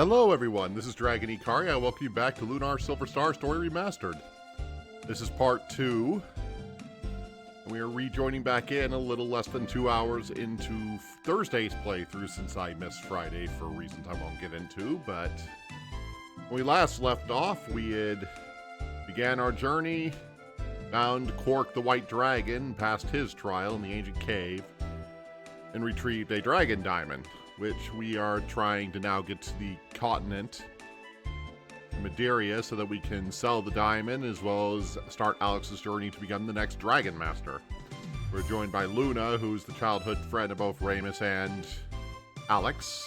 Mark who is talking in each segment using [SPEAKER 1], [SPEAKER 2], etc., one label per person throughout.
[SPEAKER 1] Hello everyone, this is Draginhikari. I welcome you back to Lunar Silver Star Story Remastered. This is part 2. And we are rejoining back in a little less than 2 hours into Thursday's playthrough since I missed Friday for reasons I won't get into, but when we last left off, we had began our journey, found Quark the White Dragon, passed his trial in the ancient cave, and retrieved a dragon diamond, which we are trying to now get to the continent, Madeira, so that we can sell the diamond as well as start Alex's journey to become the next Dragon Master. We're joined by Luna, who's the childhood friend of both Ramus and Alex.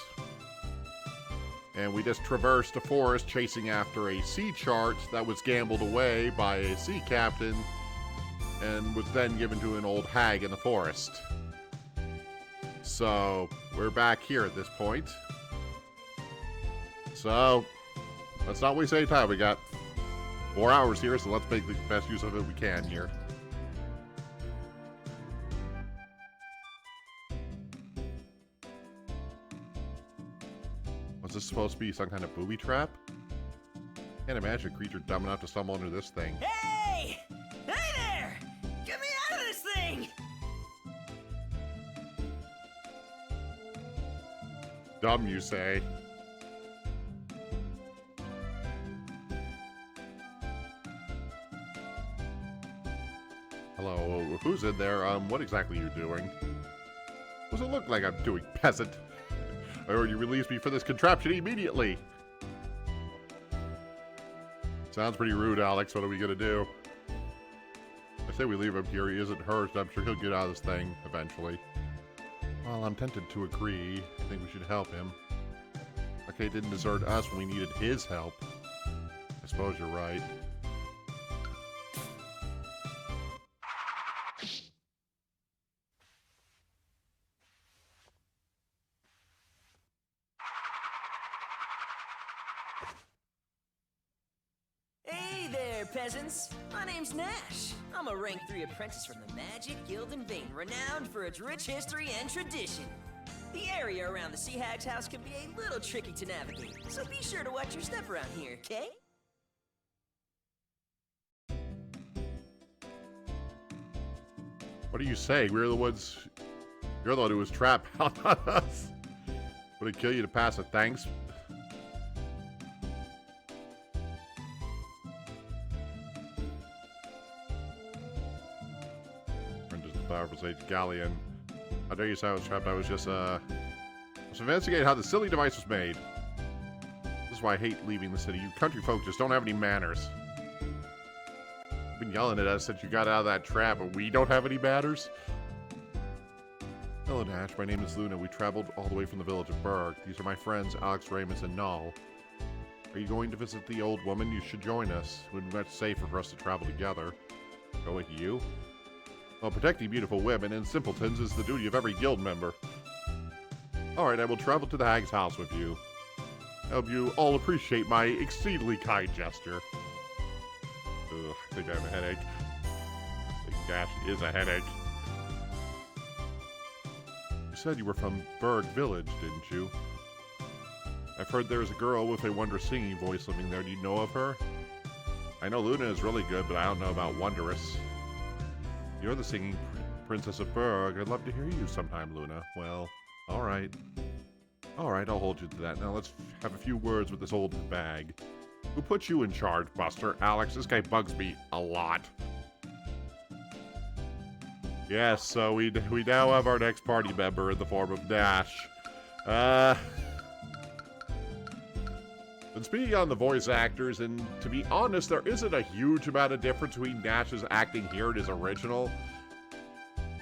[SPEAKER 1] And we just traversed a forest chasing after a sea chart that was gambled away by a sea captain and was then given to an old hag in the forest. So, we're back here at this point. So, let's not waste any time. We got 4 hours here, so let's make the best use of it we can here. Was this supposed to be some kind of booby trap? Can't imagine a creature dumb enough to stumble under this thing.
[SPEAKER 2] Hey! Hey there! Get me out of this thing!
[SPEAKER 1] Dumb, you say? Hello, who's in there? What exactly are you doing? What does it look like I'm doing, peasant? I heard you release me for this contraption immediately! Sounds pretty rude, Alex. What are we gonna do? I say we leave him here. He isn't hurt. I'm sure he'll get out of this thing eventually. Well, I'm tempted to agree. I think we should help him. Okay, didn't desert us when we needed his help. I suppose you're right.
[SPEAKER 2] Hey there, peasants! My name's Nash. I'm a rank 3 apprentice from the Magic Guild in Vane, renowned for its rich history and tradition. The area around the Sea Hag's house can be a little tricky to navigate, so be sure to watch your step around here, okay?
[SPEAKER 1] What are you saying? We're the ones... You're the one who was trapped out on us. Would it kill you to pass a thanks? Powerful Sage Galleon. How dare you say I was trapped? I was just, let's investigate how the silly device was made. This is why I hate leaving the city. You country folk just don't have any manners. You've been yelling at us since you got out of that trap, but we don't have any manners? Hello, Nash. My name is Luna. We traveled all the way from the village of Berg. These are my friends, Alex, Ramus, and Null. Are you going to visit the old woman? You should join us. It would be much safer for us to travel together. Go with you? Well, protecting beautiful women and simpletons is the duty of every guild member. Alright, I will travel to the hag's house with you. I hope you all appreciate my exceedingly kind gesture. Ugh, I think I have a headache. I think Dash is a headache. You said you were from Berg Village, didn't you? I've heard there's a girl with a wondrous singing voice living there. Do you know of her? I know Luna is really good, but I don't know about wondrous. You're the singing princess of Berg. I'd love to hear you sometime, Luna. Well, alright. Alright, I'll hold you to that. Now let's have a few words with this old bag. Who put you in charge, Buster? Alex, this guy bugs me a lot. Yes, so we now have our next party member in the form of Nash. And speaking on the voice actors, and to be honest, there isn't a huge amount of difference between Nash's acting here and his original.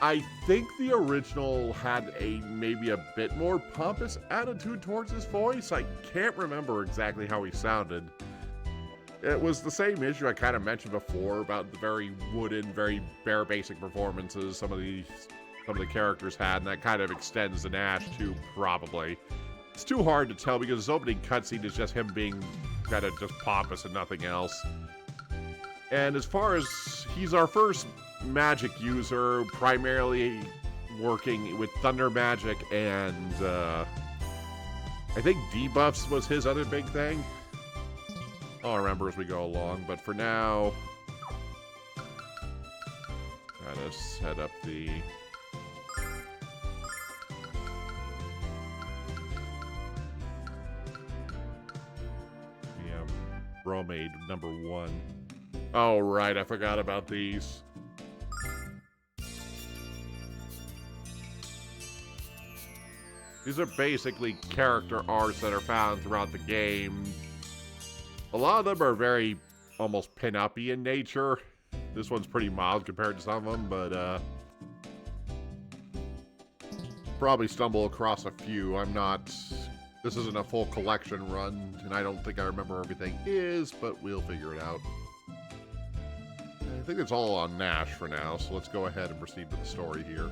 [SPEAKER 1] I think the original had maybe a bit more pompous attitude towards his voice. I can't remember exactly how he sounded. It was the same issue I kind of mentioned before about the very wooden, very bare basic performances some of the characters had, and that kind of extends to Nash too, probably. It's too hard to tell because his opening cutscene is just him being kind of just pompous and nothing else. And as far as he's our first magic user, primarily working with thunder magic and I think debuffs was his other big thing. I'll remember as we go along, but for now, gotta set up the... Yeah, bromade #1. Oh, right, I forgot about these. These are basically character arts that are found throughout the game. A lot of them are very almost pin-up-y in nature. This one's pretty mild compared to some of them, but probably stumble across a few. This isn't a full collection run, and I don't think I remember where everything is, but we'll figure it out. I think it's all on Nash for now, so let's go ahead and proceed with the story here.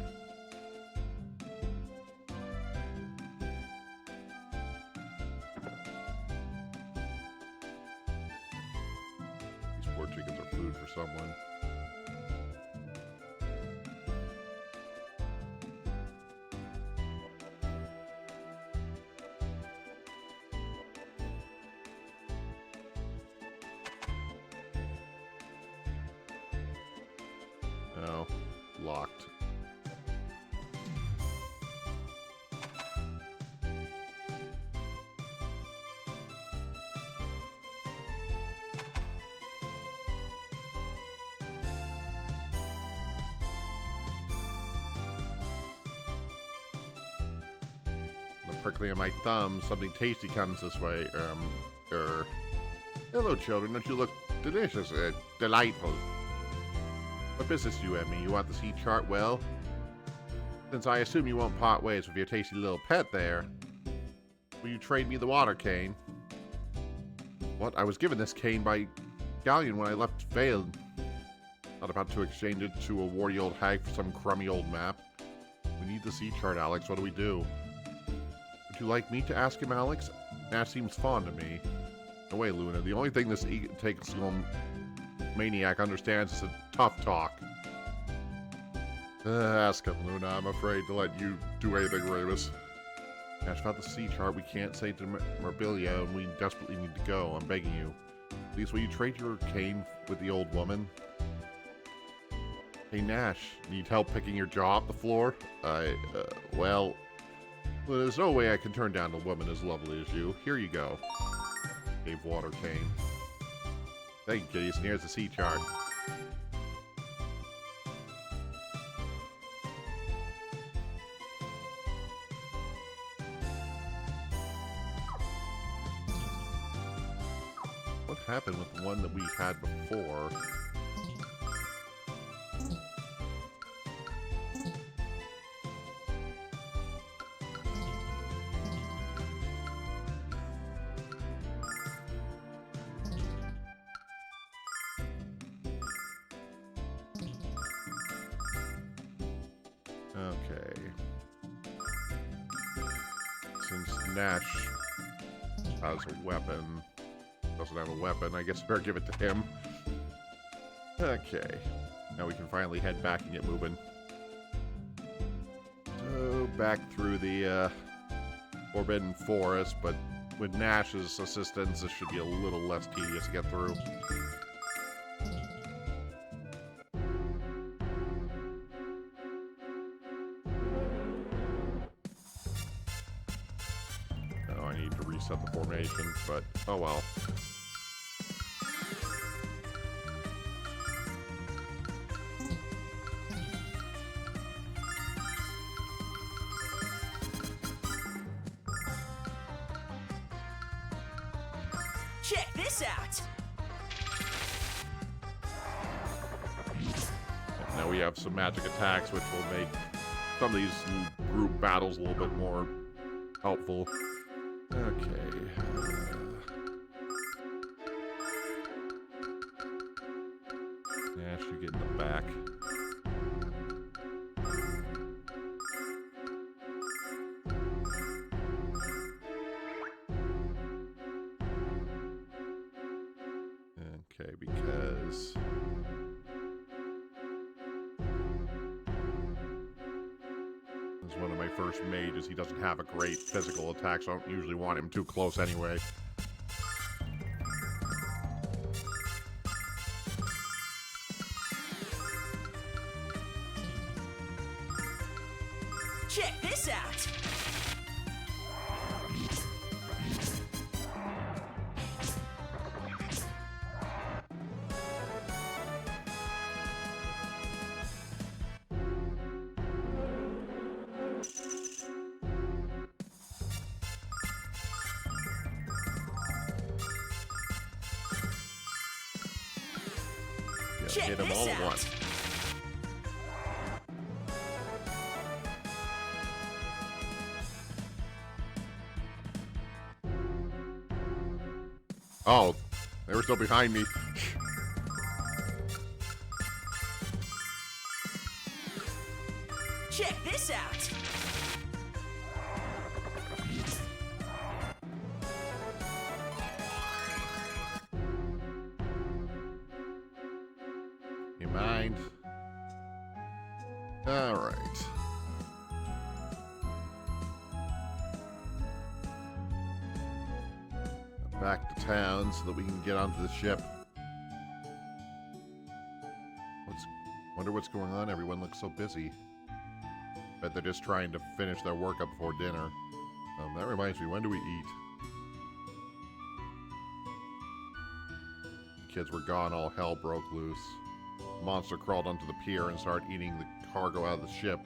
[SPEAKER 1] These poor chickens are food for someone. Oh, locked. I'm prickling on my thumb. Something tasty comes this way. Hello, children. Don't you look delicious? Delightful. What business do you have me? You want the sea chart? Well, since I assume you won't part ways with your tasty little pet there, will you trade me the water cane? What? I was given this cane by Galleon when I left Vale. Not about to exchange it to a warty old hag for some crummy old map. We need the sea chart, Alex. What do we do? Would you like me to ask him, Alex? Nash seems fond of me. No way, Luna. The only thing this egotistical maniac understands is a tough talk. Ask him, Luna. I'm afraid to let you do anything, Ramus. Nash, about the sea chart, we can't say to Marbilia, and we desperately need to go. I'm begging you. Please, will you trade your cane with the old woman? Hey, Nash, need help picking your jaw off the floor? Well, there's no way I can turn down a woman as lovely as you. Here you go. Gave water cane. Thank you, kitties, and here's the sea chart. What happened with the one that we had before? Okay. Since Nash has a weapon, doesn't have a weapon, I guess I better give it to him. Okay. Now we can finally head back and get moving. So, back through the Forbidden Forest, but with Nash's assistance, this should be a little less tedious to get through. Reset the formation, but oh well.
[SPEAKER 2] Check this out!
[SPEAKER 1] Now we have some magic attacks, which will make some of these group battles a little bit more helpful. Okay. Nash, you get in the back. Okay, because this is one of my first mage is he doesn't have a great physical attack, so I don't usually want him too close anyway.
[SPEAKER 2] Check this out!
[SPEAKER 1] Yeah, hit him all at once. Oh, they were still behind me.
[SPEAKER 2] Check this out!
[SPEAKER 1] You mind? All right. Back to town so that we can get onto the ship. Wonder what's going on? Everyone looks so busy. Bet they're just trying to finish their work up before dinner. That reminds me, when do we eat? Kids were gone, all hell broke loose. Monster crawled onto the pier and started eating the cargo out of the ship.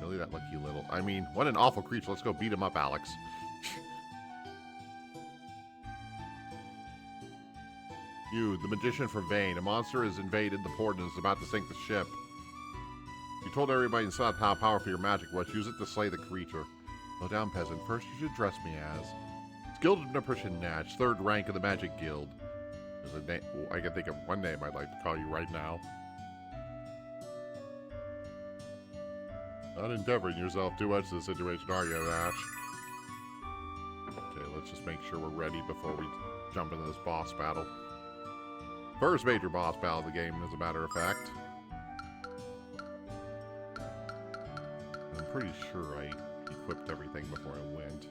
[SPEAKER 1] Really, that lucky little... I mean, what an awful creature. Let's go beat him up, Alex. You, the magician from Vane. A monster has invaded the port and is about to sink the ship. You told everybody in South how powerful your magic was. Use it to slay the creature. Slow down, peasant. First, you should dress me as... Skilled Magician Natch, 3rd rank of the Magic Guild. There's a name... Oh, I can think of one name I'd like to call you right now. Not endeavoring yourself too much to the situation, are you, Nash? Okay, let's just make sure we're ready before we jump into this boss battle. First major boss battle of the game, as a matter of fact. I'm pretty sure I equipped everything before I went.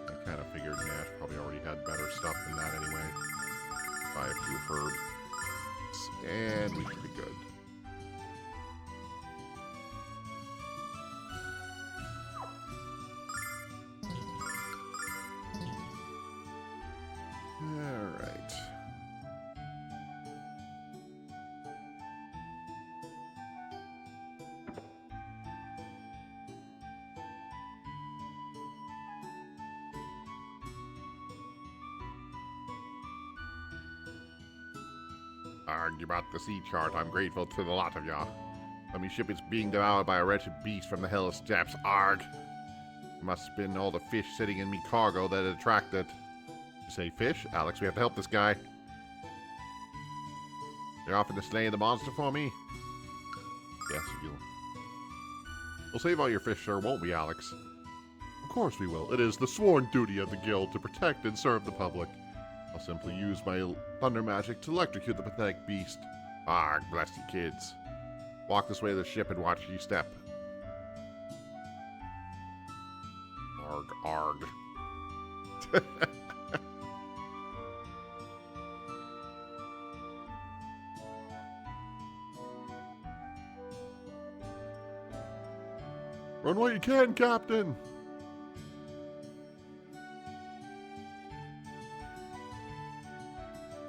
[SPEAKER 1] I kind of figured Nash probably already had better stuff than that anyway. Buy a few herbs. And we should be good. Alright. Argue about the sea chart. I'm grateful to the lot of ya. Let me ship it's being devoured by a wretched beast from the hell steppes. Arg! It must have been all the fish sitting in me cargo that attracted. You say fish? Alex, we have to help this guy. You're offering to slay the monster for me? Yes, you'll. We'll save all your fish, sir, won't we, Alex? Of course we will. It is the sworn duty of the guild to protect and serve the public. I'll simply use my thunder magic to electrocute the pathetic beast. Arg, bless you kids. Walk this way to the ship and watch ye step. Arg, arg. Run while you can, Captain!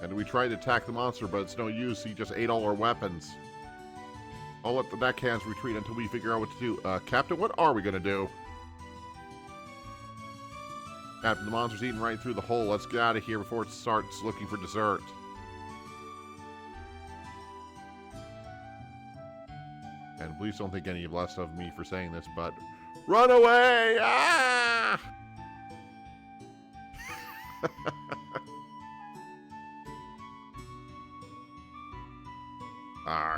[SPEAKER 1] And we tried to attack the monster, but it's no use. He just ate all our weapons. I'll let the deckhands retreat until we figure out what to do. Captain, what are we going to do? Captain, the monster's eating right through the hole. Let's get out of here before it starts looking for dessert. And please don't think any less of me for saying this, but... Run away! Ah!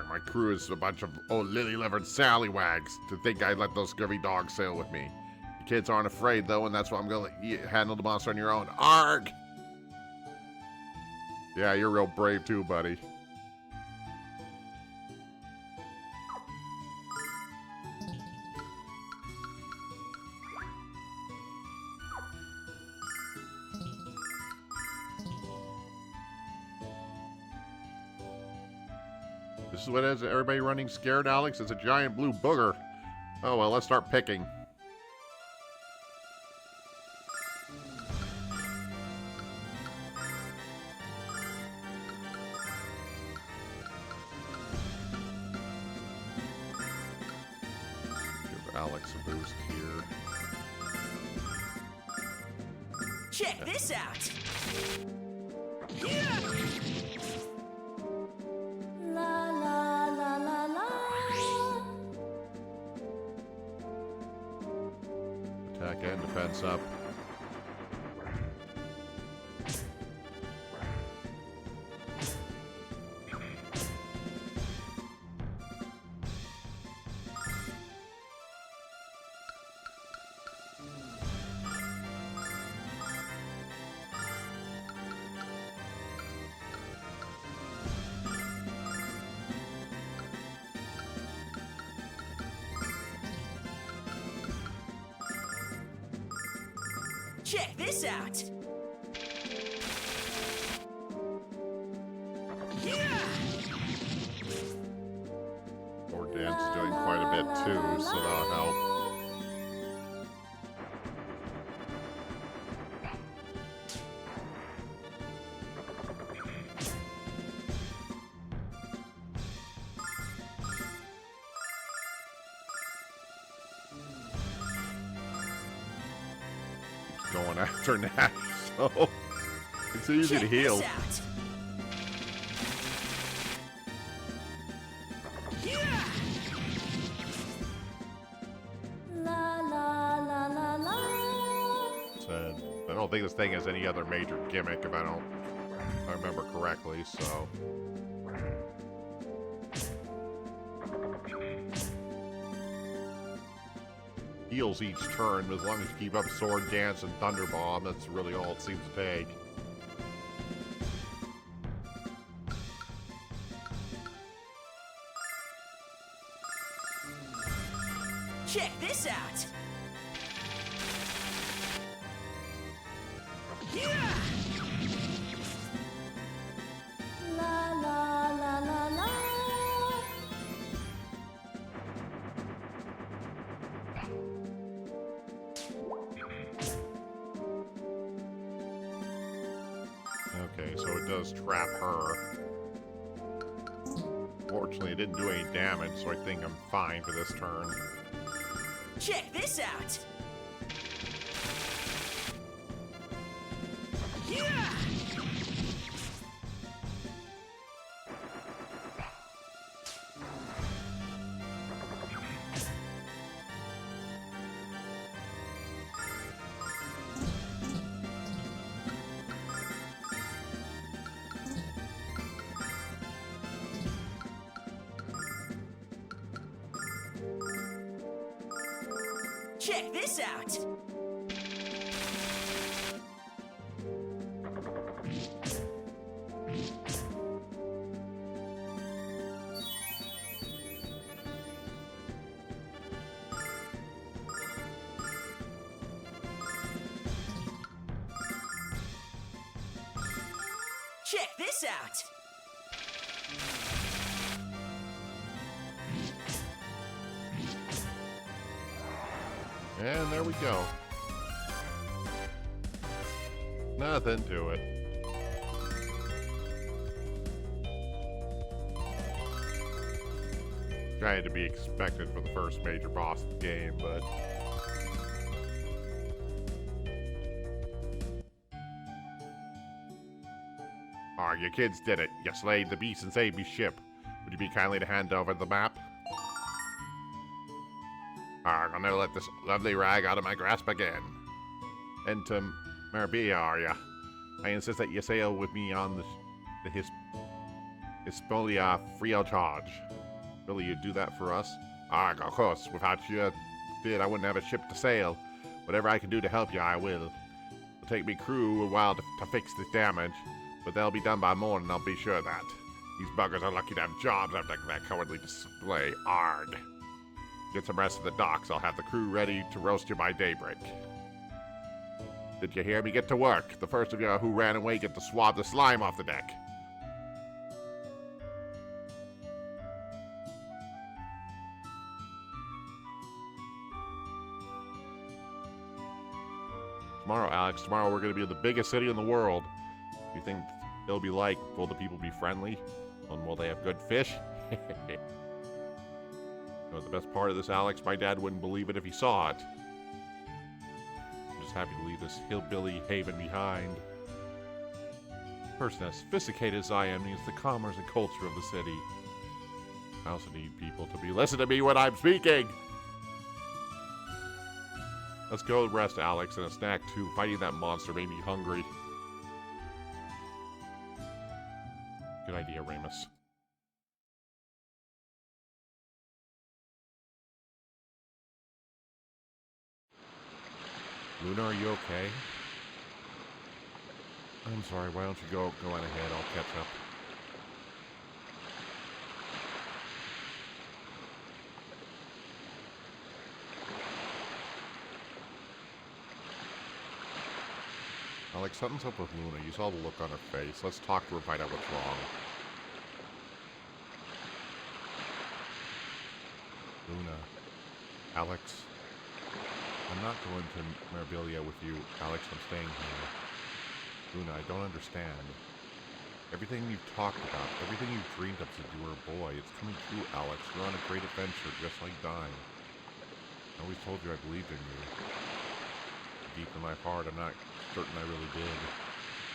[SPEAKER 1] My crew is a bunch of old lily-livered sallywags to think I'd let those scurvy dogs sail with me. The kids aren't afraid, though, and that's why I'm gonna let you handle the monster on your own. Arg! Yeah, you're real brave, too, buddy. This is what is everybody running scared, Alex? It's a giant blue booger. Oh, well, let's start picking. Give Alex a boost here.
[SPEAKER 2] Check this out. Yeah. La la la la la.
[SPEAKER 1] Attack and defense up.
[SPEAKER 2] Check this out. Yeah.
[SPEAKER 1] Or Dan's doing quite a bit too, so that'll help. Going after Nash, so it's easy to heal.
[SPEAKER 2] Yeah. La la la la la.
[SPEAKER 1] Said, I don't think this thing has any other major gimmick if I remember correctly, so. Heals each turn, but as long as you keep up Sword Dance and Thunder Bomb, that's really all it seems to take.
[SPEAKER 2] Check this out. Yeah. La la la la la.
[SPEAKER 1] Okay, so it does trap her. Fortunately, it didn't do any damage, so I think I'm fine for this turn.
[SPEAKER 2] Check this out. Yeah. Check this out. Check this out.
[SPEAKER 1] And there we go. Nothing to it. Kind to be expected for the first major boss of the game, but... Ah, your kids did it. You slayed the beast and saved me ship. Would you be kindly to hand over the map? I'll never let this lovely rag out of my grasp again. And to Marabia, are ya? I insist that you sail with me on the Hispolia free of charge. Really, you'd do that for us? Of course. Without your bid, I wouldn't have a ship to sail. Whatever I can do to help you, I will. It'll take me crew a while to fix this damage, but they'll be done by morning, I'll be sure of that. These buggers are lucky to have jobs after that cowardly display. Ard. Get some rest at the docks. I'll have the crew ready to roast you by daybreak. Did you hear me? Get to work. The first of you who ran away get to swab the slime off the deck. Alex. Tomorrow we're going to be in the biggest city in the world. You think it'll be like, will the people be friendly? And will they have good fish? You know, the best part of this, Alex, my dad wouldn't believe it if he saw it. I'm just happy to leave this hillbilly haven behind. A person as sophisticated as I am needs the commerce and culture of the city. I also need people to listen to me when I'm speaking. Let's go rest, Alex, and a snack too. Fighting that monster made me hungry. Good idea, Ramus. Luna, are you okay? I'm sorry, why don't you go on ahead, I'll catch up. Alex, something's up with Luna. You saw the look on her face. Let's talk to her, find out what's wrong. Luna. Alex. I'm not going to Marabilia with you, Alex. I'm staying here. Luna, I don't understand. Everything you've talked about, everything you've dreamed of since you were a boy, it's coming true, Alex. You're on a great adventure, just like dying. I always told you I believed in you. Deep in my heart, I'm not certain I really did.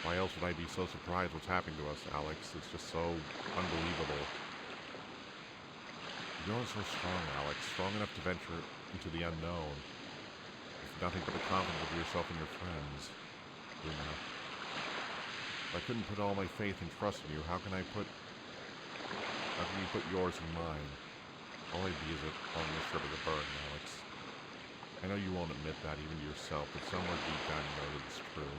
[SPEAKER 1] Why else would I be so surprised what's happening to us, Alex? It's just so unbelievable. You're so strong, Alex. Strong enough to venture into the unknown. With nothing but the confidence of yourself and your friends. Luna. If I couldn't put all my faith and trust in you, how can you put yours in mine? All I'd be is on the strip of the burden, Alex. I know you won't admit that even to yourself, but somewhere deep down you know that it's true.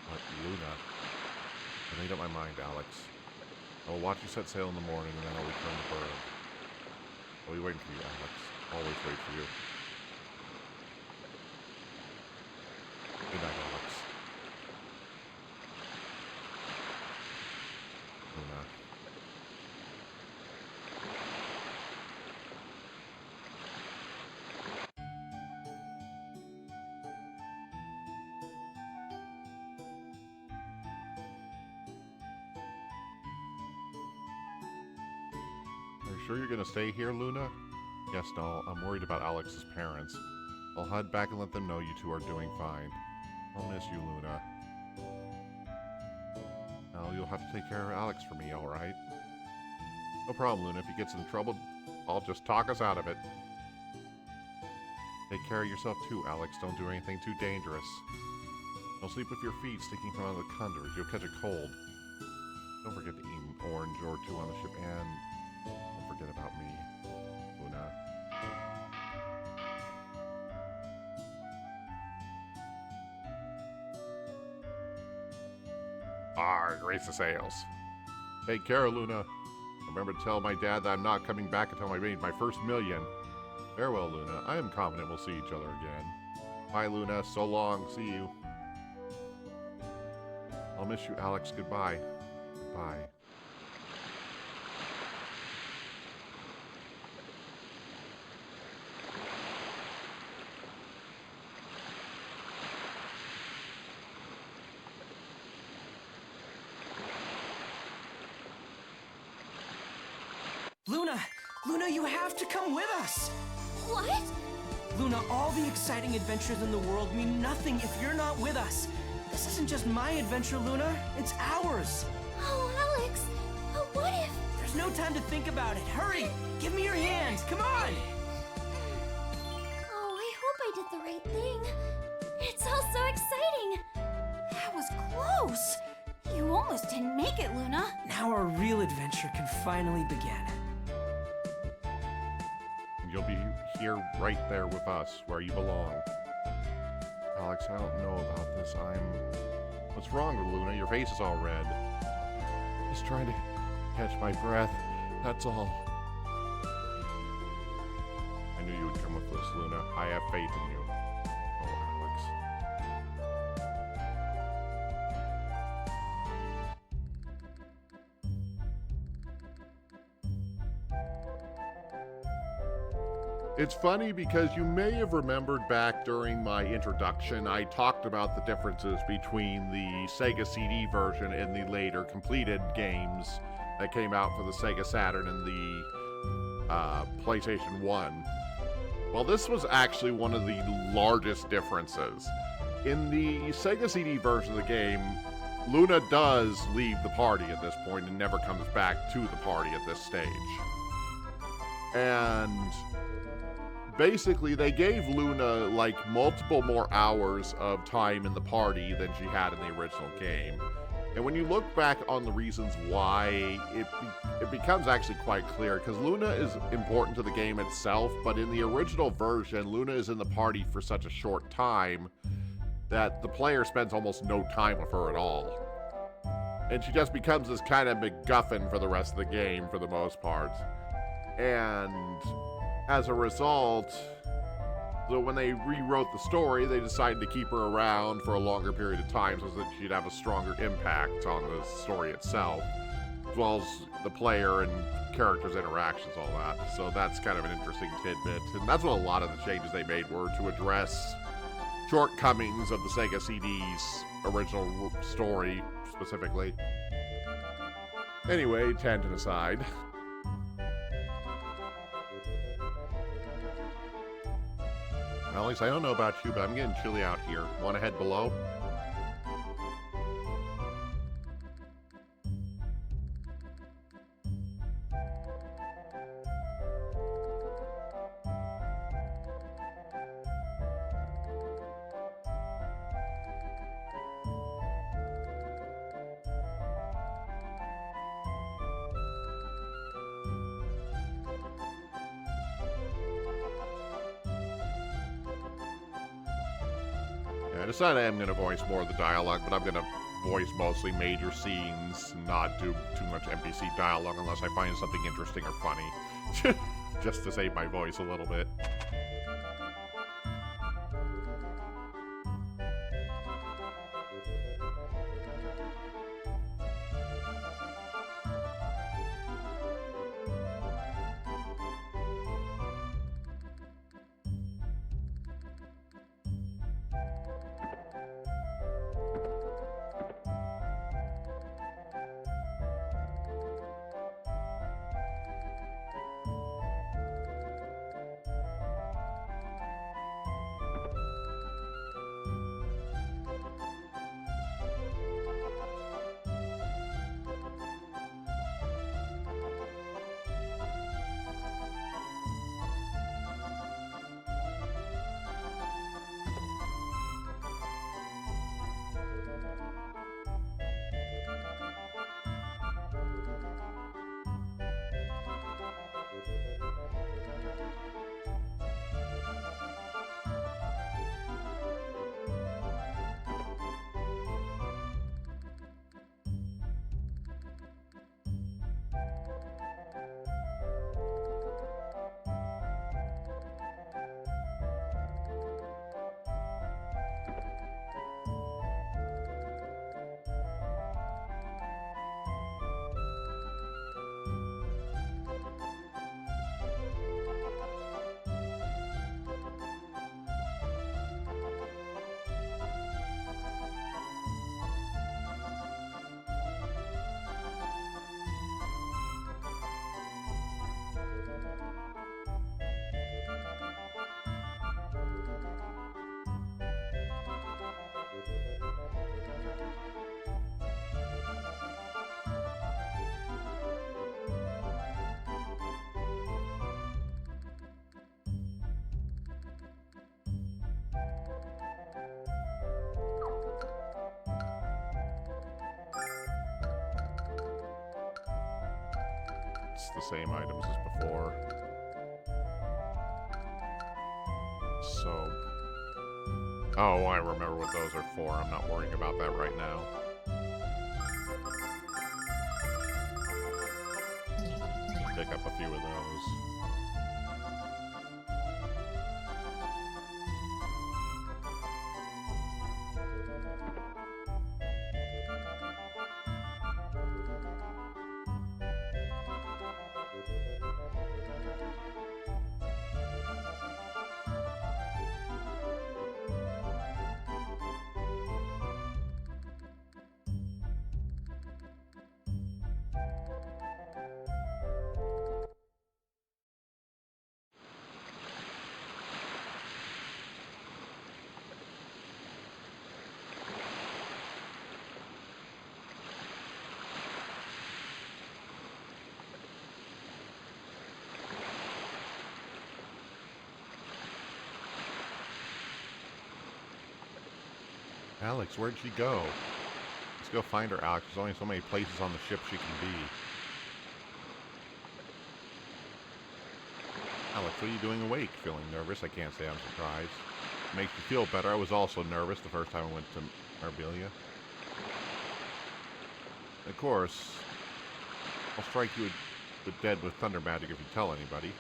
[SPEAKER 1] But Luna, I made up my mind, Alex. I will watch you set sail in the morning, and then I'll return to Berg. I'll be waiting for you, Alex. Always wait for you. Good night, Alex. Luna. Are you sure you're gonna stay here, Luna? Yes, no, I'm worried about Alex's parents. I'll head back and let them know you two are doing fine. I'll miss you, Luna. Now, you'll have to take care of Alex for me, alright? No problem, Luna. If he gets in trouble, I'll just talk us out of it. Take care of yourself too, Alex. Don't do anything too dangerous. Don't sleep with your feet sticking from under the cunders. You'll catch a cold. Don't forget to eat an orange or two on the ship, and don't forget about me, Luna. Raise the sails. Take care, Luna. Remember to tell my dad that I'm not coming back until I made my first million. Farewell, Luna. I am confident we'll see each other again. Bye, Luna. So long. See you. I'll miss you, Alex. Goodbye. Goodbye.
[SPEAKER 2] Luna! Luna, you have to come with us!
[SPEAKER 3] What?
[SPEAKER 2] Luna, all the exciting adventures in the world mean nothing if you're not with us. This isn't just my adventure, Luna. It's ours.
[SPEAKER 3] Oh, Alex. What if...
[SPEAKER 2] There's no time to think about it. Hurry! Give me your hand! Come on!
[SPEAKER 3] Oh, I hope I did the right thing. It's all so exciting. That was close. You almost didn't make it, Luna.
[SPEAKER 2] Now our real adventure can finally begin.
[SPEAKER 1] You'll be here right there with us, where you belong. Alex, I don't know about this. What's wrong with Luna? Your face is all red. Just trying to catch my breath. That's all. I knew you would come with us, Luna. I have faith in you. Oh, Alex. It's funny because you may have remembered back during my introduction, I talked about the differences between the Sega CD version and the later completed games that came out for the Sega Saturn and the PlayStation 1. Well, this was actually one of the largest differences. In the Sega CD version of the game, Luna does leave the party at this point and never comes back to the party at this stage. And basically, they gave Luna, like, multiple more hours of time in the party than she had in the original game. And when you look back on the reasons why, it becomes actually quite clear, because Luna is important to the game itself, but in the original version, Luna is in the party for such a short time that the player spends almost no time with her at all. And she just becomes this kind of MacGuffin for the rest of the game, for the most part. And as a result, so when they rewrote the story, they decided to keep her around for a longer period of time so that she'd have a stronger impact on the story itself, as well as the player and characters' interactions, all that. So that's kind of an interesting tidbit. And that's what a lot of the changes they made were, to address shortcomings of the Sega CD's original story, specifically. Anyway, tangent aside. Well, at least I don't know about you, but I'm getting chilly out here. Want to head below? I decided I am going to voice more of the dialogue, but I'm going to voice mostly major scenes, not do too much NPC dialogue unless I find something interesting or funny. Just to save my voice a little bit. It's the same items as before. So... Oh, I remember what those are for. I'm not worrying about that right now. Pick up a few of those. Alex, where'd she go? Let's go find her, Alex. There's only so many places on the ship she can be. Alex, what are you doing awake? Feeling nervous? I can't say I'm surprised. Makes you feel better. I was also nervous the first time I went to Marbilia. Of course, I'll strike you dead with thunder magic if you tell anybody.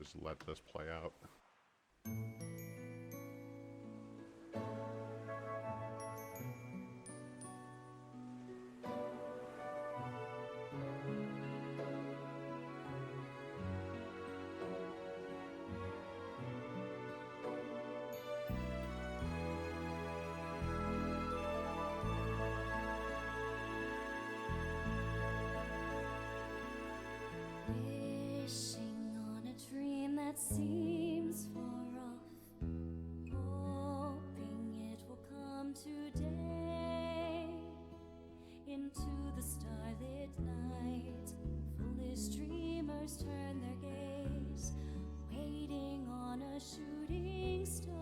[SPEAKER 1] Just let this play out.
[SPEAKER 3] That seems far off, hoping it will come today. Into the starlit night, foolish dreamers turn their gaze, waiting on a shooting star.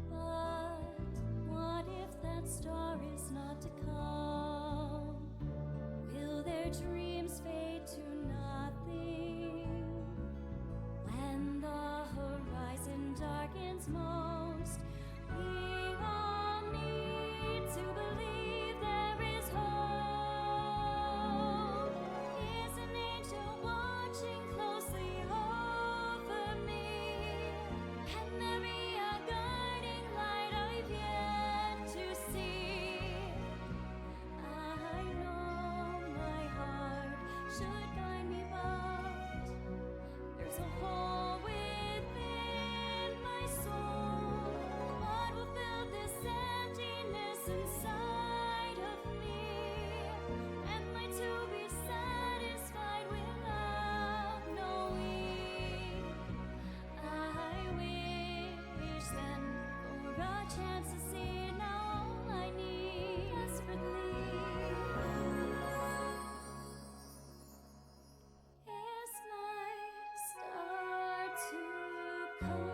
[SPEAKER 3] But what if that star is not to come? Will their dreams fade to nothing? When the horizon darkens most, we all need to believe there is hope. Is an angel watching closely over me? Can there be a guiding light I've yet to see? I know my heart should guide me, but there's a hole within my soul. What will fill this emptiness inside of me? Am I to be satisfied without knowing? I wish then for a chance to see now all I need desperately. Is my star to come?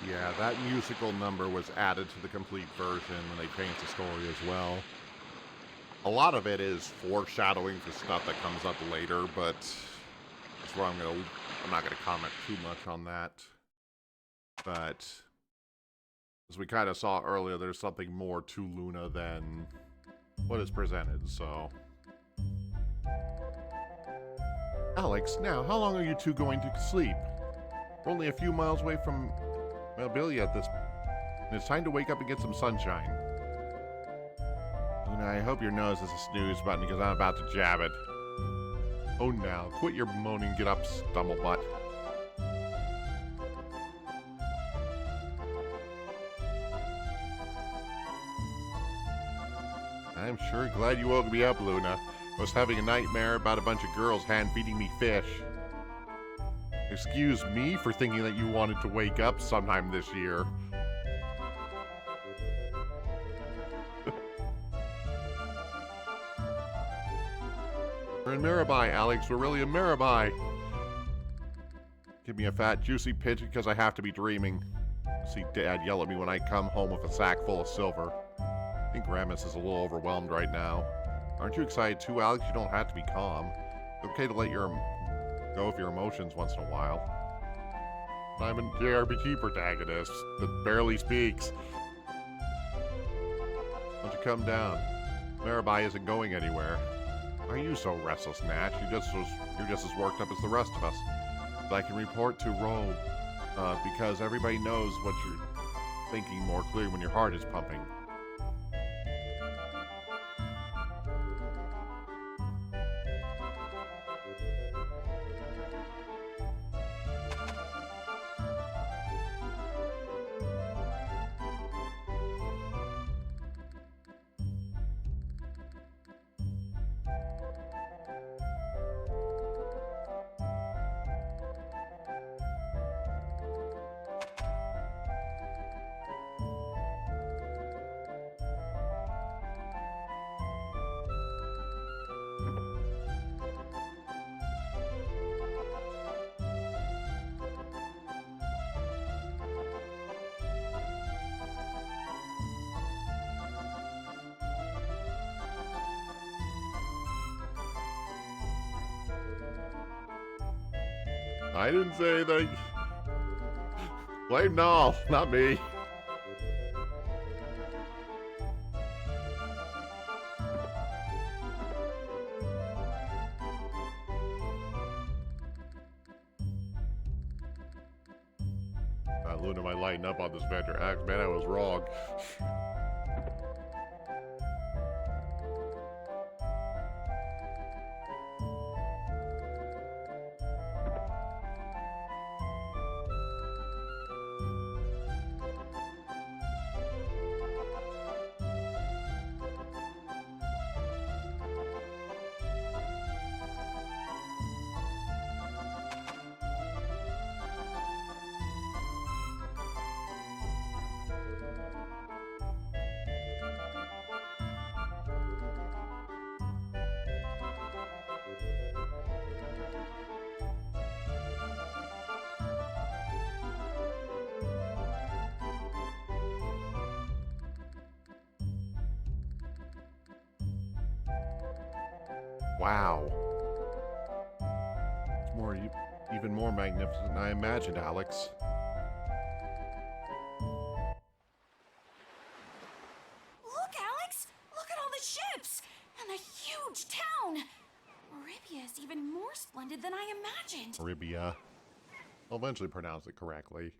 [SPEAKER 1] Yeah, that musical number was added to the complete version when they changed the story as well. A lot of it is foreshadowing for stuff that comes up later, but that's where I'm not gonna comment too much on that. But as we kind of saw earlier, there's something more to Luna than what is presented, so. Alex, now, how long are you two going to sleep? We're only a few miles away from Billy at this. And it's time to wake up and get some sunshine. Luna, I hope your nose is a snooze button because I'm about to jab it. Oh, now, quit your moaning, get up, stumblebutt. I'm sure glad you woke me up, Luna. I was having a nightmare about a bunch of girls hand-feeding me fish. Excuse me for thinking that you wanted to wake up sometime this year. We're in Mirabai, Alex. We're really in Mirabai. Give me a fat, juicy pitch because I have to be dreaming. See Dad yell at me when I come home with a sack full of silver. I think Ramus is a little overwhelmed right now. Aren't you excited too, Alex? You don't have to be calm. It's okay to let go of your emotions once in a while. I'm an JRPG protagonist that barely speaks. Why don't you come down? Mirabai isn't going anywhere. Why are you so restless, Nash? You're just as worked up as the rest of us. But I can report to Rome, because everybody knows what you're thinking more clearly when your heart is pumping. I didn't say anything. Blame Null, not me. Luna might lighten up on this Vendor Axe. Man, I was wrong. Wow. It's even more magnificent than I imagined, Alex.
[SPEAKER 3] Look, Alex! Look at all the ships! And the huge town! Arabia is even more splendid than I imagined.
[SPEAKER 1] Arabia. I'll eventually pronounce it correctly.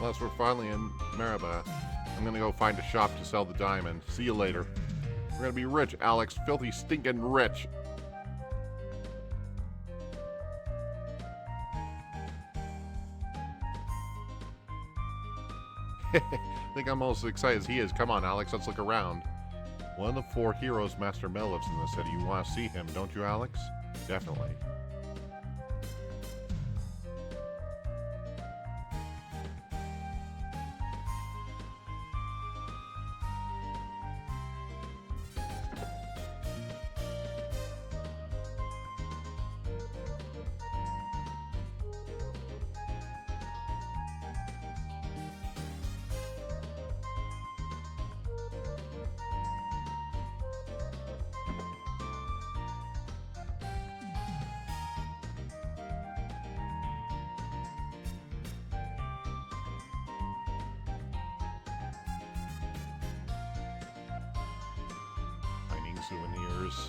[SPEAKER 1] Unless we're finally in Meribah, I'm gonna go find a shop to sell the diamond. See you later. We're gonna be rich, Alex. Filthy, stinking rich. I think I'm almost as excited as he is. Come on, Alex, let's look around. One of the 4 heroes Master Mel lives in the city. You want to see him, don't you, Alex? Definitely. Souvenirs.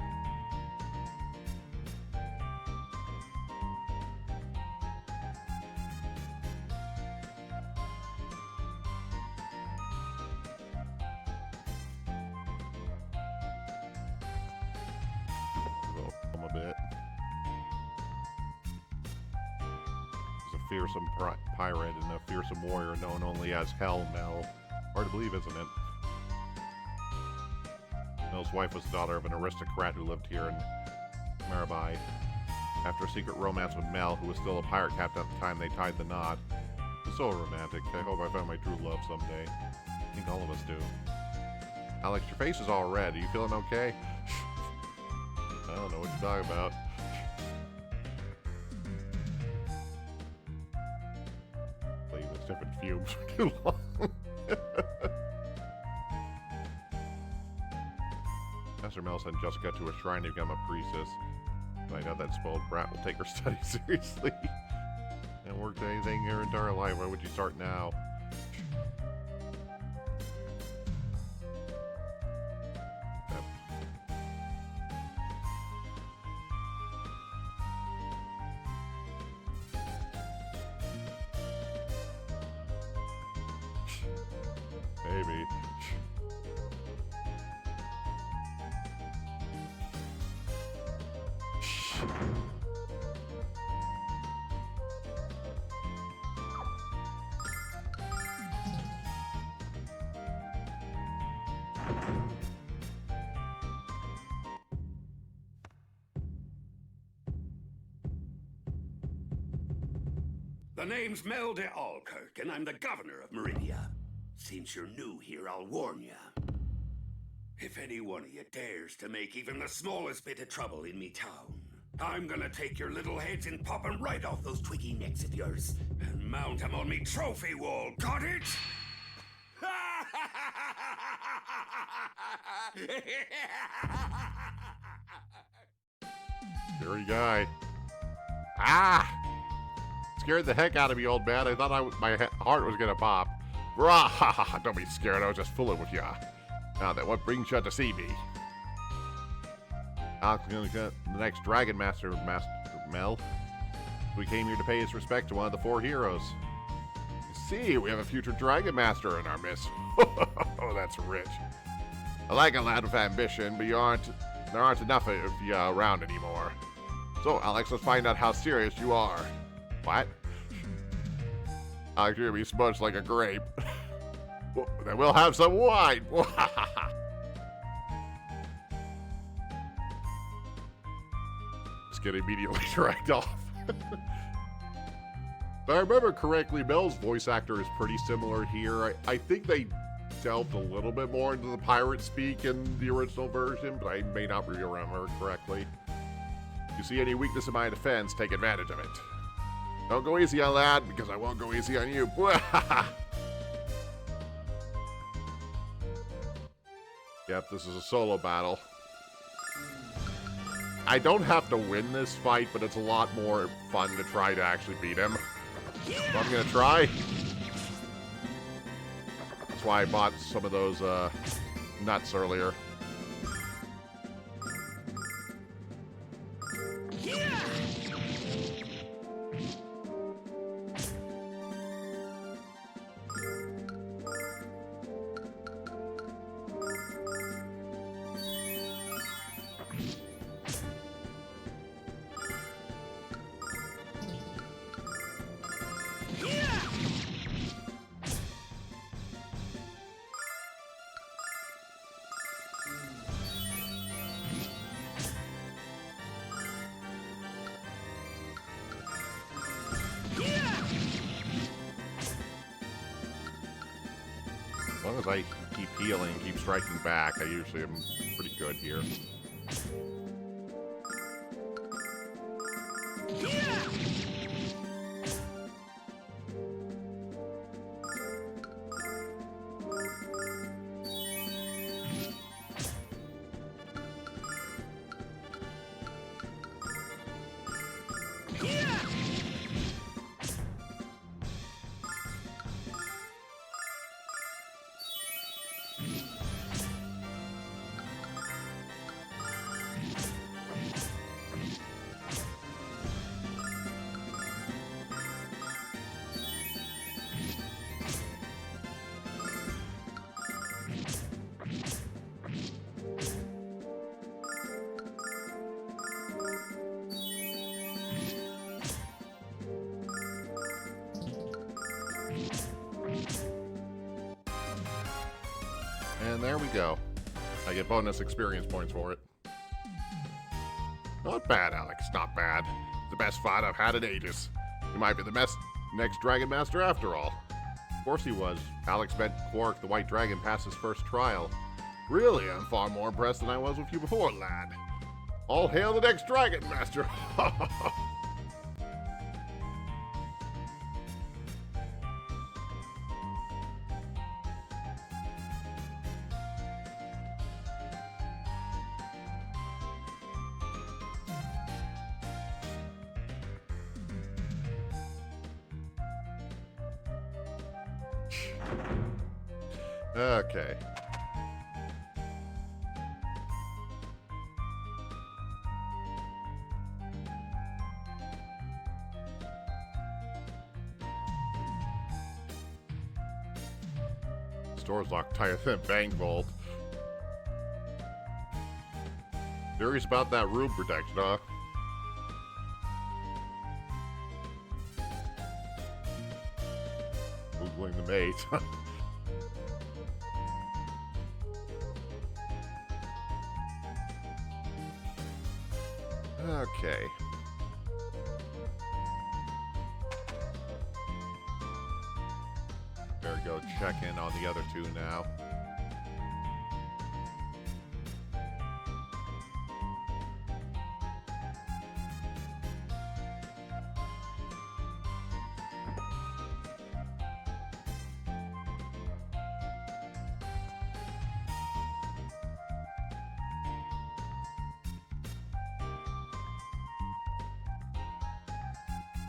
[SPEAKER 1] fearsome pirate and a fearsome warrior known only as Hell Mel. Hard to believe, isn't it? Mel's wife was the daughter of an aristocrat who lived here in Marabai. After a secret romance with Mel, who was still a pirate captain at the time they tied the knot. It was so romantic. I hope I find my true love someday. I think all of us do. Alex, your face is all red. Are you feeling okay? I don't know what you're talking about. Leave this different fumes for too long. Master Mel sent Jessica to a shrine to become a priestess. Find out that spoiled brat will take her studies seriously. And worked anything her entire life. Why would you start now? Maybe.
[SPEAKER 4] The name's Mel de Alkirk, and I'm the governor of Meridia. Since you're new here, I'll warn ya. If any one of you dares to make even the smallest bit of trouble in me town, I'm gonna take your little heads and pop 'em right off those twiggy necks of yours and mount 'em on me trophy wall, got it?
[SPEAKER 1] Scary guy. Ah! Scared the heck out of me, old man. I thought my heart was gonna pop. Rah! Don't be scared. I was just fooling with ya. Now then, what brings you to see me? Alex is gonna get the next Dragon Master Mel. We came here to pay his respect to one of the four heroes. You see, we have a future Dragon Master in our midst. Oh, that's rich. I like a lad with ambition, but there aren't enough of you around anymore. So, Alex, let's find out how serious you are. What? Alex, you're gonna be smudged like a grape. Well, then we'll have some wine. Just get immediately dragged off. If I remember correctly, Mel's voice actor is pretty similar here. I think they delved a little bit more into the pirate speak in the original version, but I may not remember correctly. If you see any weakness in my defense, take advantage of it. Don't go easy on lad, because I won't go easy on you. Yep, this is a solo battle. I don't have to win this fight, but it's a lot more fun to try to actually beat him. So I'm gonna try. That's why I bought some of those nuts earlier. As long as I keep healing, keep striking back, I usually am pretty good here. And there we go. I get bonus experience points for it. Not bad, Alex. Not bad. The best fight I've had in ages. You might be the best next Dragon Master after all. Of course he was. Alex met Quark, the White Dragon, past his first trial. Really, I'm far more impressed than I was with you before, lad. All hail the next Dragon Master! Okay. Store's locked tighter than bank vault. Curious about that room protection, huh? Googling the mate. Okay. Better go check in on the other two now.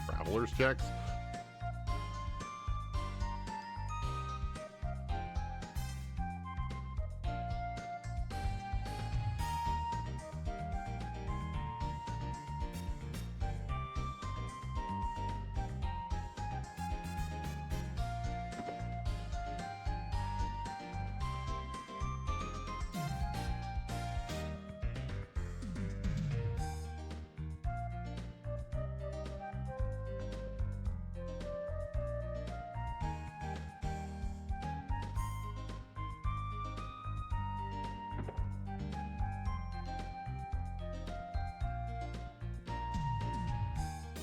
[SPEAKER 1] Traveler's checks?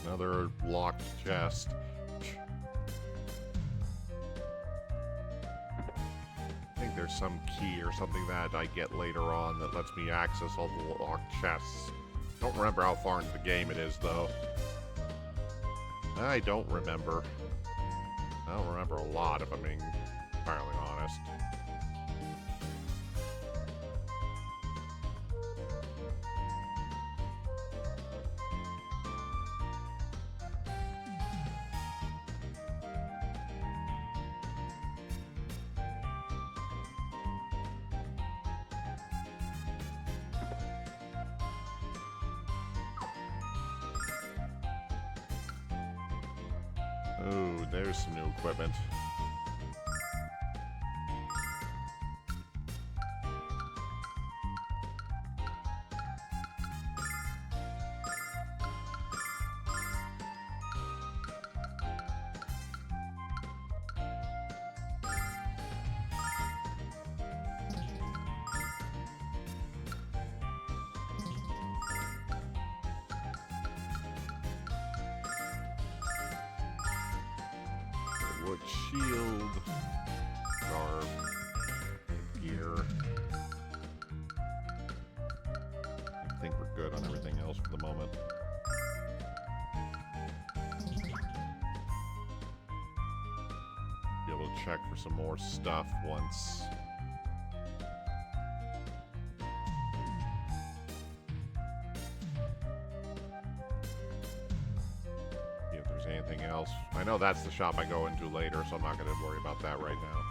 [SPEAKER 1] Another locked chest. I think there's some key or something that I get later on that lets me access all the locked chests. Don't remember how far into the game it is, though. I don't remember. I don't remember a lot, if I'm being entirely honest. Ooh, there's some new equipment. Wood shield, garb, gear. I think we're good on everything else for the moment. Be able to check for some more stuff once. If there's anything else. I know that's the shop I go into later, so I'm not going to worry about that right now.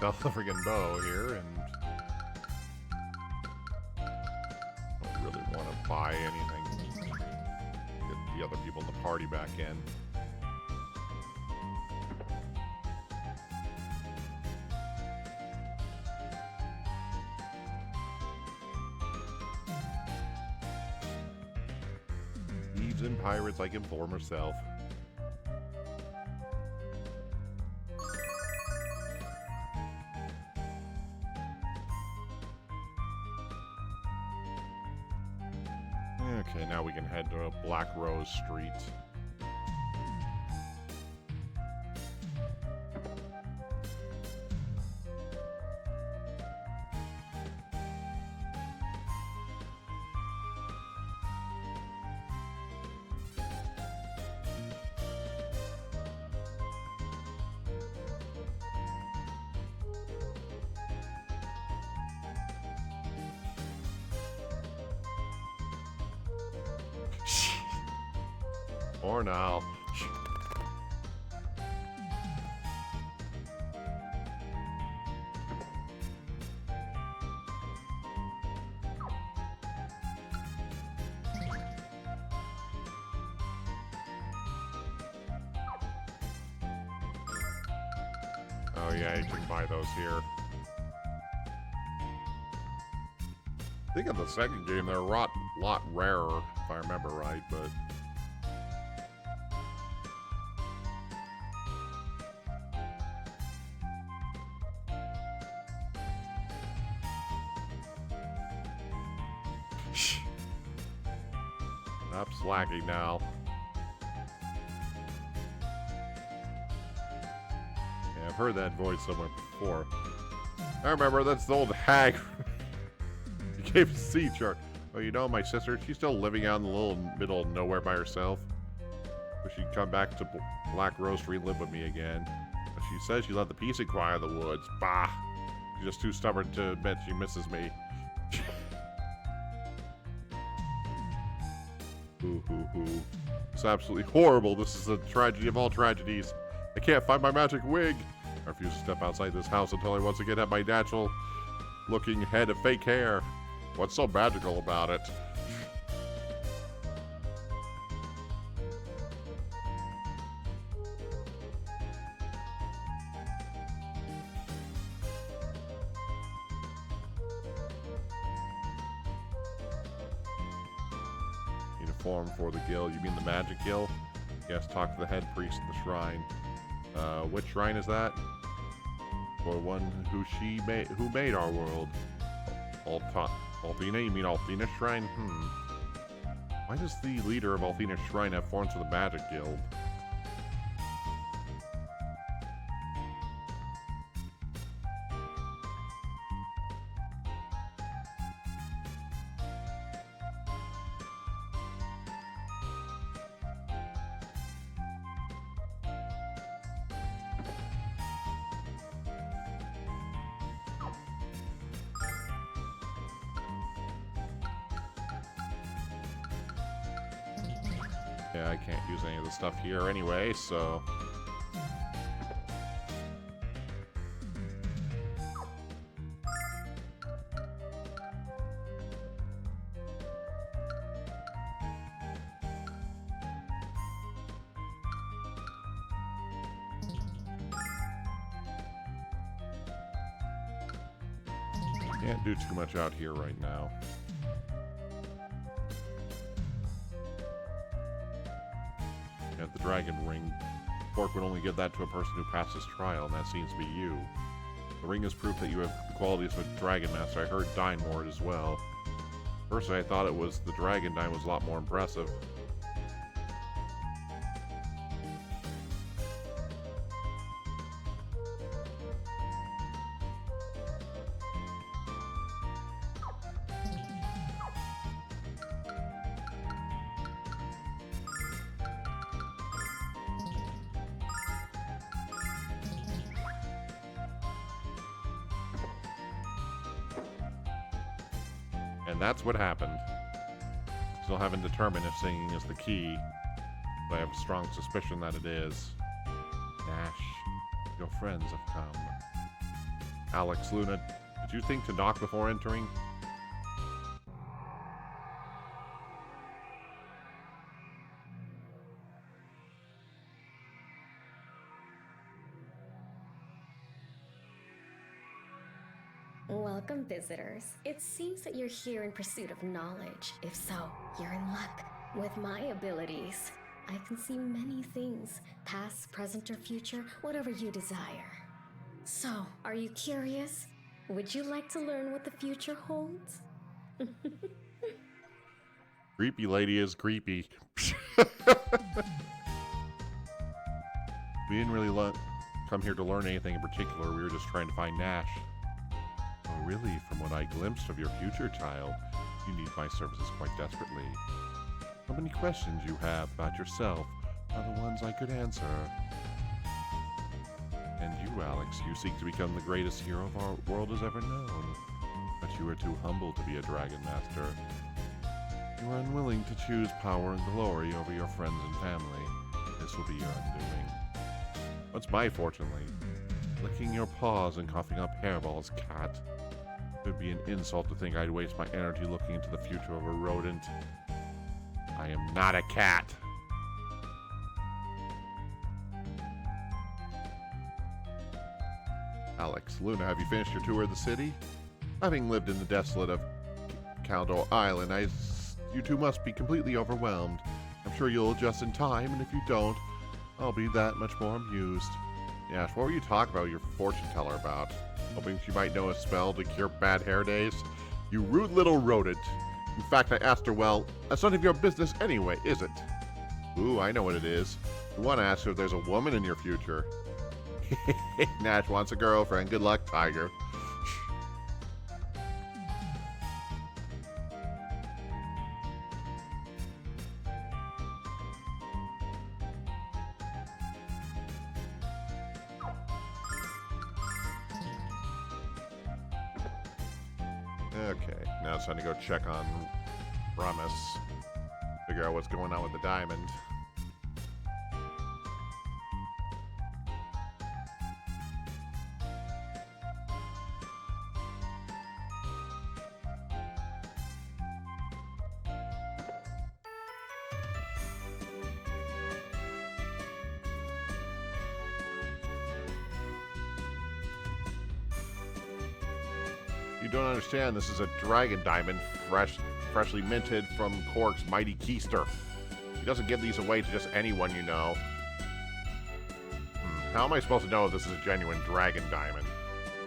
[SPEAKER 1] sell the friggin' bow here, and don't really want to buy anything. Get the other people in the party back in. Thieves and pirates, like inform herself. Okay, now we can head to Black Rose Street. Or now. Oh yeah, you can buy those here. I think in the second game they're a lot rarer, if I remember right, but... Stop slacking now. Yeah, I've heard that voice somewhere before. I remember, that's the old hag. You gave a sea chart. Oh, you know, my sister, she's still living out in the little middle of nowhere by herself. So she'd come back to Black Rose Street and live with me again. But she says she let the peace and quiet of the woods. Bah! She's just too stubborn to admit she misses me. It's absolutely horrible. This is a tragedy of all tragedies. I can't find my magic wig. I refuse to step outside this house until I once again have my natural looking head of fake hair. What's so magical about it? Uniform for the guild. You mean the magic guild? Yes, talk to the head priest at the shrine. Which shrine is that? For one who made our world. Althena? You mean Althena's shrine? Why does the leader of Althena's shrine have forms for the magic guild? Yeah, I can't use any of the stuff here anyway, so... Can't do too much out here right now. At the Dragon Ring, Fork would only give that to a person who passes trial, and that seems to be you. The ring is proof that you have the qualities of a Dragon Master. I heard Dine wore it as well. Personally, I thought it was the Dragon Dine was a lot more impressive. And that's what happened. Still haven't determined if singing is the key, but I have a strong suspicion that it is. Nash, your friends have come. Alex, Luna, did you think to knock before entering?
[SPEAKER 5] Welcome, visitors. It seems that you're here in pursuit of knowledge. If so, you're in luck. With my abilities, I can see many things, past, present, or future, whatever you desire. So, are you curious? Would you like to learn what the future holds?
[SPEAKER 1] Creepy lady is creepy. We didn't really come here to learn anything in particular. We were just trying to find Nash. Oh, really? From what I glimpsed of your future, child, you need my services quite desperately. How many questions you have about yourself are the ones I could answer. And you, Alex, you seek to become the greatest hero our world has ever known. But you are too humble to be a Dragon Master. You are unwilling to choose power and glory over your friends and family. This will be your undoing. What's my fortune, licking your paws and coughing up hairballs, cat. It would be an insult to think I'd waste my energy looking into the future of a rodent. I am not a cat. Alex, Luna, have you finished your tour of the city? Having lived in the desolate of Caldor Island, you two must be completely overwhelmed. I'm sure you'll adjust in time, and if you don't, I'll be that much more amused. Yes, what were you talking about your fortune teller about? Hoping she might know a spell to cure bad hair days? You rude little rodent. In fact, I asked her, well, that's none of your business anyway, is it? Ooh, I know what it is. You want to ask her if there's a woman in your future. Nash wants a girlfriend. Good luck, Tiger. Okay, now it's time to go check on Ramus. Figure out what's going on with the diamond. You don't understand, this is a dragon diamond, freshly minted from Korg's mighty keister. He doesn't give these away to just anyone you know. How am I supposed to know if this is a genuine dragon diamond?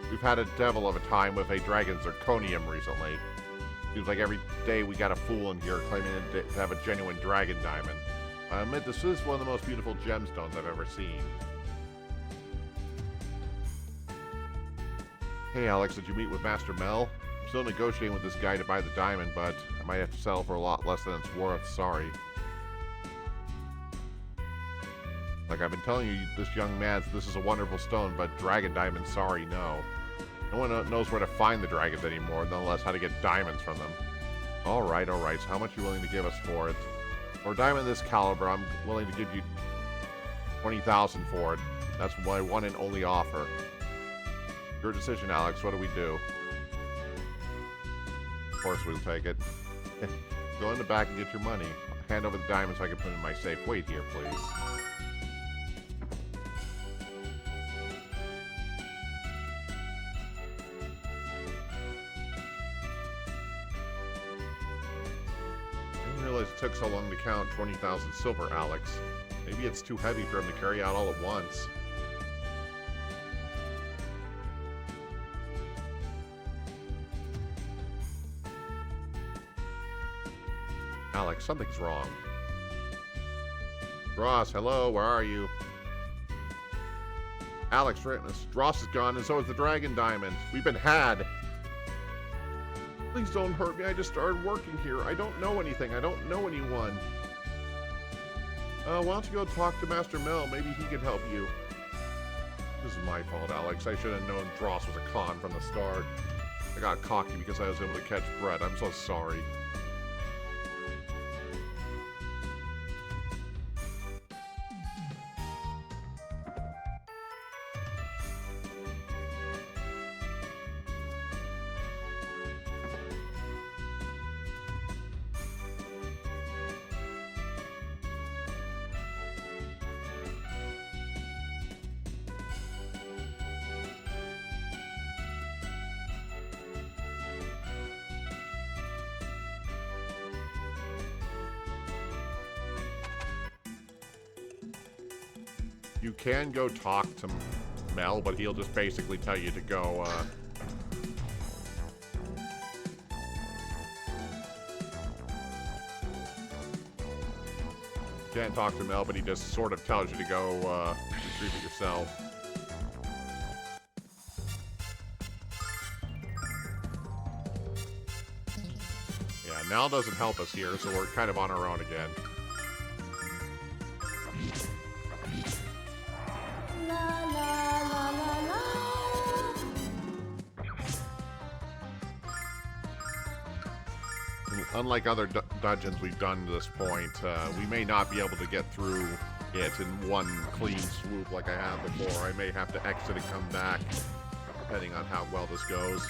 [SPEAKER 1] We've had a devil of a time with a dragon zirconium recently. Seems like every day we got a fool in here claiming to have a genuine dragon diamond. I admit this is one of the most beautiful gemstones I've ever seen. Hey Alex, did you meet with Master Mel? I'm still negotiating with this guy to buy the diamond, but I might have to settle for a lot less than it's worth, sorry. Like I've been telling you, this young man, this is a wonderful stone, but dragon diamonds, sorry, no. No one knows where to find the dragons anymore, nonetheless how to get diamonds from them. Alright, so how much are you willing to give us for it? For a diamond this caliber, I'm willing to give you 20,000 for it. That's my one and only offer. Your decision, Alex. What do we do? Of course we'll take it. Go in the back and get your money. Hand over the diamonds so I can put it in my safe. Wait here, please. I didn't realize it took so long to count 20,000 silver, Alex. Maybe it's too heavy for him to carry out all at once. Alex, something's wrong. Ross, hello, where are you? Alex, Ross is gone, and so is the dragon diamond. We've been had. Please don't hurt me, I just started working here. I don't know anything, I don't know anyone. Why don't you go talk to Master Mel, maybe he can help you. This is my fault, Alex. I should have known Dross was a con from the start. I got cocky because I was able to catch Brett. I'm so sorry. You can go talk to Mel, but he'll just basically tell you to go, can't talk to Mel, but he just sort of tells you to go, retrieve it yourself. Yeah, Nell doesn't help us here, so we're kind of on our own again. Unlike other dungeons we've done to this point, we may not be able to get through it in one clean swoop like I have before. I may have to exit and come back, depending on how well this goes.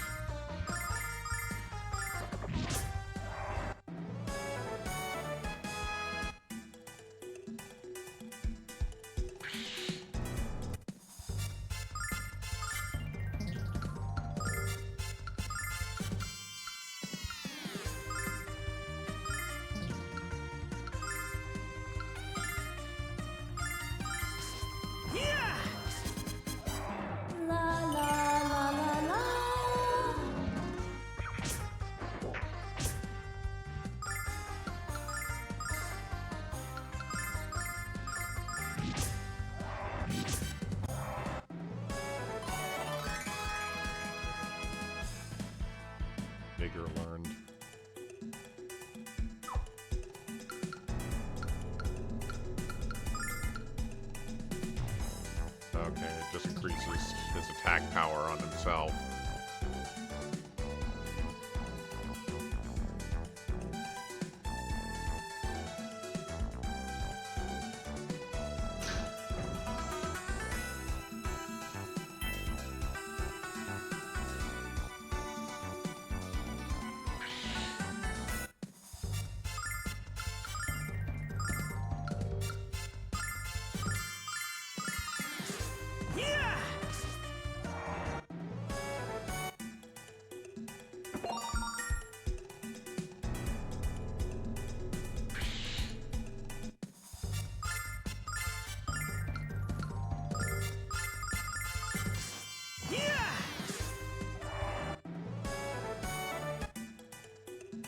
[SPEAKER 1] Bigger learned. Okay, it just increases his attack power on himself.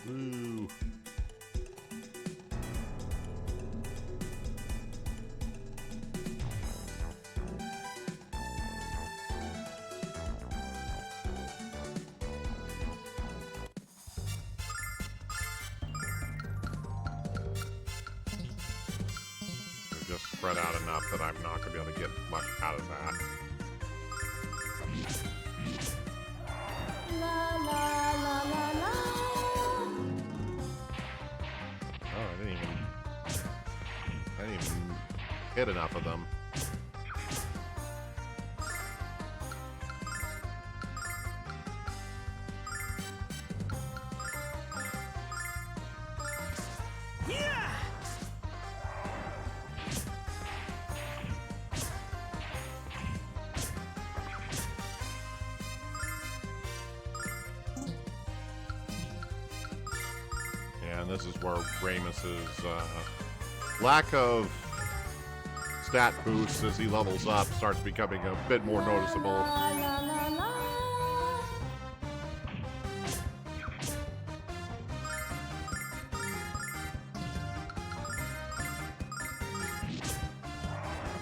[SPEAKER 1] Ooh. They're just spread out enough that I'm not going to be able to get much out of that. I didn't even hit enough of them. Yeah, and this is where Ramus's lack of stat boosts as he levels up starts becoming a bit more noticeable.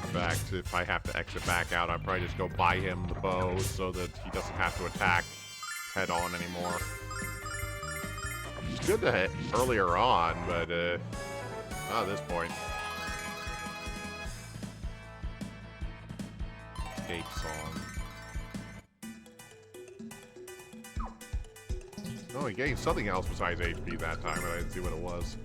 [SPEAKER 1] In fact, if I have to exit back out, I'll probably just go buy him the bow so that he doesn't have to attack head on anymore. It's good to hit earlier on, but not at this point. Escape song. Oh, he gave something else besides HP that time, but I didn't see what it was.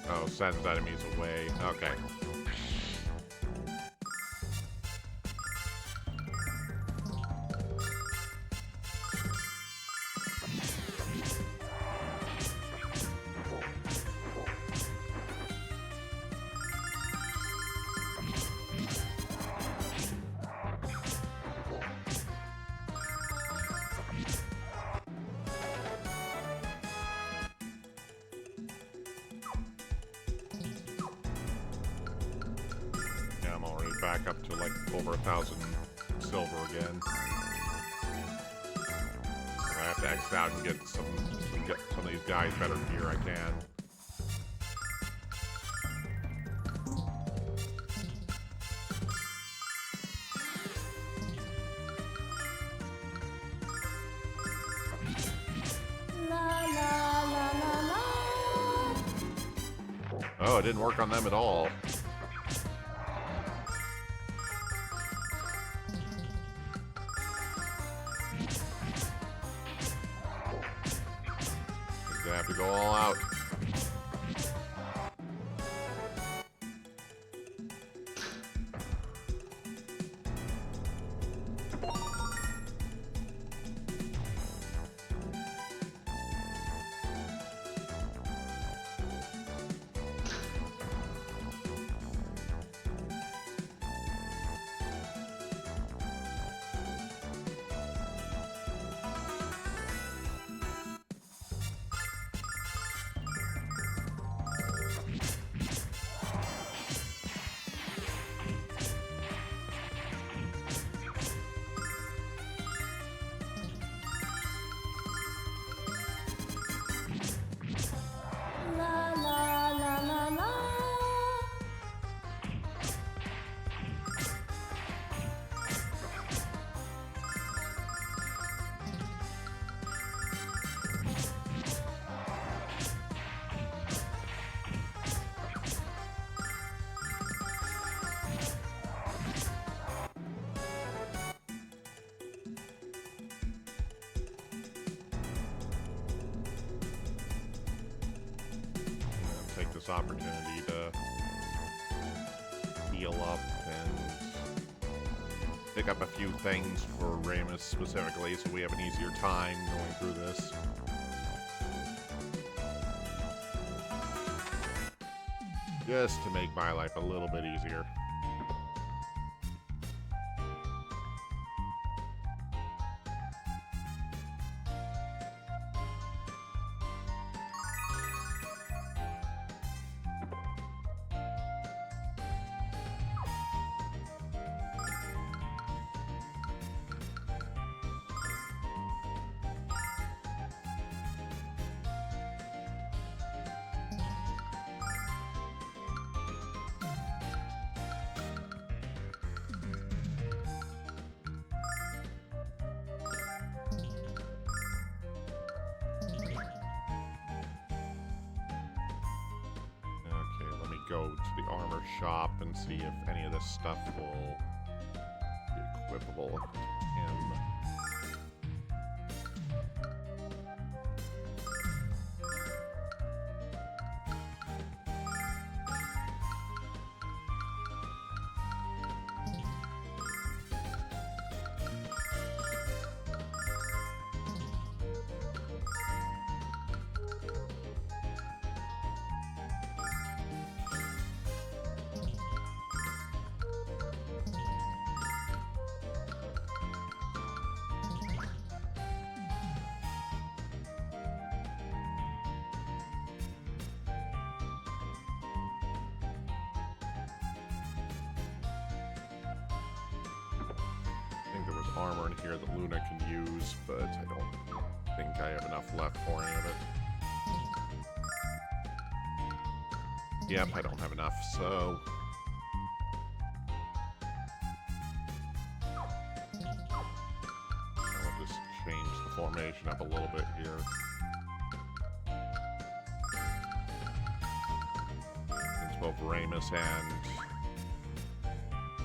[SPEAKER 1] Oh, sends enemies away. Okay. back up to like over 1,000 silver again. If I have to exit out and get some of these guys better gear, I can. Oh, it didn't work on them at all. They have to go all out. This opportunity to heal up and pick up a few things for Ramus specifically, so we have an easier time going through this. Just to make my life a little bit easier. Go to the armor shop and see if any of this stuff will be equipable to him. Armor in here that Luna can use, but I don't think I have enough left for any of it. Yep, I don't have enough, so... I'll just change the formation up a little bit here. Since both Ramus and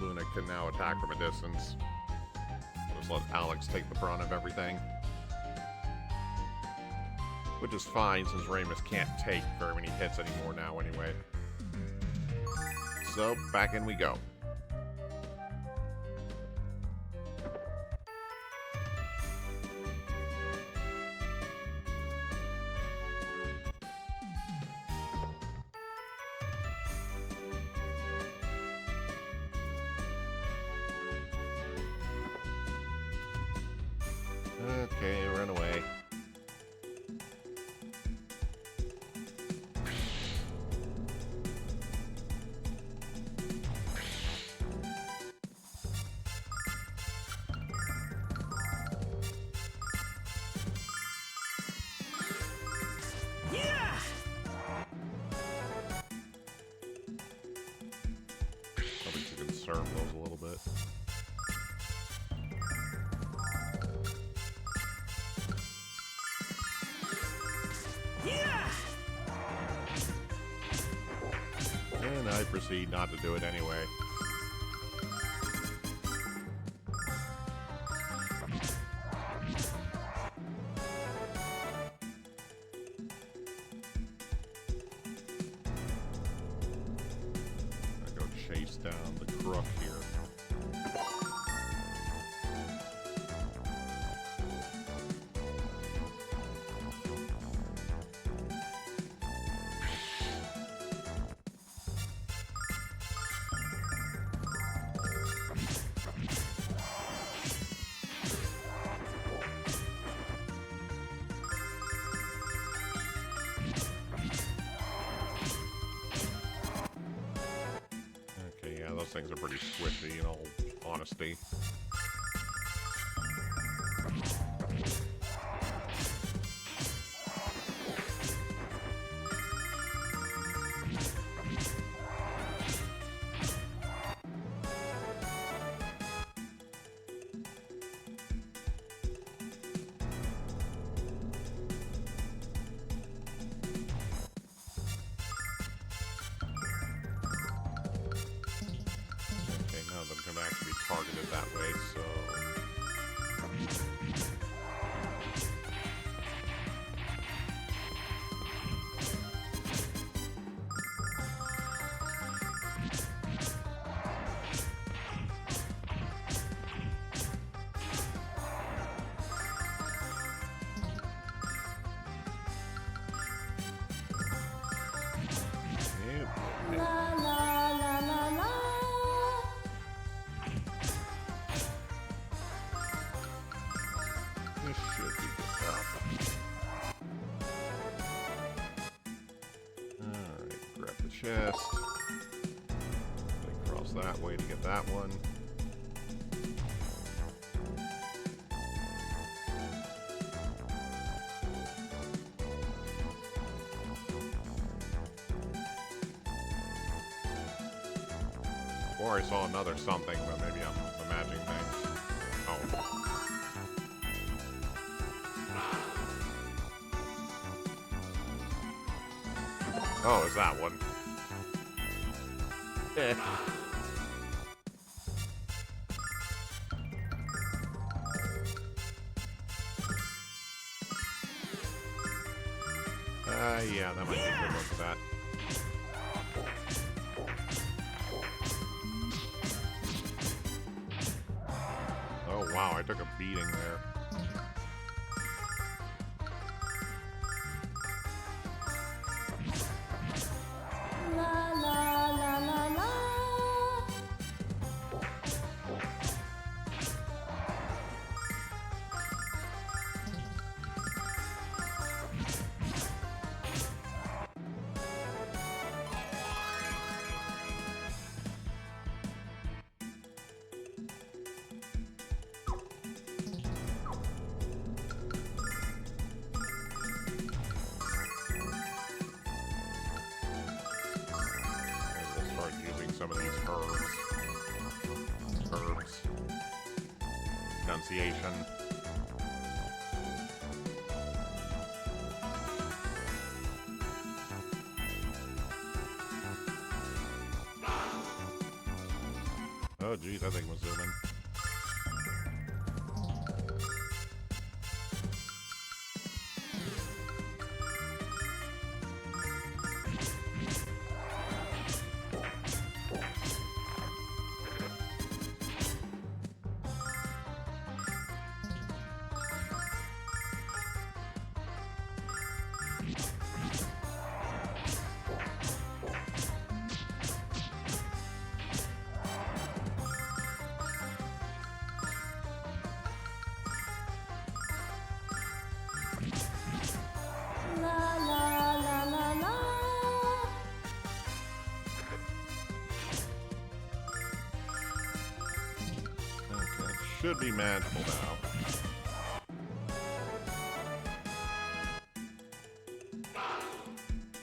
[SPEAKER 1] Luna can now attack from a distance. Let Alex take the brunt of everything. Which is fine, since Ramus can't take very many hits anymore now anyway. So, back in we go. Okay, run away. I proceed not to do it anyway. I go chase down the crook here. Those things are pretty squishy, in all honesty. Actually targeted that way, so chest. Cross that way to get that one. Or I saw another something, but maybe I'm imagining things. Oh. Oh, is that one? Eh. Yeah, that might be a good one for that. Oh, wow, I took a beating there. Some of these herbs. Pronunciation. Oh geez, that thing was zooming. Should be magical now.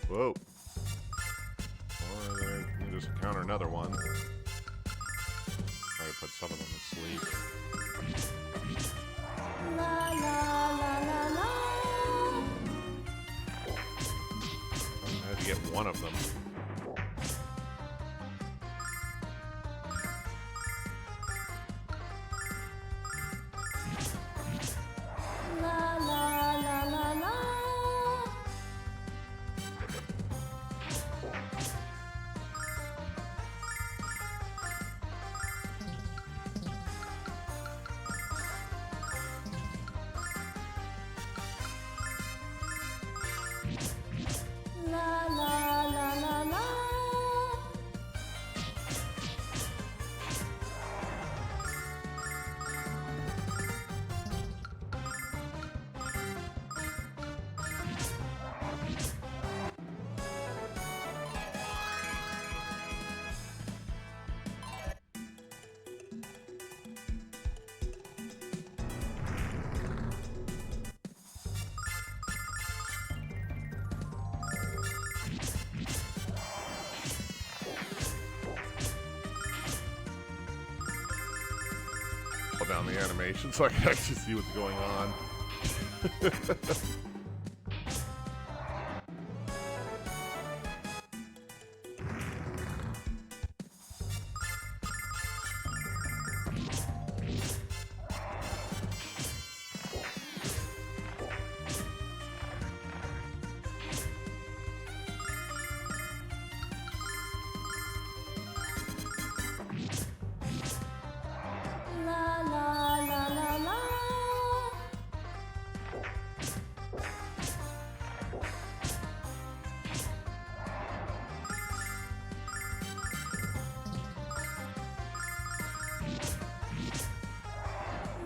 [SPEAKER 1] Whoa. Or there, you just counter another one. Try to put some of them to sleep.
[SPEAKER 3] La la la la la.
[SPEAKER 1] I had to get one of them. slow down the animation so I can actually see what's going on.
[SPEAKER 3] La la la la la.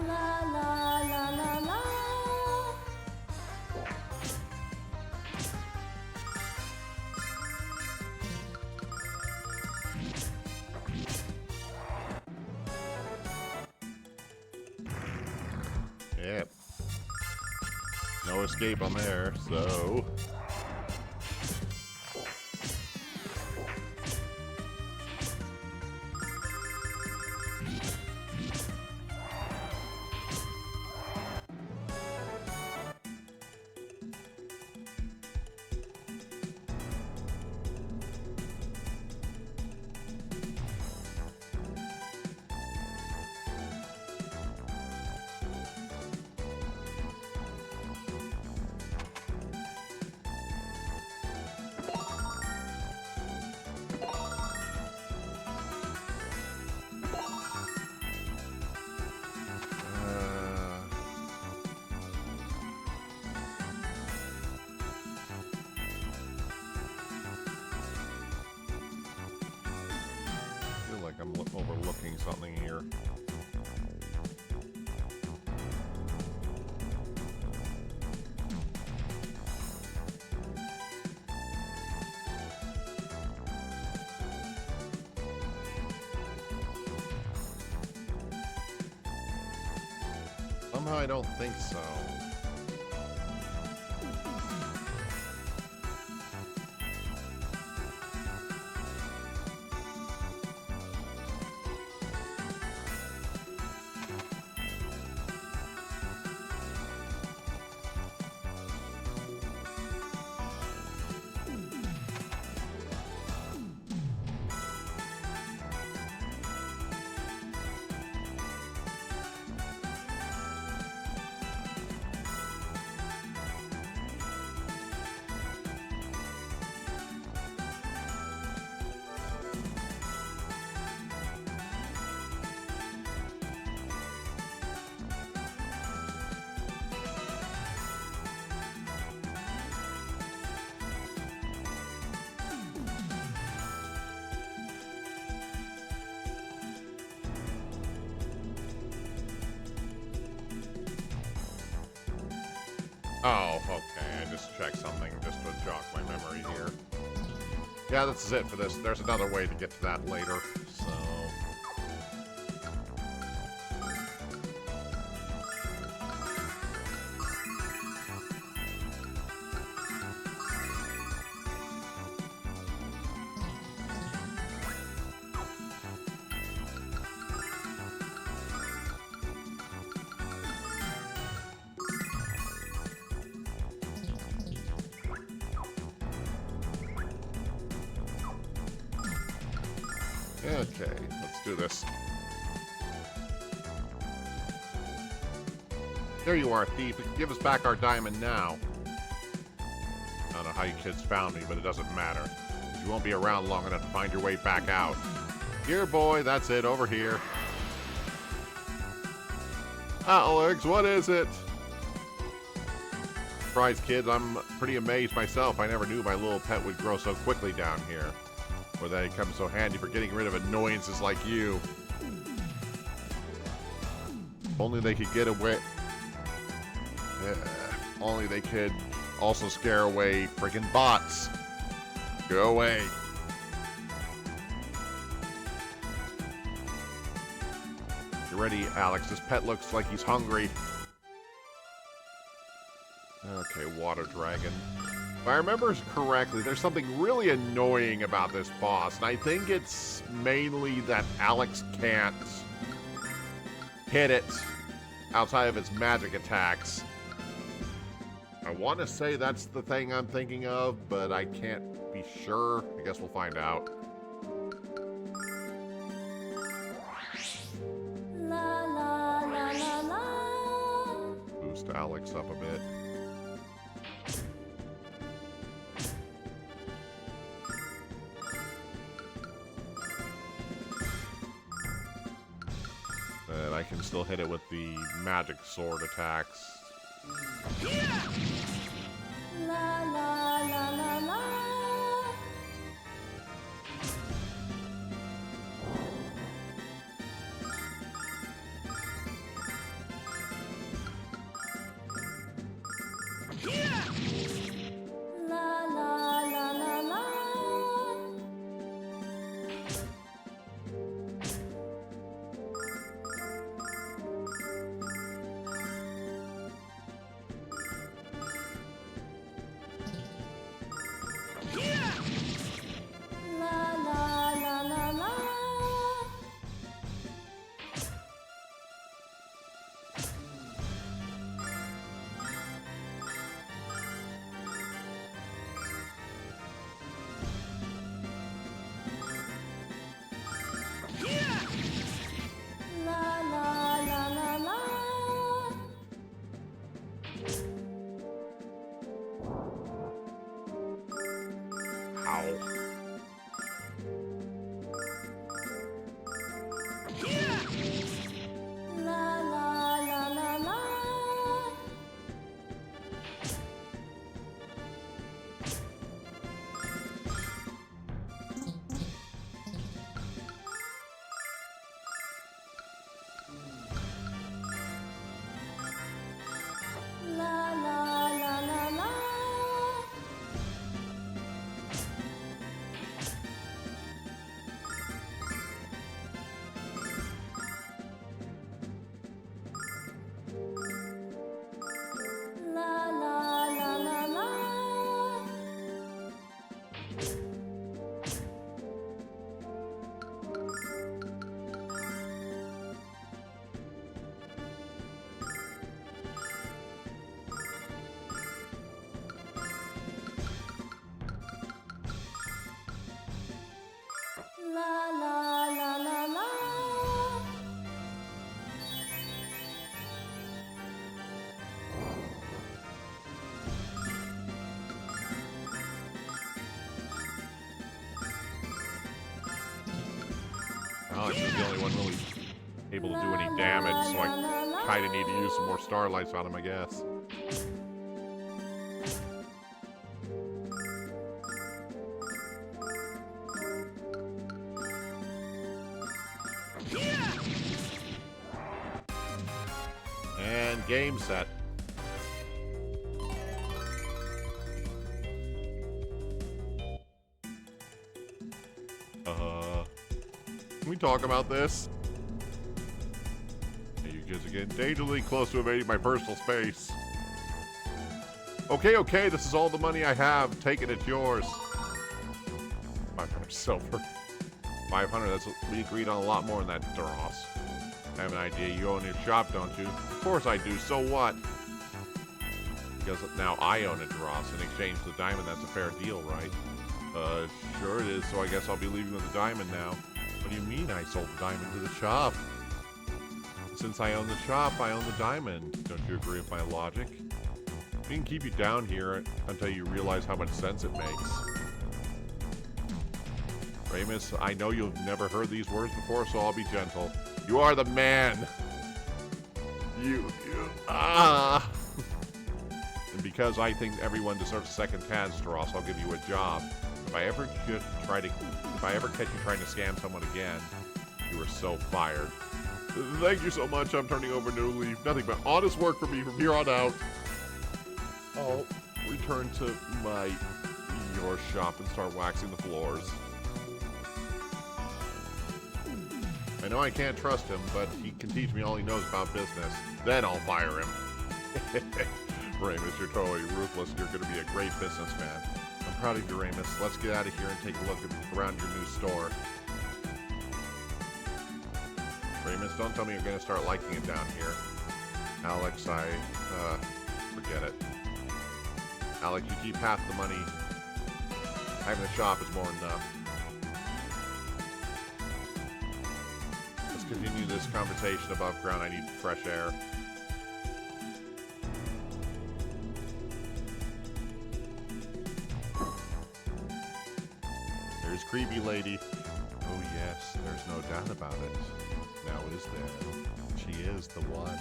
[SPEAKER 3] La la la la la.
[SPEAKER 1] Yep. No escape on there, so... I feel like I'm overlooking something here. Somehow I don't think so. Oh, okay. I just checked something just to jog my memory here. Yeah, this is it for this. There's another way to get to that later, so... Okay, let's do this. There you are, thief. Give us back our diamond now. I don't know how you kids found me, but it doesn't matter. You won't be around long enough to find your way back out. Here, boy, that's it, over here. Alex, what is it? Surprise, kids, I'm pretty amazed myself. I never knew my little pet would grow so quickly down here. Or that it comes so handy for getting rid of annoyances like you. Only they could get away. Only they could also scare away freaking bots. Go away. You ready, Alex? This pet looks like he's hungry. Okay, water dragon. If I remember correctly, there's something really annoying about this boss, and I think it's mainly that Alex can't hit it outside of its magic attacks. I want to say that's the thing I'm thinking of, but I can't be sure. I guess we'll find out.
[SPEAKER 3] La la la la la.
[SPEAKER 1] Boost Alex up a bit. And I can still hit it with the magic sword attacks.
[SPEAKER 3] La la la la la. La la la la la. La la la la la. La la la la la.
[SPEAKER 1] Ow.
[SPEAKER 3] La la la la la. La la la la la. La la la la la. La la la la la.
[SPEAKER 1] Alex is the only one really able to do any damage, so I kind of need to use some more starlights on him, I guess. And game set. Can we talk about this? Hey, you kids are getting dangerously close to invading my personal space. Okay, this is all the money I have. Take it, it's yours. 500 silver. 500, that's what we agreed on, a lot more than that, Dross. I have an idea. You own your shop, don't you? Of course I do, so what? Because now I own it, Dross. In exchange for the diamond, that's a fair deal, right? Sure it is, so I guess I'll be leaving with the diamond now. What do you mean I sold the diamond to the shop? Since I own the shop, I own the diamond. Don't you agree with my logic? We can keep you down here until you realize how much sense it makes. Ramus, I know you've never heard these words before, so I'll be gentle. You are the man! And because I think everyone deserves a second chance, Dross, I'll give you a job. If I ever catch you trying to scam someone again, you are so fired. Thank you so much. I'm turning over a new leaf. Nothing but honest work for me from here on out. I'll return to your shop and start waxing the floors. I know I can't trust him, but he can teach me all he knows about business. Then I'll fire him. Ramus, you're totally ruthless. You're going to be a great businessman. I'm proud of you, Ramus. Let's get out of here and take a look around your new store. Ramus, don't tell me you're gonna start liking it down here. Alex, forget it. Alex, you keep half the money. Having the shop is more than enough. Let's continue this conversation above ground. I need fresh air. There's Creepy Lady. Oh yes, there's no doubt about it. Now is there? She is the one.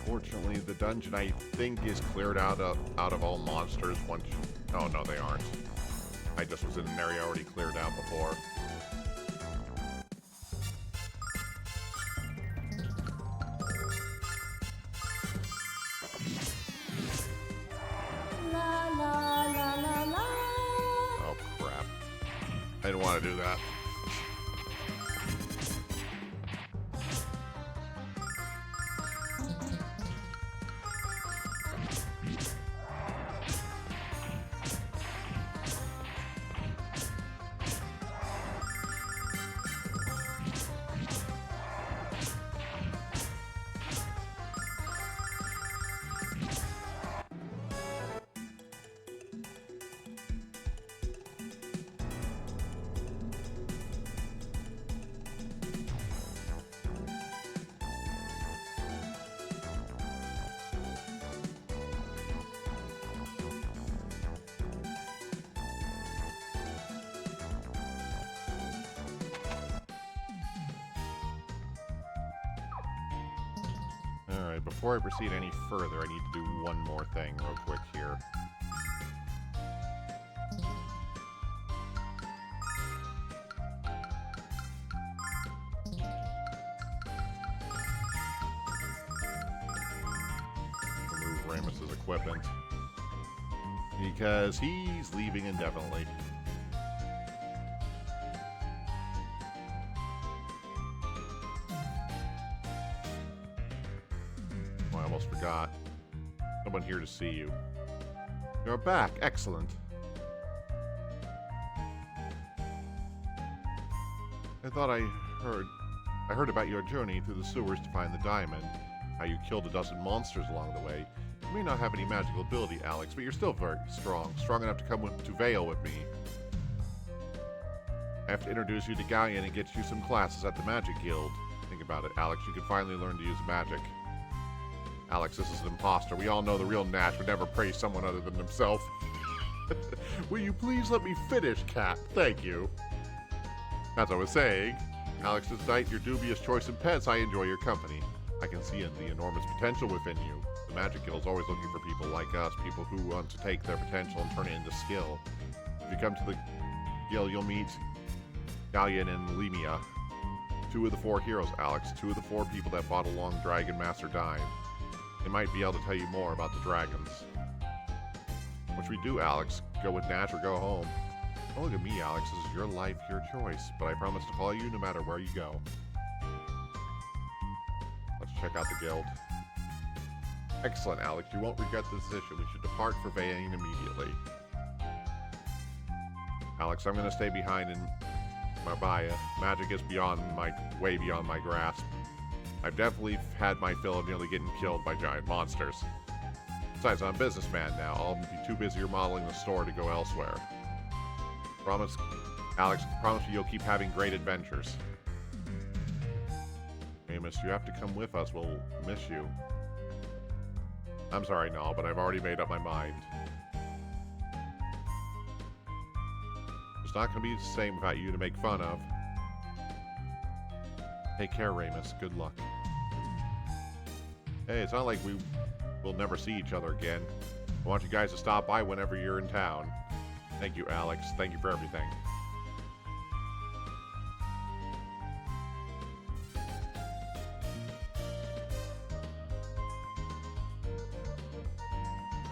[SPEAKER 1] Fortunately, the dungeon, I think, is cleared out of all monsters once... Oh, no, they aren't. I just was in an area already cleared out before.
[SPEAKER 3] La la la la la.
[SPEAKER 1] Oh, crap. I didn't want to do that. Alright, before I proceed any further, I need to do one more thing real quick here. Remove Ramus's equipment. Because he's leaving indefinitely. Oh, I almost forgot. Someone here to see you. You're back. Excellent. I heard about your journey through the sewers to find the diamond. How you killed a dozen monsters along the way. You may not have any magical ability, Alex, but you're still very strong. Strong enough to come to Vale with me. I have to introduce you to Galleon and get you some classes at the Magic Guild. Think about it, Alex. You can finally learn to use magic. Alex, this is an imposter. We all know the real Nash would never praise someone other than himself. Will you please let me finish, Cat? Thank you. As I was saying, Alex, despite your dubious choice in pets, I enjoy your company. I can see the enormous potential within you. The Magic Guild is always looking for people like us, people who want to take their potential and turn it into skill. If you come to the guild, you'll meet Galleon and Lemia. 2 of the 4 heroes, Alex. 2 of the 4 people that fought along Dragon Master Dime. They might be able to tell you more about the dragons. What should we do, Alex? Go with Nash or go home? Don't look at me, Alex. This is your life, your choice. But I promise to follow you no matter where you go. Let's check out the guild. Excellent, Alex. You won't regret the decision. We should depart for Vane immediately. Alex, I'm going to stay behind in Mabaya. Magic is way beyond my grasp. I've definitely had my fill of nearly getting killed by giant monsters. Besides, I'm a businessman now. I'll be too busy remodeling the store to go elsewhere. Promise, Alex, promise you you'll keep having great adventures. Amos, you have to come with us. We'll miss you. I'm sorry, Nal, but I've already made up my mind. It's not going to be the same without you to make fun of. Take care, Ramus. Good luck. Hey, it's not like we'll never see each other again. I want you guys to stop by whenever you're in town. Thank you, Alex. Thank you for everything.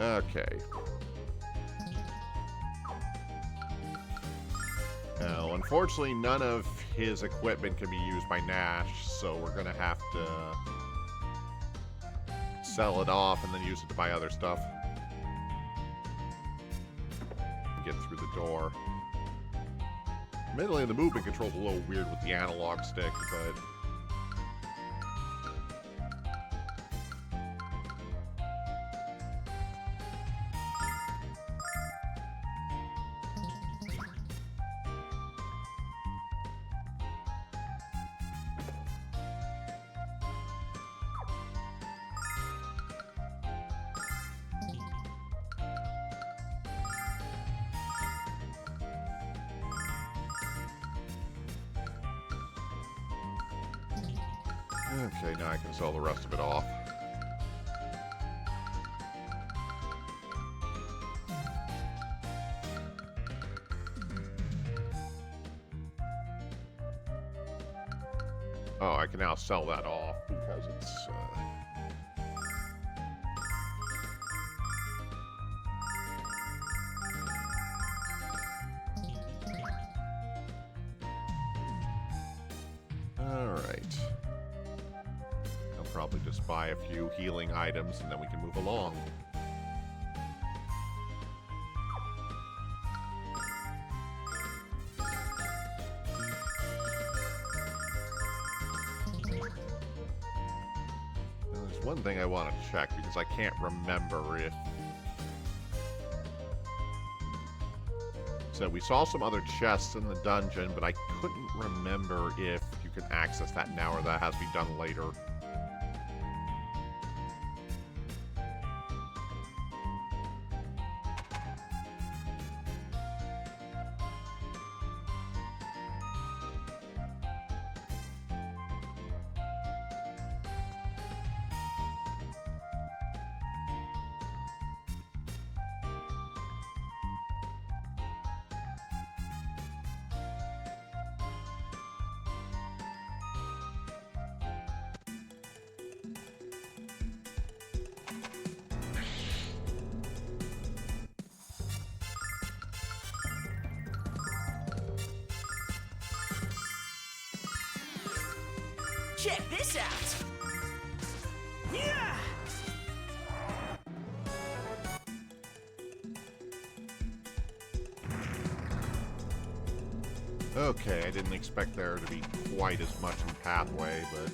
[SPEAKER 1] Okay. Unfortunately, none of his equipment can be used by Nash, so we're gonna have to sell it off and then use it to buy other stuff. Get through the door. Admittedly, the movement control's a little weird with the analog stick, but... Okay, now I can sell the rest of it off. Oh, I can now sell that off because it's... Alright. I'll probably just buy a few healing items and then we can move along. There's one thing I want to check because I can't remember if... So we saw some other chests in the dungeon, but I couldn't remember if you can access that now or that has to be done later.
[SPEAKER 2] Check this out! Yeah!
[SPEAKER 1] Okay, I didn't expect there to be quite as much in Pathway, but...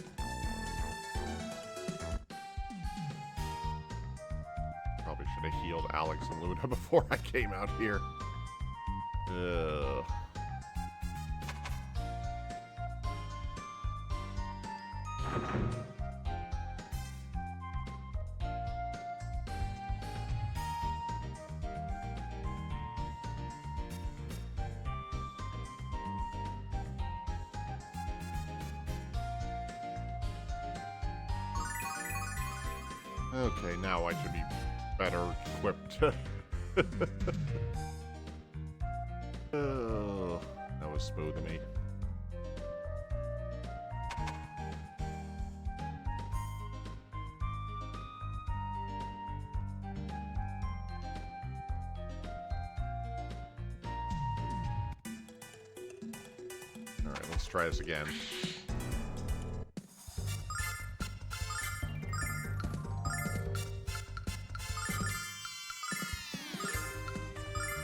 [SPEAKER 1] Probably should have healed Alex and Luna before I came out here. Ugh. Okay, now I should be better equipped. Oh, that was smooth of me. Alright, let's try this again.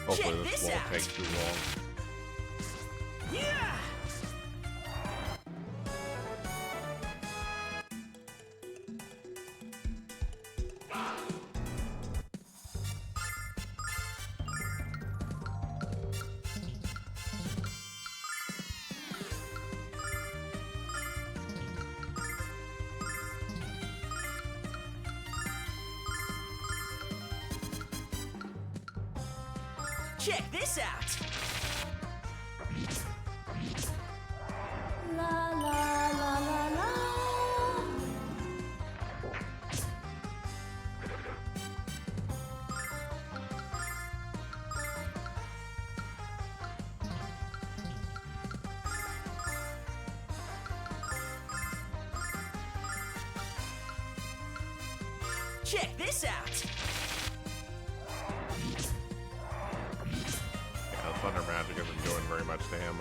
[SPEAKER 1] Hopefully this won't take too long.
[SPEAKER 2] Yeah! Check this out!
[SPEAKER 3] La la la la la.
[SPEAKER 2] Check this out!
[SPEAKER 1] Yeah, Thunder Magic isn't doing very much to him.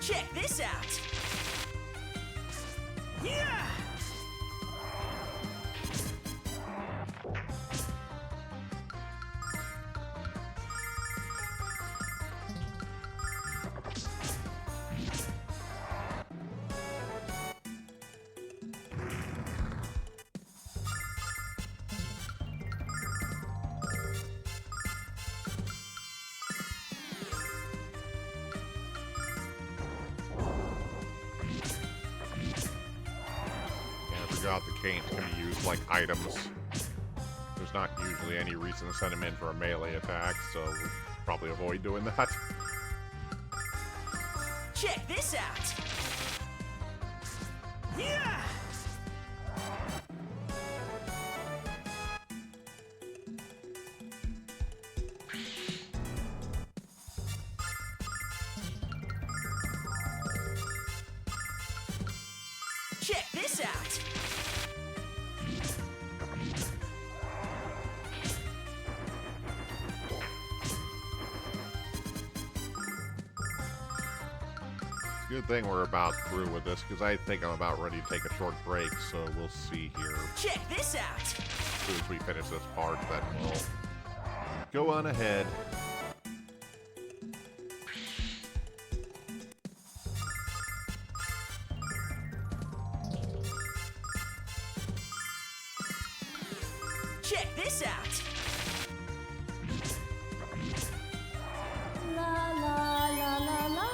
[SPEAKER 2] Check this out! Yeah!
[SPEAKER 1] Forgot the canes can be used like items. There's not usually any reason to send them in for a melee attack, so we'll probably avoid doing that.
[SPEAKER 2] Check this out! Yeah! Check this out!
[SPEAKER 1] Good thing we're about through with this, because I think I'm about ready to take a short break, so we'll see here.
[SPEAKER 2] Check this out!
[SPEAKER 1] As soon as we finish this part, then we'll go on ahead.
[SPEAKER 2] Check this out!
[SPEAKER 3] La la la la la.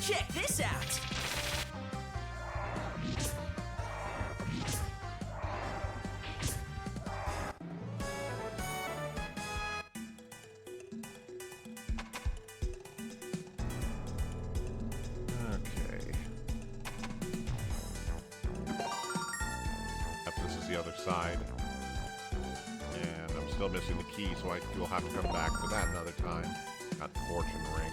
[SPEAKER 2] Check this out!
[SPEAKER 1] Okay. Yep, this is the other side. And I'm still missing the key, so we'll have to come back to that another time. Got the fortune ring.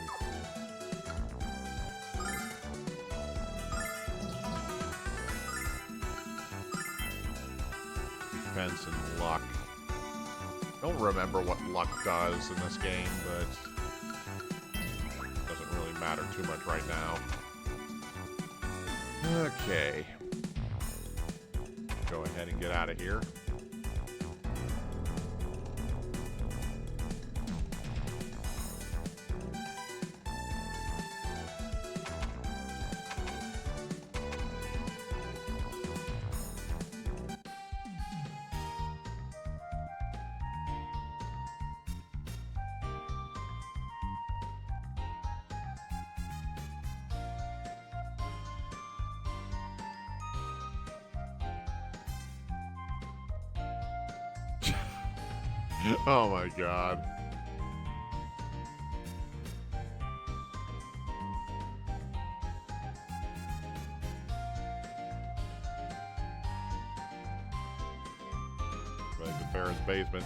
[SPEAKER 1] Defense and luck. Don't remember what luck does in this game, but doesn't really matter too much right now. Okay. Go ahead and get out of here. Oh my god. Right to Baron's basement.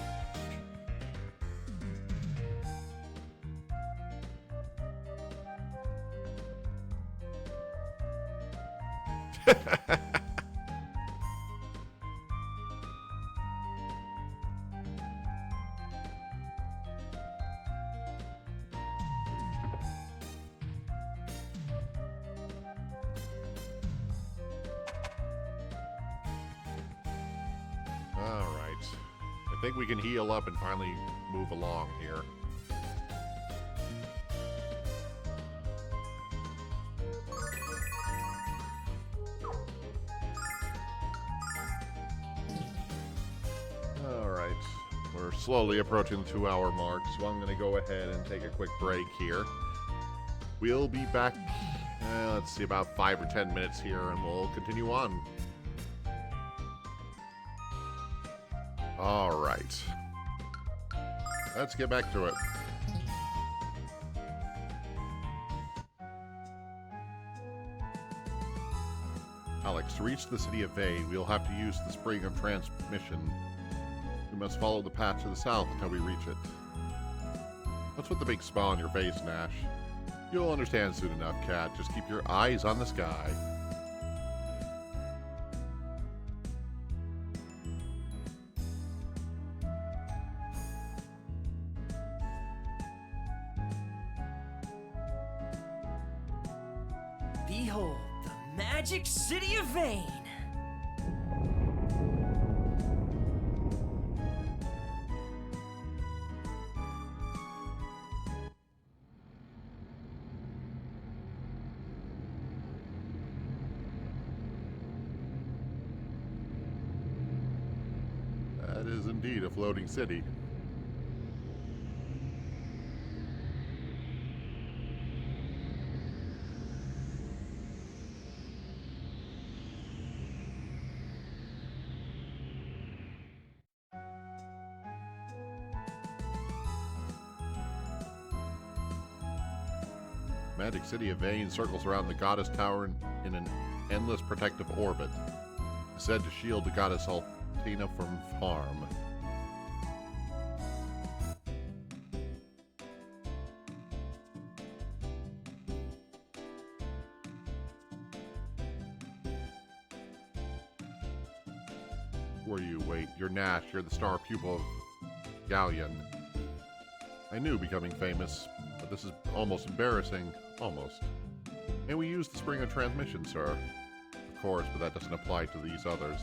[SPEAKER 1] Alright. I think we can heal up and finally move along here. Alright. We're slowly approaching the 2-hour mark, so I'm going to go ahead and take a quick break here. We'll be back, let's see, about 5 or 10 minutes here, and we'll continue on. All right. Let's get back to it. I'll To reach the city of Vane, we'll have to use the spring of transmission. We must follow the path to the south until we reach it. What's with the big smile on your face, Nash? You'll understand soon enough, Cat. Just keep your eyes on the sky.
[SPEAKER 2] Behold, the magic city of Vane.
[SPEAKER 1] That is indeed a floating city. Magic City of Vane circles around the Goddess Tower in an endless protective orbit, said to shield the Goddess Althena from harm. Who are you? Wait, you're Nash. You're the star pupil of Galleon. I knew becoming famous, but this is almost embarrassing. Almost. And we use the spring of transmission, sir. Of course, but that doesn't apply to these others.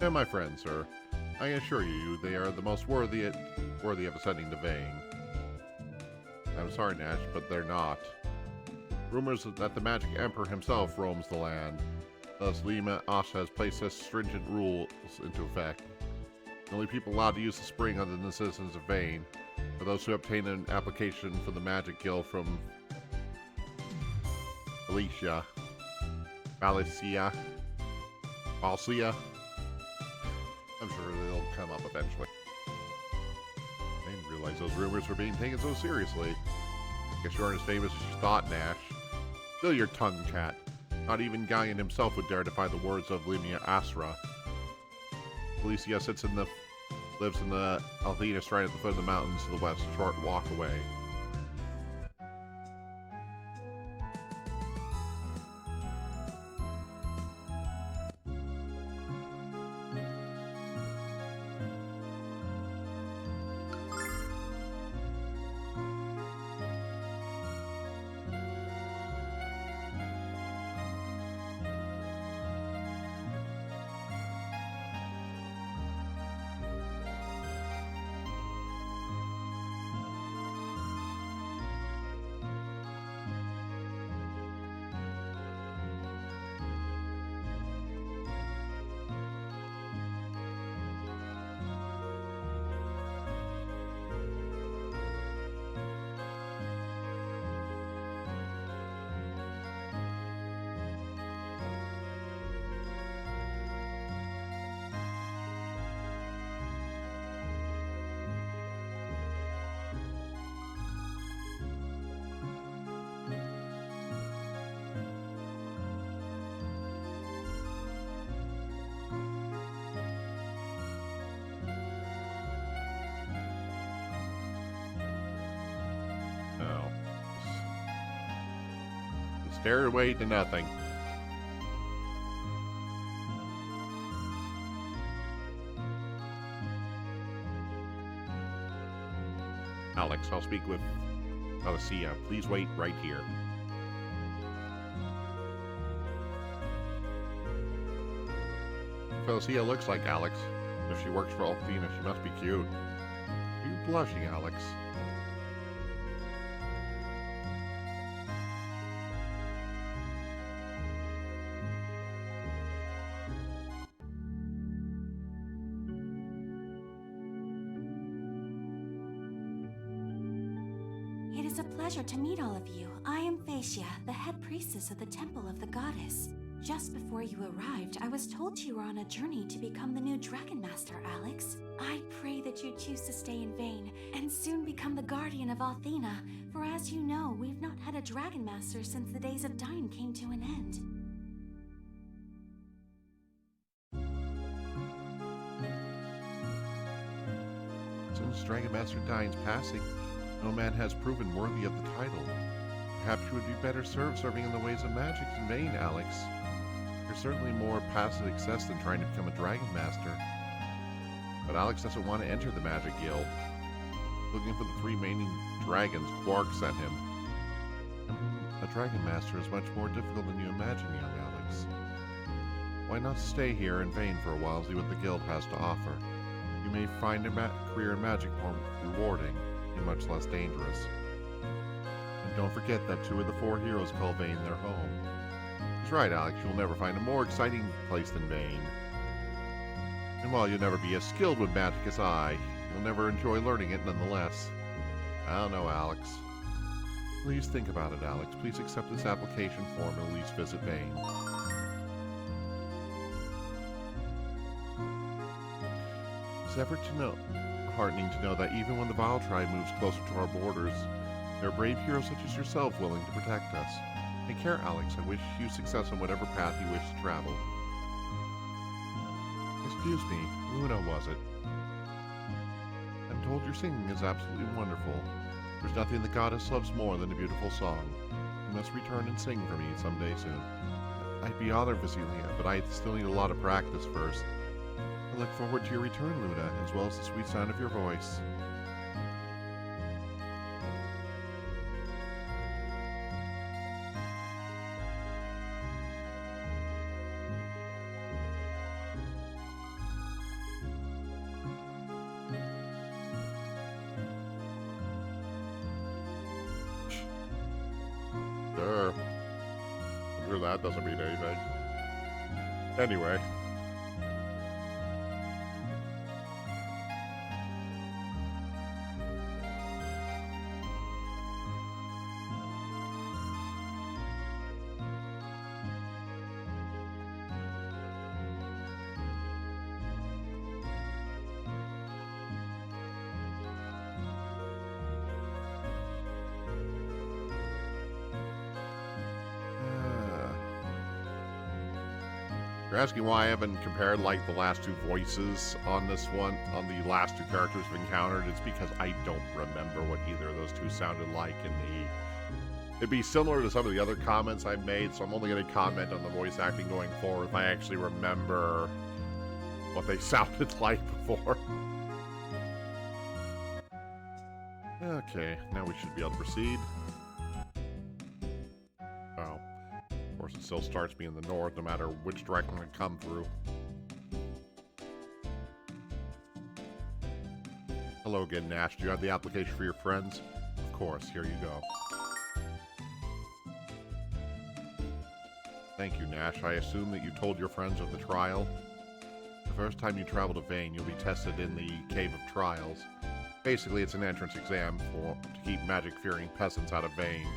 [SPEAKER 1] And my friends, sir, I assure you, they are the most worthy of ascending to Vane. I'm sorry, Nash, but they're not. Rumors that the Magic Emperor himself roams the land. Thus, Lima Asha has placed such stringent rules into effect. The only people allowed to use the spring other than the citizens of Vane are those who obtain an application for the Magic Guild from Valencia. I'm sure they'll come up eventually. I didn't realize those rumors were being taken so seriously. Guess you aren't as famous as you thought, Nash. Still your tongue, Cat. Not even Galleon himself would dare defy the words of Limia Asra. Valencia lives in the Althena right at the foot of the mountains to the west, a short walk away. Stairway to nothing. Alex, I'll speak with Alicia. Please wait right here. Felicia looks like Alex. If she works for Althena, she must be cute. Are you blushing, Alex?
[SPEAKER 3] It is a pleasure to meet all of you. I am Phaecia, the head priestess of the Temple of the Goddess. Just before you arrived, I was told you were on a journey to become the new Dragon Master, Alex. I pray that you choose to stay in Vane and soon become the guardian of Althena, for as you know, we've not had a Dragon Master since the days of Dyne came to an end.
[SPEAKER 1] since Dragon Master Dine's passing, no man has proven worthy of the title. Perhaps you would be better served serving in the ways of magic in vain, Alex. You're certainly more past success than trying to become a Dragon Master. But Alex doesn't want to enter the Magic Guild. Looking for the 3 remaining dragons Quark sent him. A Dragon Master is much more difficult than you imagine, young Alex. Why not stay here in vain for a while and see what the guild has to offer? You may find a career in magic more rewarding and much less dangerous. And don't forget that 2 of the 4 heroes call Vane their home. He's right, Alex, you'll never find a more exciting place than Vane. And while you'll never be as skilled with magic as I, you'll never enjoy learning it nonetheless. I don't know, Alex. Please think about it, Alex. Please accept this application form and at least visit Vane. It's heartening to know that even when the Vile Tribe moves closer to our borders, there are brave heroes such as yourself willing to protect us. Take care, Alex. I wish you success on whatever path you wish to travel. Excuse me, Luna, was it? I'm told your singing is absolutely wonderful. There's nothing the goddess loves more than a beautiful song. You must return and sing for me someday soon. I'd be honored, Vasilia, but I still need a lot of practice first. I look forward to your return, Luna, as well as the sweet sound of your voice. Sure. I'm sure that doesn't mean anything. Anyway. You're asking why I haven't compared like the last 2 voices on this one, on the last 2 characters we've encountered. It's because I don't remember what either of those 2 sounded like in the... It'd be similar to some of the other comments I've made, so I'm only going to comment on the voice acting going forward if I actually remember what they sounded like before. Okay, now we should be able to proceed. Oh. Of course, it still starts me in the north, no matter which direction I come through. Hello again, Nash. Do you have the application for your friends? Of course, here you go. Thank you, Nash. I assume that you told your friends of the trial? The first time you travel to Vane, you'll be tested in the Cave of Trials. Basically, it's an entrance exam to keep magic-fearing peasants out of Vane.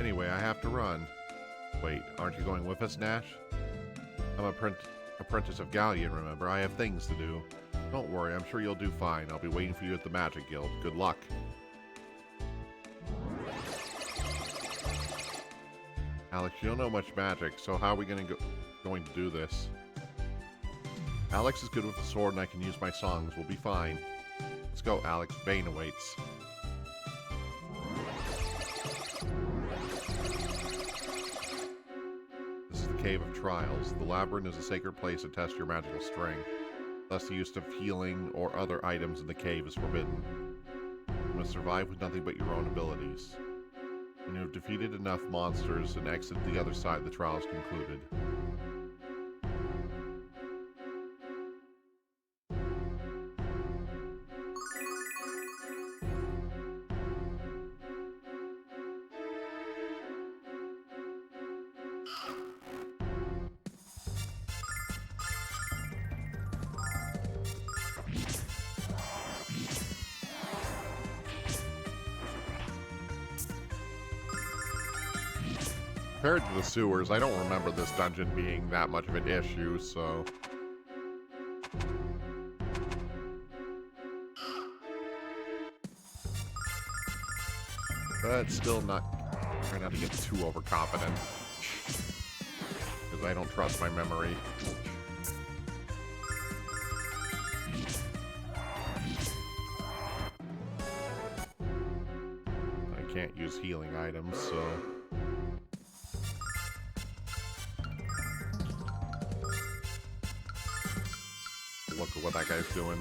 [SPEAKER 1] Anyway, I have to run. Wait, aren't you going with us, Nash? I'm apprentice of Galleon, remember? I have things to do. Don't worry, I'm sure you'll do fine. I'll be waiting for you at the Magic Guild. Good luck. Alex, you don't know much magic, so how are we going to do this? Alex is good with the sword and I can use my songs. We'll be fine. Let's go, Alex. Vane awaits. Cave of Trials. The labyrinth is a sacred place to test your magical strength. Thus, the use of healing or other items in the cave is forbidden. You must survive with nothing but your own abilities. When you have defeated enough monsters and exited the other side, the trial is concluded. Compared to the sewers, I don't remember this dungeon being that much of an issue, so... But still not... try not to get too overconfident. Because I don't trust my memory. can't use healing items, so... Look at what that guy's doing.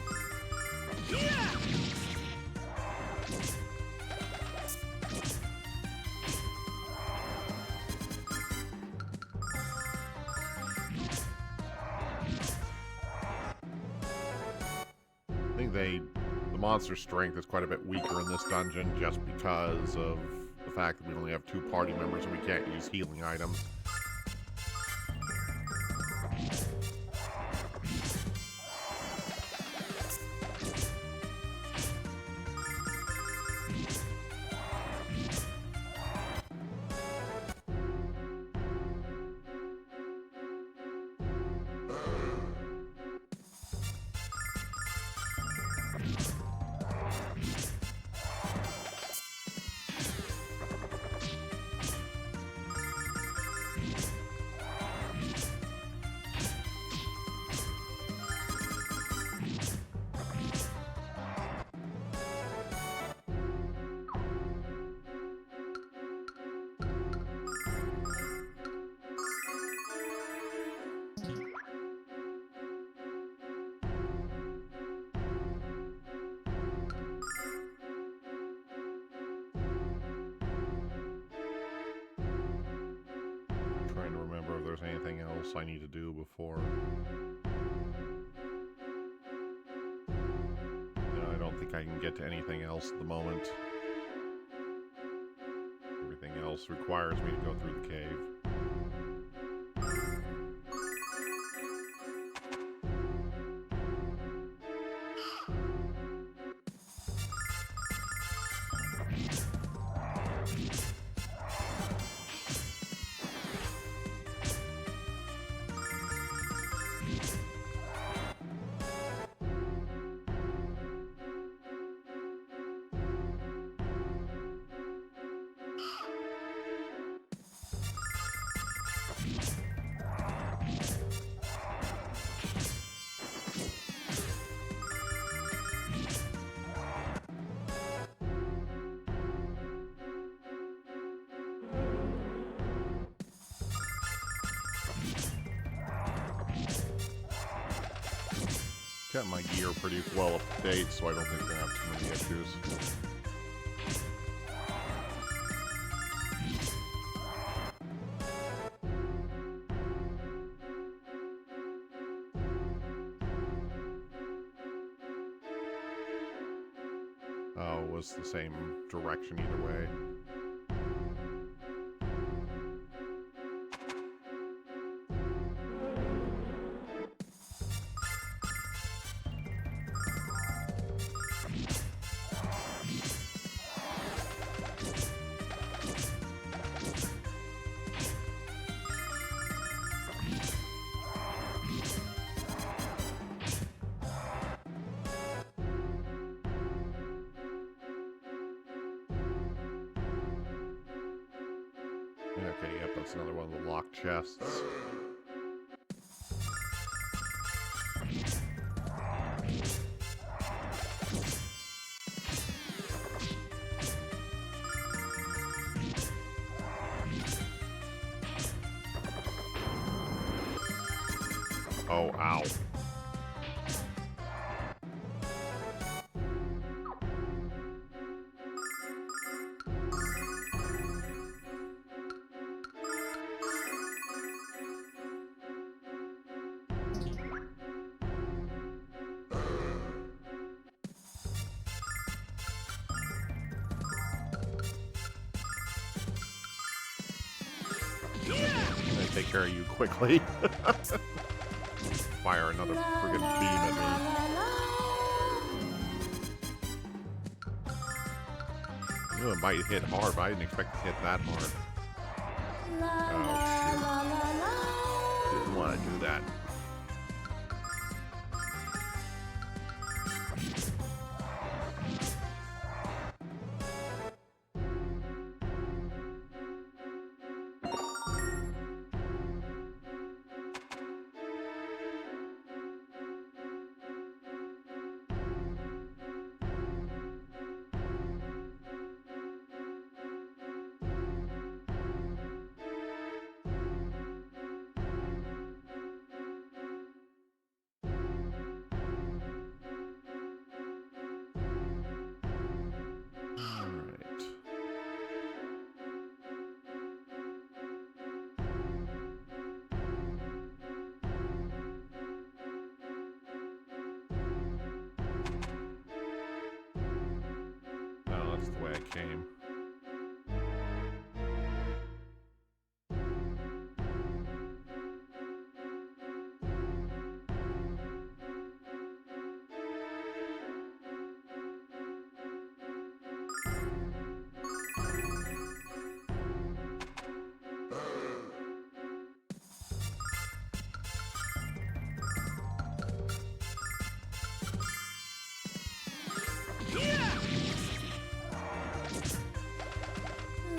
[SPEAKER 1] I think the monster strength is quite a bit weaker in this dungeon just because of the fact that we only have 2 party members and we can't use healing items. Trying to remember if there's anything else I need to do before. No, I don't think I can get to anything else at the moment. Everything else requires me to go through the cave. Got my gear pretty well up to date, so I don't think we're gonna have too many issues. Oh, it was the same direction either way. Okay, yep, that's another one of the locked chests. Oh, ow. I'm gonna take care of you quickly. Fire another friggin' beam at me. I knew it might hit hard, but I didn't expect it to hit that hard. Oh, shoot. Didn't want to do that. game.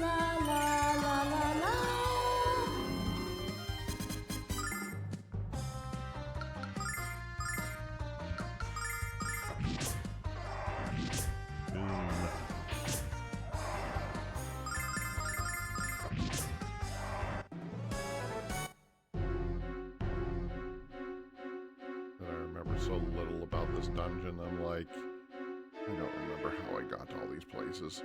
[SPEAKER 3] La la la la la.
[SPEAKER 1] That I remember so little about this dungeon. I'm like, I don't remember how I got to all these places.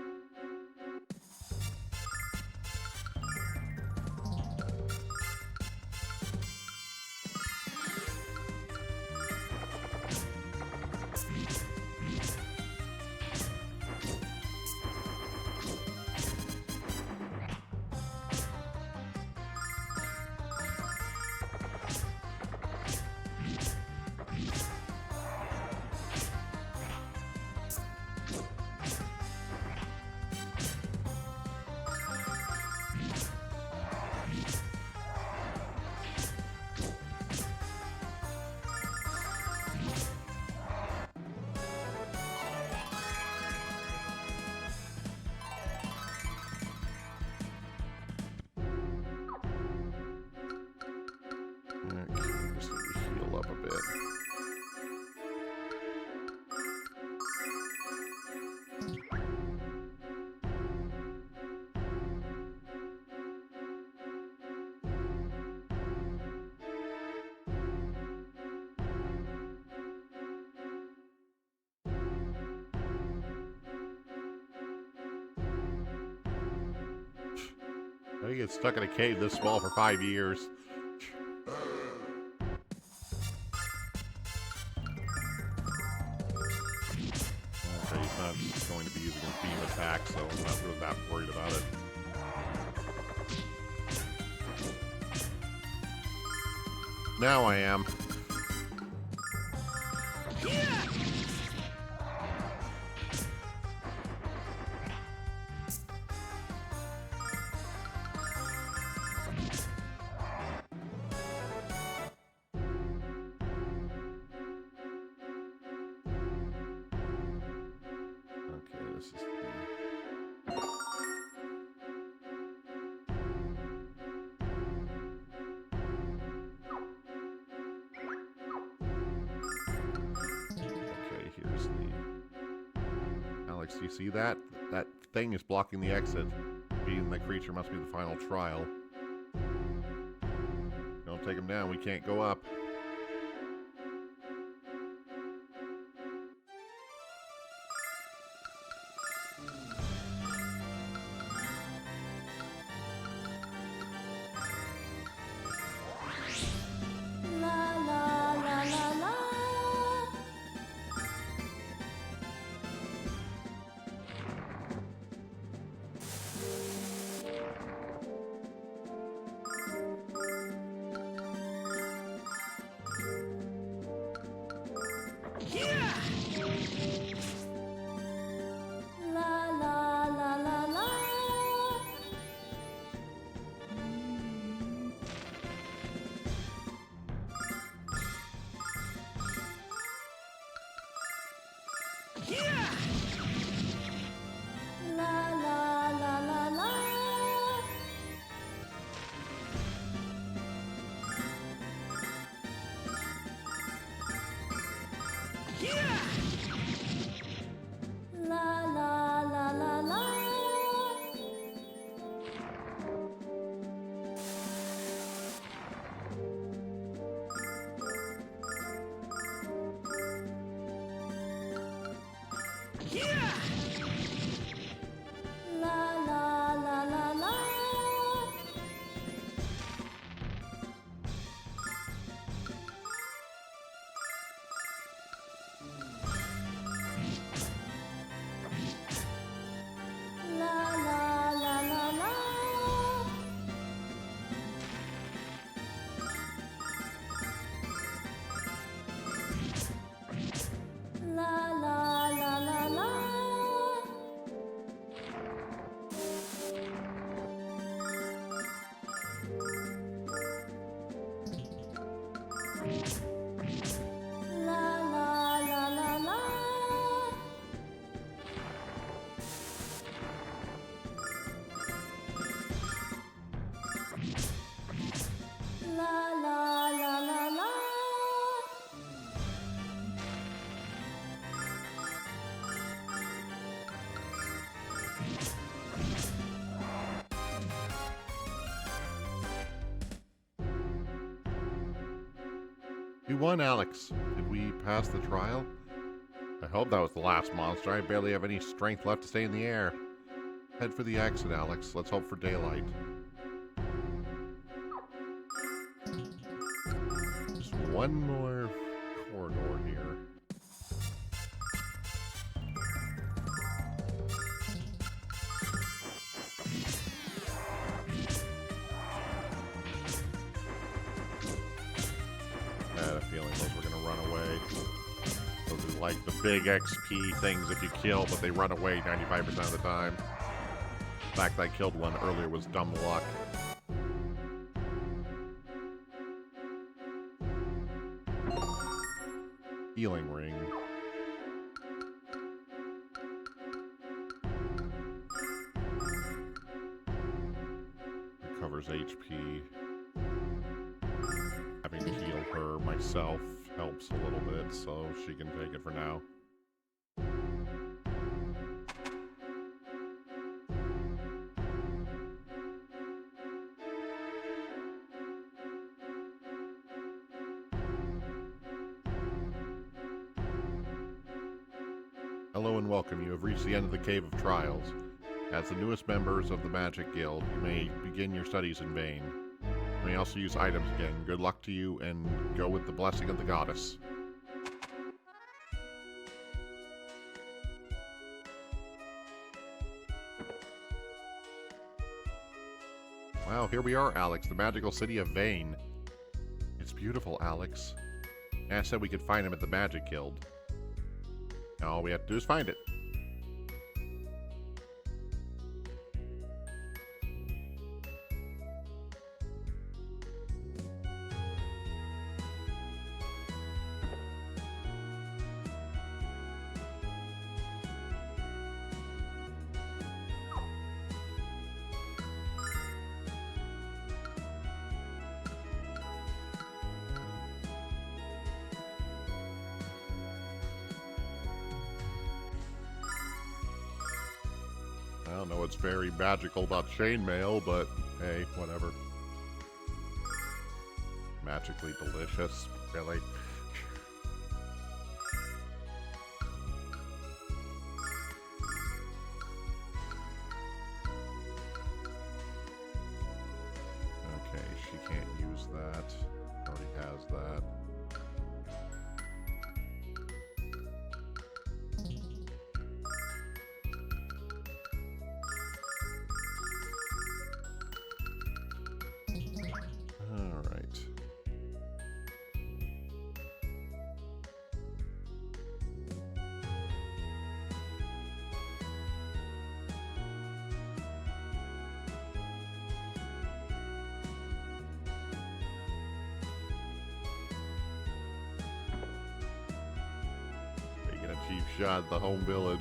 [SPEAKER 1] Okay, just need to heal up a bit. I get stuck in a cave this small for 5 years. Okay, he's not going to be using his beam attack, so I'm not really that worried about it. Now I am. Okay, this is the... Okay, here's the... Alex, do you see that? That thing is blocking the exit. Beating the creature must be the final trial. Don't take him down, we can't go up.
[SPEAKER 3] La la la la la. La la la la la. La la la la la. La la la la la. La la la la la.
[SPEAKER 1] We won, Alex. Did we pass the trial? I hope that was the last monster. I barely have any strength left to stay in the air. Head for the exit, Alex. Let's hope for daylight. Just one more corridor here. I had a feeling those were going to run away. Those are like the big XP things if you kill, but they run away 95% of the time. The fact that I killed one earlier was dumb luck. Healing ring. Recovers HP. Having to heal her myself helps a little bit, so she can take it for now. Hello and welcome. You have reached the end of the Cave of Trials. As the newest members of the Magic Guild, you may begin your studies in vain. You may also use items again. Good luck to you, and go with the blessing of the goddess. Wow, here we are, Alex, the magical city of Vane. It's beautiful, Alex. I said we could find him at the Magic Guild. Now all we have to do is find it. I don't know what's very magical about chainmail, but hey, whatever. Magically delicious, really. Okay, she can't use that. Already has that. Cheap shot at the home village.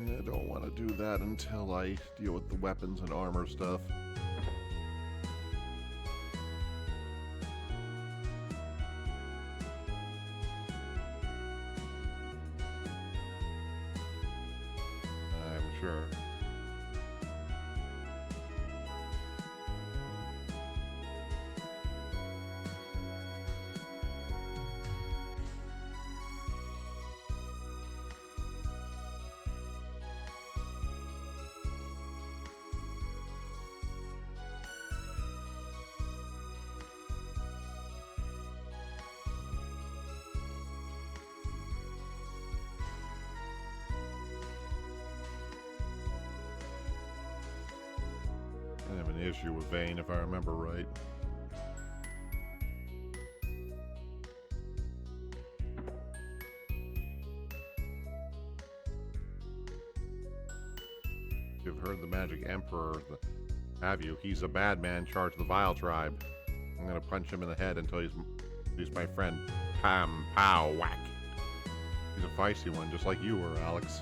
[SPEAKER 1] I don't want to do that until I deal with the weapons and armor stuff. I'm sure. I have an issue with Vane, if I remember right. You've heard the Magic Emperor, have you? He's a bad man charged with the Vile Tribe. I'm gonna punch him in the head until he's my friend. Pam, pow, whack. He's a feisty one, just like you were, Alex.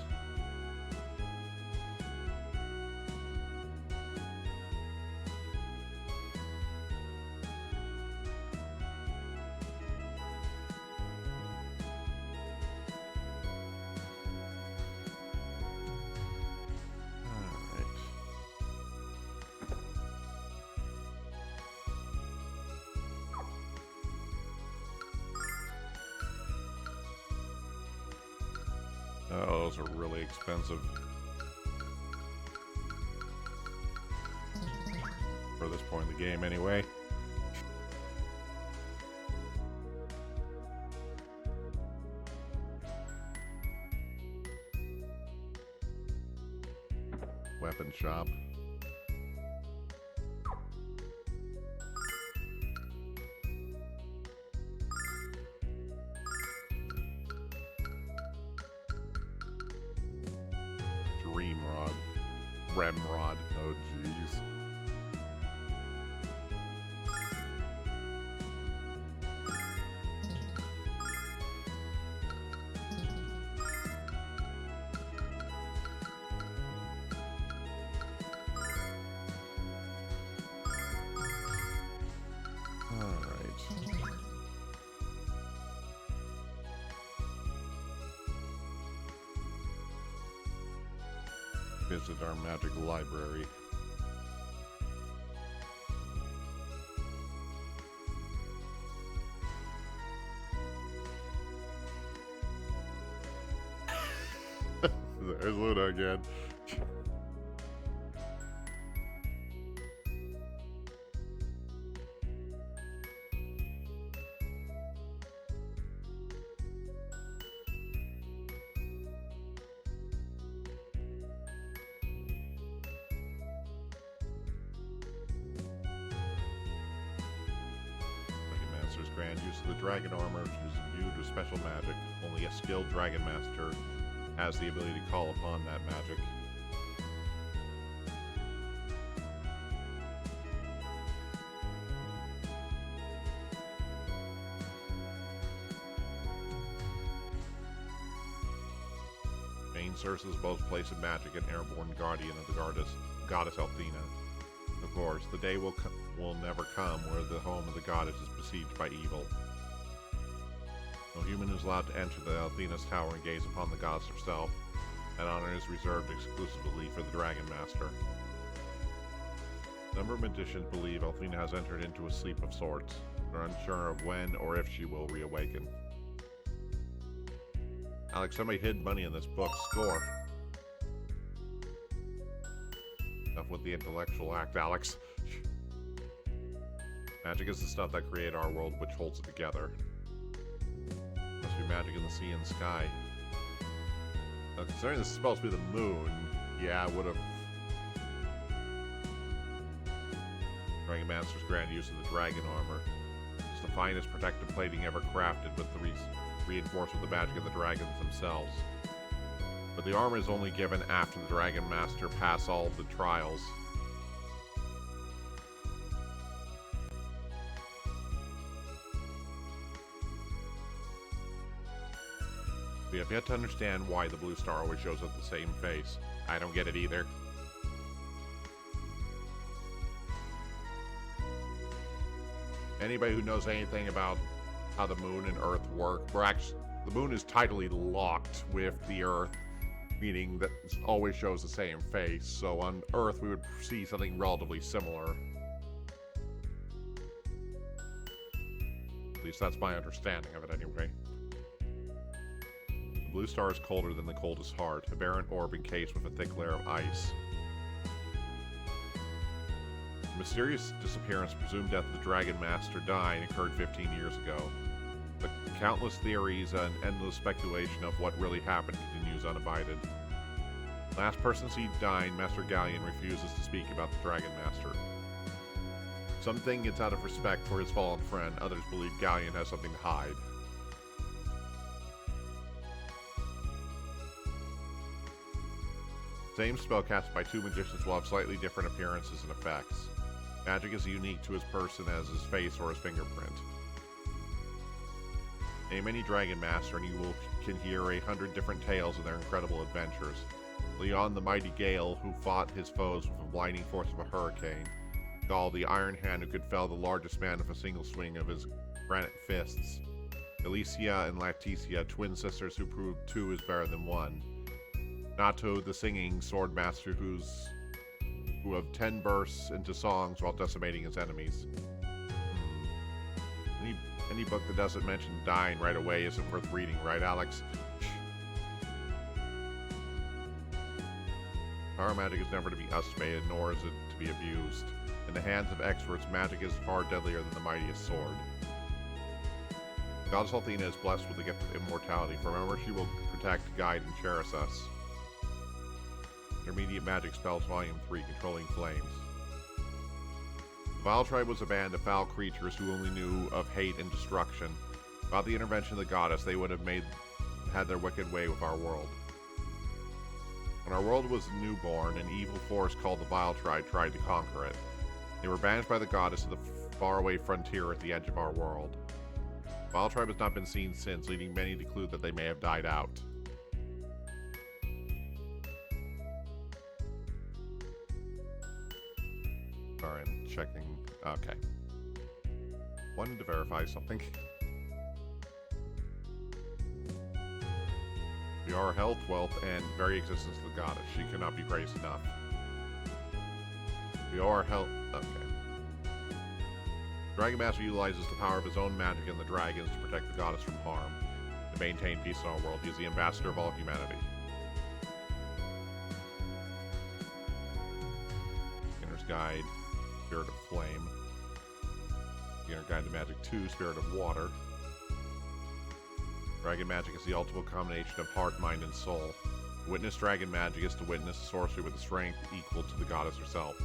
[SPEAKER 1] Oh, those are really expensive. For this point in the game, anyway. Weapon shop. Remrod. Oh, jeez. Visit our magic library. There's Luna again. Grand use of the dragon armor, which is imbued with special magic. Only a skilled dragon master has the ability to call upon that magic. Main sources both place of magic and airborne guardian of the goddess Althena. Of course, the day will never come where the home of the goddess is besieged by evil. No human is allowed to enter the Althena's tower and gaze upon the goddess herself. That honor is reserved exclusively for the Dragon Master. A number of magicians believe Althena has entered into a sleep of sorts. They're unsure of when or if she will reawaken. Alex, somebody hid money in this book. Score. Enough with the intellectual act, Alex. Magic is the stuff that created our world, which holds it together. Must be magic in the sea and sky. Now, considering this is supposed to be the moon, yeah, I would have. Dragon Master's grand use of the dragon armor. It's the finest protective plating ever crafted, with the reinforced with the magic of the dragons themselves. But the armor is only given after the Dragon Master pass all the trials. We have yet to understand why the blue star always shows up the same face. I don't get it either. Anybody who knows anything about how the moon and Earth work, the moon is tidally locked with the Earth, meaning that it always shows the same face. So on Earth, we would see something relatively similar. At least that's my understanding of it anyway. The blue star is colder than the coldest heart, a barren orb encased with a thick layer of ice. The mysterious disappearance, presumed death of the Dragon Master dying, occurred 15 years ago. But countless theories and endless speculation of what really happened continues unabated. Last person seen dying, Master Galleon refuses to speak about the Dragon Master. Some think it's out of respect for his fallen friend, others believe Galleon has something to hide. Same spell cast by two magicians will have slightly different appearances and effects. Magic is unique to his person as his face or his fingerprint. Name any Dragon Master and you can hear 100 different tales of their incredible adventures. Leon the mighty Gale, who fought his foes with the blinding force of a hurricane. Gaul the Iron Hand, who could fell the largest man with a single swing of his granite fists. Alicia and Leticia, twin sisters who proved two is better than one. Nato the singing sword master who have 10 bursts into songs while decimating his enemies. Any book that doesn't mention dying right away isn't worth reading, right, Alex? Power magic is never to be estimated, nor is it to be abused. In the hands of experts, magic is far deadlier than the mightiest sword. Goddess Athena is blessed with the gift of immortality. Remember, she will protect, guide, and cherish us. Intermediate magic spells, Volume 3, controlling flames. The Vile Tribe was a band of foul creatures who only knew of hate and destruction. Without the intervention of the goddess, they would have had their wicked way with our world. When our world was newborn, an evil force called the Vile Tribe tried to conquer it. They were banished by the goddess to the faraway frontier at the edge of our world. The Vile Tribe has not been seen since, leading many to conclude that they may have died out. Alright, I'm checking. Okay. Wanted to verify something. We are health, wealth, and very existence of the goddess. She cannot be praised enough. We are health. Okay. Dragon Master utilizes the power of his own magic and the dragons to protect the goddess from harm, to maintain peace in our world. He is the ambassador of all humanity. Beginner's Guide, Spirit of Flame. Beginner Guide to Magic 2, Spirit of Water. Dragon magic is the ultimate combination of heart, mind, and soul. To witness dragon magic is to witness a sorcery with a strength equal to the goddess herself.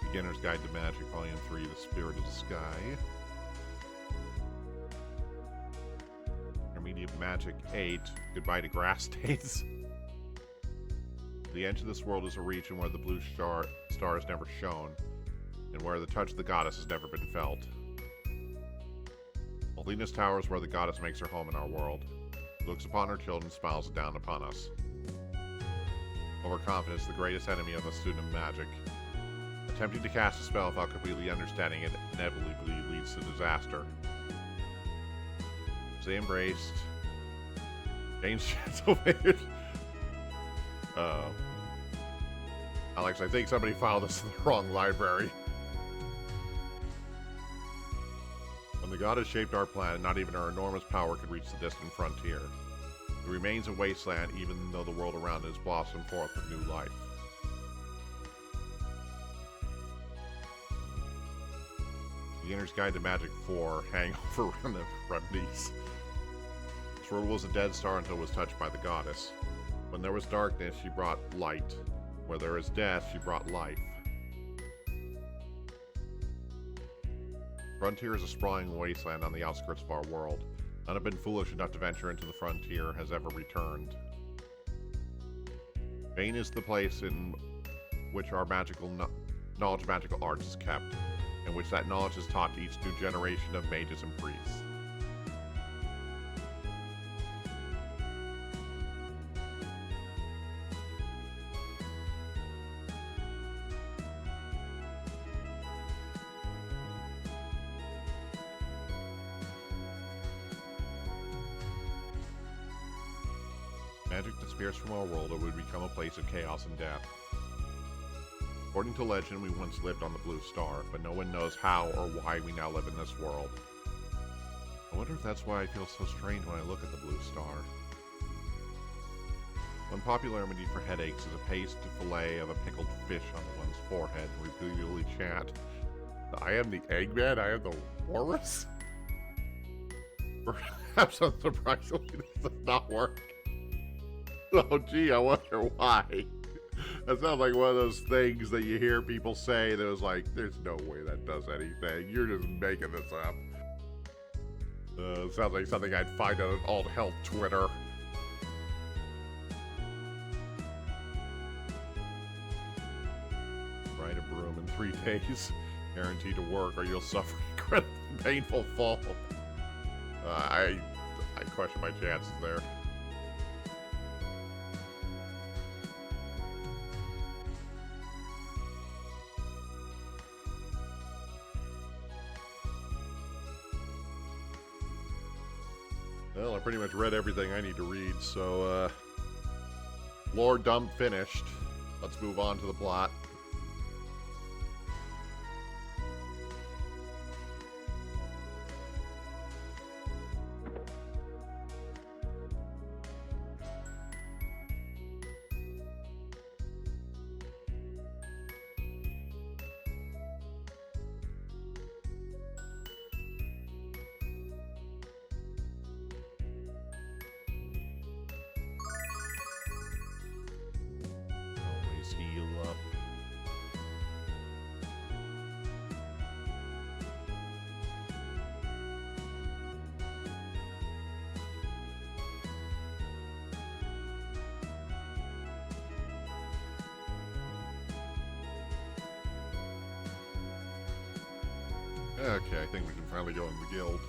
[SPEAKER 1] Beginner's Guide to Magic, Volume 3, The Spirit of the Sky. Intermediate Magic 8, Goodbye to Grass States. The edge of this world is a region where the blue star is never shown, and where the touch of the goddess has never been felt. Alina's Tower is where the goddess makes her home in our world. She looks upon her children, smiles down upon us. Overconfidence, the greatest enemy of a student of magic. Attempting to cast a spell without completely understanding it inevitably leads to disaster. As they embraced James Transylvania. Alex, I think somebody filed this in the wrong library. When the goddess shaped our planet, not even our enormous power could reach the distant frontier. It remains a wasteland even though the world around it has blossomed forth with new life. Beginner's Guide to Magic 4, Hangover Remedies. This world was a dead star until it was touched by the goddess. When there was darkness, she brought light. Where there is death, she brought life. Frontier is a sprawling wasteland on the outskirts of our world. None have been foolish enough to venture into the frontier has ever returned. Bane is the place in which our knowledge of magical arts is kept, in which that knowledge is taught to each new generation of mages and priests. Magic disappears from our world, it would become a place of chaos and death. According to legend, we once lived on the Blue Star, but no one knows how or why we now live in this world. I wonder if that's why I feel so strange when I look at the Blue Star. One popular remedy for headaches is a paste fillet of a pickled fish on one's forehead and repeatedly chant, "I am the Eggman, I am the walrus?" Perhaps unsurprisingly, this does not work. Oh gee, I wonder why. That sounds like one of those things that you hear people say that was like, there's no way that does anything. You're just making this up. Sounds like something I'd find on an alt health Twitter. days. Guaranteed to work, or you'll suffer an incredibly painful fall. I question my chances there. Well, I pretty much read everything I need to read, so, lore dump finished. Let's move on to the plot. Always heal up. Okay, I think we can finally go in the guild.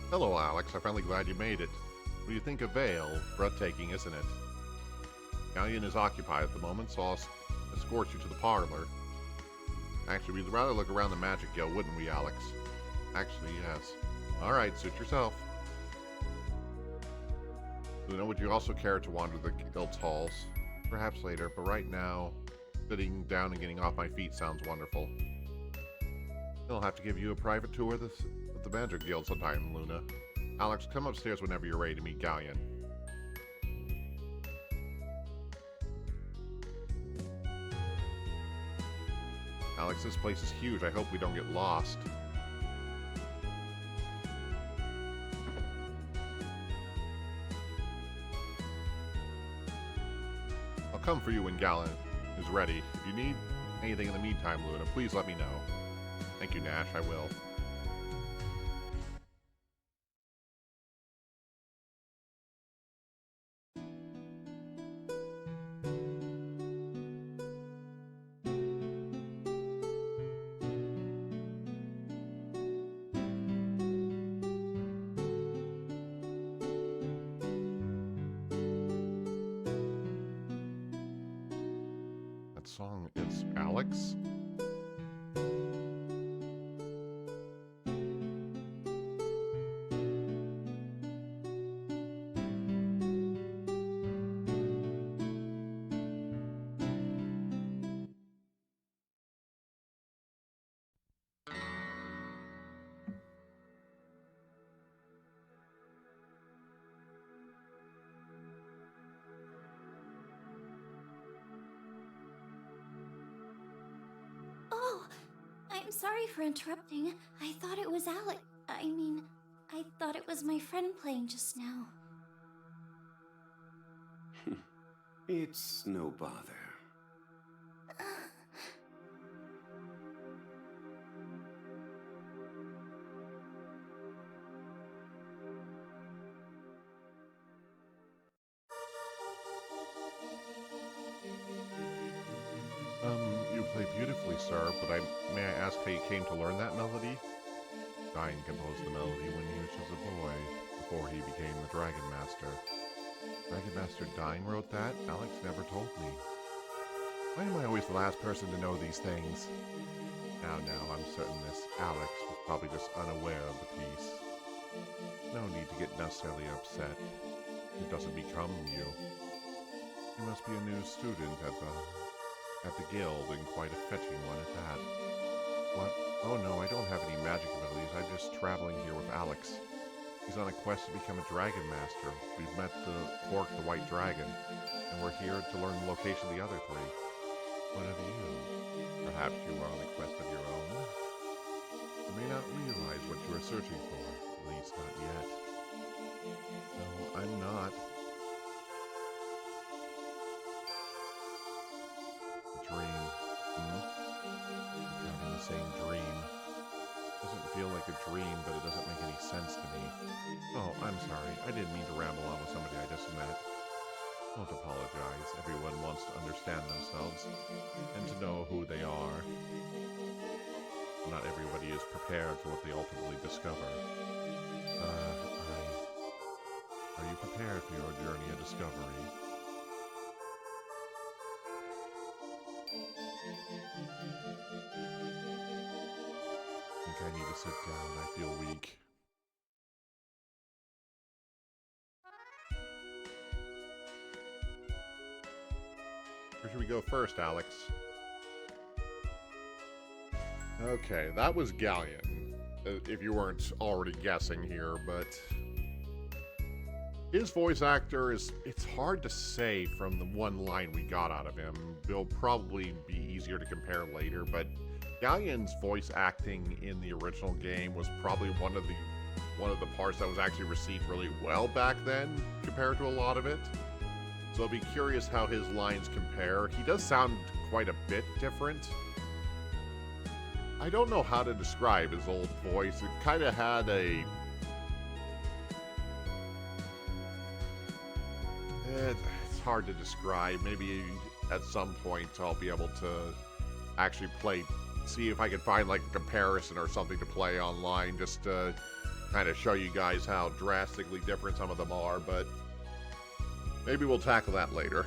[SPEAKER 1] Hello, Alex. I'm finally glad you made it. What do you think of Vale? Breathtaking, isn't it? Galleon is occupied at the moment, so I'll escort you to the parlor. Actually, we'd rather look around the Magic Guild, wouldn't we, Alex? Actually, yes. Alright, suit yourself. Luna, would you also care to wander the guild's halls? Perhaps later, but right now, sitting down and getting off my feet sounds wonderful. I'll have to give you a private tour of the Magic Guild sometime, Luna. Alex, come upstairs whenever you're ready to meet Galleon. Alex, this place is huge. I hope we don't get lost. I'll come for you when Galleon is ready. If you need anything in the meantime, Luna, please let me know. Thank you, Nash. I will. That song is Alex?
[SPEAKER 3] Oh, I'm sorry for interrupting. I thought it was Alec. I thought it was my friend playing just now.
[SPEAKER 4] It's no bother.
[SPEAKER 1] You play beautifully, sir, but may I ask how you came to learn that melody? Drain composed the melody when he was just a boy, before he became the Dragon Master. Dragon Master Dyne wrote that? Alex never told me. Why am I always the last person to know these things? Now, I'm certain this Alex was probably just unaware of the piece. No need to get necessarily upset. It doesn't become you. You must be a new student at the guild, and quite a fetching one at that. What? Oh no, I don't have any magic abilities. I'm just traveling here with Alex. He's on a quest to become a Dragon Master. We've met Quark the White Dragon, and we're here to learn the location of the other three. What of you? Perhaps you are on a quest of your own? You may not realize what you are searching for, at least not yet. No, I'm not. Dream. Having the same dream. Doesn't feel like a dream, but it doesn't make any sense to me. Oh, I'm sorry. I didn't mean to ramble on with somebody I just met. Don't apologize. Everyone wants to understand themselves and to know who they are. Not everybody is prepared for what they ultimately discover. Are you prepared for your journey of discovery? I think I need to sit down. I feel weak. Where should we go first, Alex? Okay, that was Galleon, if you weren't already guessing here, but his voice actor it's hard to say from the one line we got out of him. It'll probably be easier to compare later, but Galleon's voice acting in the original game was probably one of the parts that was actually received really well back then compared to a lot of it. So I'll be curious how his lines compare. He does sound quite a bit different. I don't know how to describe his old voice. It kind of had a... It's hard to describe. Maybe at some point I'll be able to actually see if I can find like a comparison or something to play online, just to kind of show you guys how drastically different some of them are, but maybe we'll tackle that later.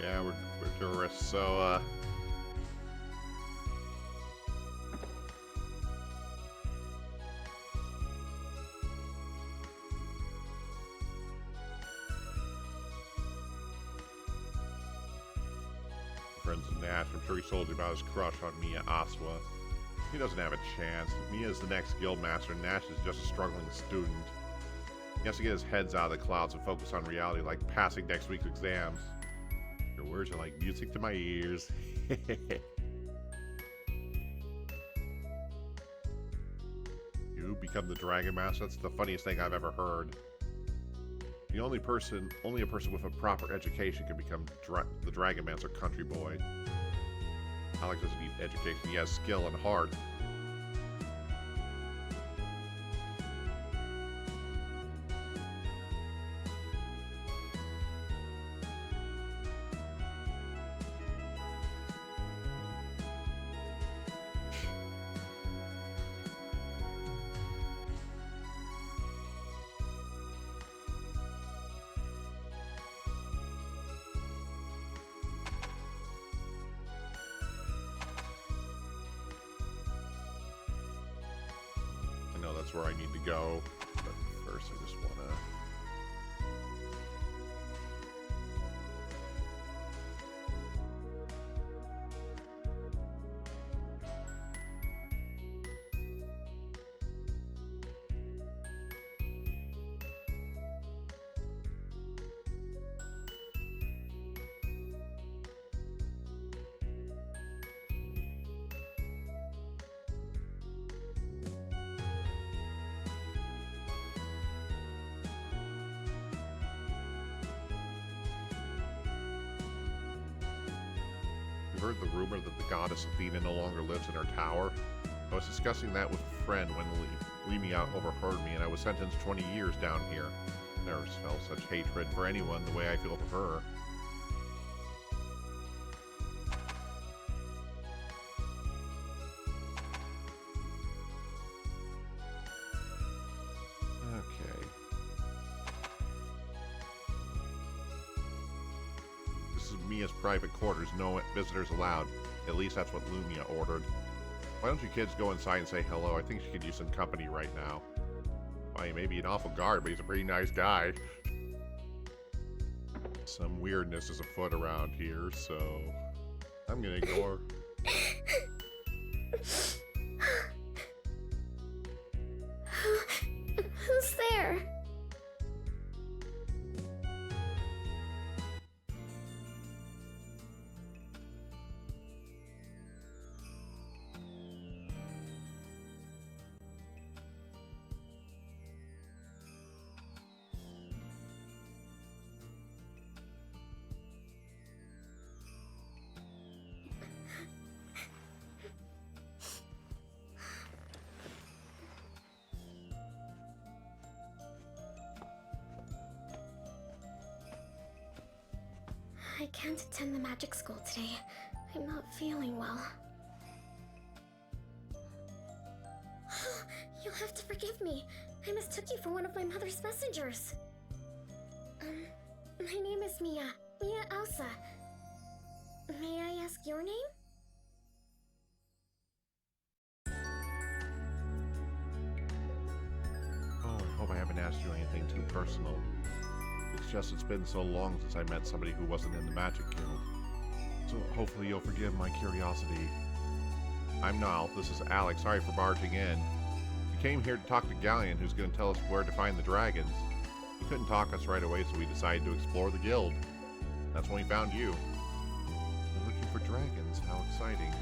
[SPEAKER 1] Yeah, we're tourists, so, friends of Nash, I'm sure he told you about his crush on Mia Aswa. He doesn't have a chance. Mia's the next guildmaster, Nash is just a struggling student. He has to get his heads out of the clouds and focus on reality, like passing next week's exams. Your words are like music to my ears. You become the Dragon Master? That's the funniest thing I've ever heard. Only a person with a proper education can become the Dragon Master country boy. Alex doesn't need education, he has skill and heart. That's where I need to go, but first I just want to... Heard the rumor that the goddess Athena no longer lives in her tower? I was discussing that with a friend when Lemia overheard me, and I was sentenced 20 years down here. Never felt such hatred for anyone the way I feel for her. Okay. This is Mia's private quarters, no visitors allowed. At least that's what Lumia ordered. Why don't you kids go inside and say hello? I think she could use some company right now. Well, he may be an awful guard, but he's a pretty nice guy. Some weirdness is afoot around here, so I'm gonna ignore.
[SPEAKER 5] Who's there? I can't attend the magic school today. I'm not feeling well. You'll have to forgive me. I mistook you for one of my mother's messengers. My name is Mia. Mia Elsa. May I ask your name?
[SPEAKER 1] Oh, I hope I haven't asked you anything too personal. It's just it's been so long since I met somebody who wasn't in the Magic Guild. So hopefully you'll forgive my curiosity. I'm Niall. This is Alex. Sorry for barging in. We came here to talk to Galleon, who's going to tell us where to find the dragons. He couldn't talk us right away, so we decided to explore the guild. That's when we found you. We're looking for dragons. How exciting.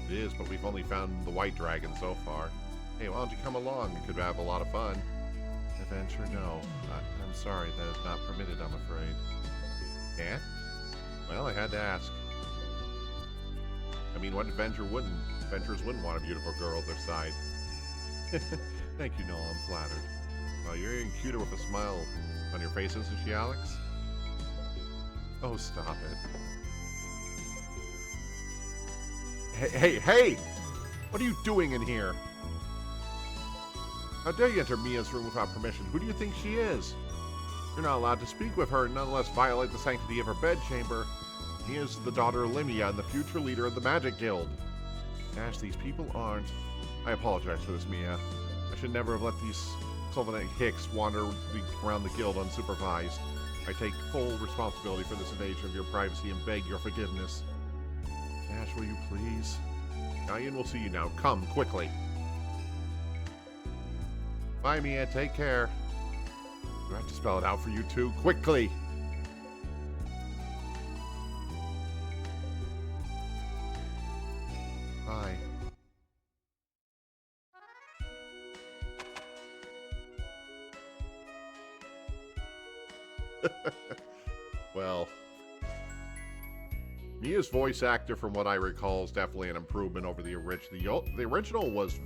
[SPEAKER 1] It is, but we've only found the white dragon so far. Hey, why don't you come along? We could have a lot of fun. Adventure, no. I'm sorry, that is not permitted, I'm afraid. Yeah? Well, I had to ask. I mean, what adventurers wouldn't want a beautiful girl at their side? Thank you, Noel, I'm flattered. Well, you're even cuter with a smile on your face, isn't she, Alex? Oh, stop it. Hey! What are you doing in here? How dare you enter Mia's room without permission? Who do you think she is? You're not allowed to speak with her and nonetheless violate the sanctity of her bedchamber. Mia is the daughter of Limia and the future leader of the Magic Guild. Nash, these people aren't... I apologize for this, Mia. I should never have let these Sylvanite Hicks wander around the guild unsupervised. I take full responsibility for this invasion of your privacy and beg your forgiveness. Nash, will you please? Galleon will see you now. Come, quickly. Bye, Mia. Take care. Do I have to spell it out for you, too? Quickly! Bye. Well, Mia's voice actor, from what I recall, is definitely an improvement over the original. The original was,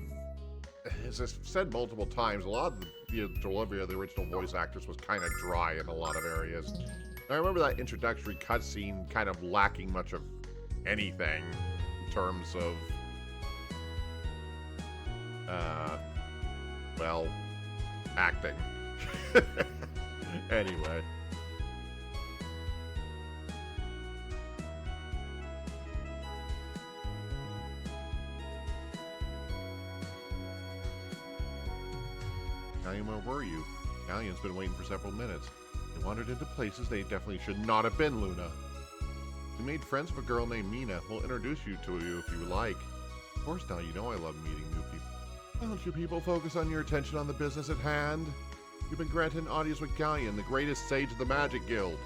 [SPEAKER 1] as I've said multiple times, a lot of the delivery of the original voice actors was kind of dry in a lot of areas. I remember that introductory cutscene kind of lacking much of anything in terms of, well, acting. Anyway. Galleon, where were you? Galleon's been waiting for several minutes. They wandered into places they definitely should not have been, Luna. We made friends with a girl named Mina. We'll introduce you to if you like. Of course, now you know I love meeting new people. Why don't you people focus on your attention on the business at hand? You've been granted an audience with Galleon, the greatest sage of the Magic Guild.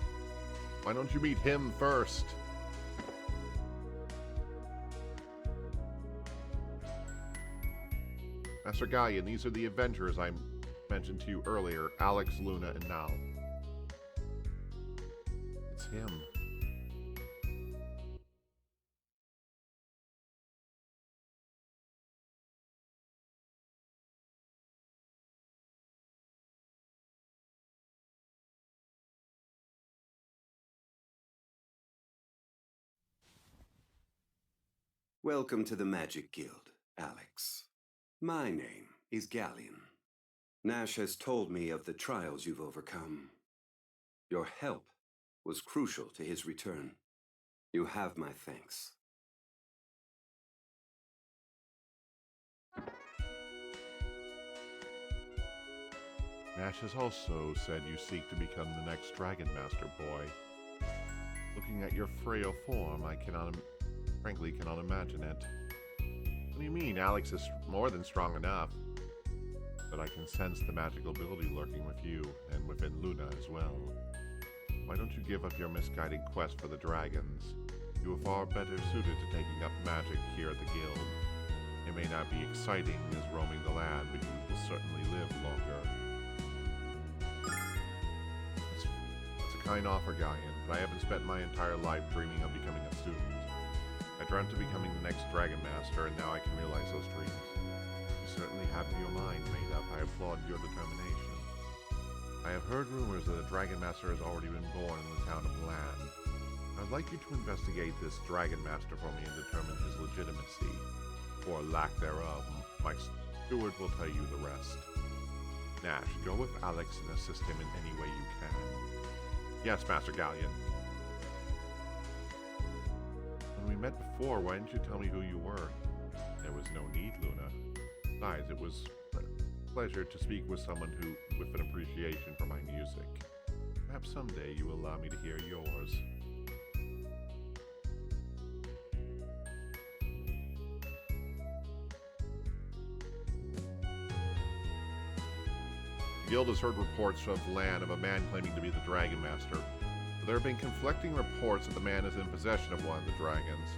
[SPEAKER 1] Why don't you meet him first? Master Galleon, these are the adventurers I mentioned to you earlier, Alex, Luna, and Nal. It's him.
[SPEAKER 4] Welcome to the Magic Guild, Alex. My name is Galleon. Nash has told me of the trials you've overcome. Your help was crucial to his return. You have my thanks.
[SPEAKER 1] Nash has also said you seek to become the next Dragon Master, boy. Looking at your frail form, I frankly cannot imagine it. What do you mean? Alex is more than strong enough. But I can sense the magical ability lurking with you, and within Luna as well. Why don't you give up your misguided quest for the dragons? You are far better suited to taking up magic here at the guild. It may not be exciting as roaming the land, but you will certainly live longer. It's a kind offer, Galleon, but I haven't spent my entire life dreaming of becoming a student. I dreamt of becoming the next Dragon Master, and now I can realize those dreams. You certainly have your mind made up. I applaud your determination. I have heard rumors that a Dragon Master has already been born in the town of Land. I'd like you to investigate this Dragon Master for me and determine his legitimacy, or lack thereof. My steward will tell you the rest. Nash, go with Alex and assist him in any way you can. Yes, Master Galleon. When we met before, why didn't you tell me who you were? There was no need, Luna. Besides, it was a pleasure to speak with someone with an appreciation for my music. Perhaps someday you will allow me to hear yours. The guild has heard reports of Land of a man claiming to be the Dragon Master. But there have been conflicting reports that the man is in possession of one of the dragons.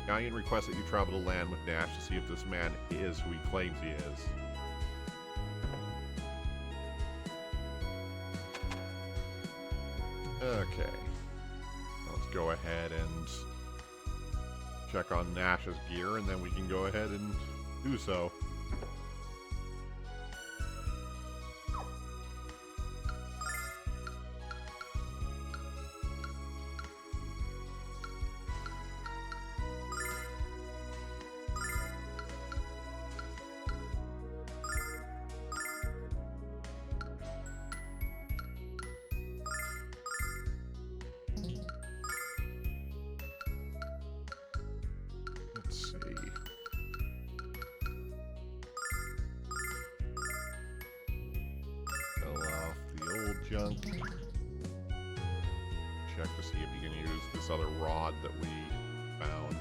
[SPEAKER 1] Galleon requests that you travel to Land with Nash to see if this man is who he claims he is. Okay. Let's go ahead and check on Nash's gear, and then we can go ahead and do so. Let's see. Fill off the old junk. Check to see if you can use this other rod that we found.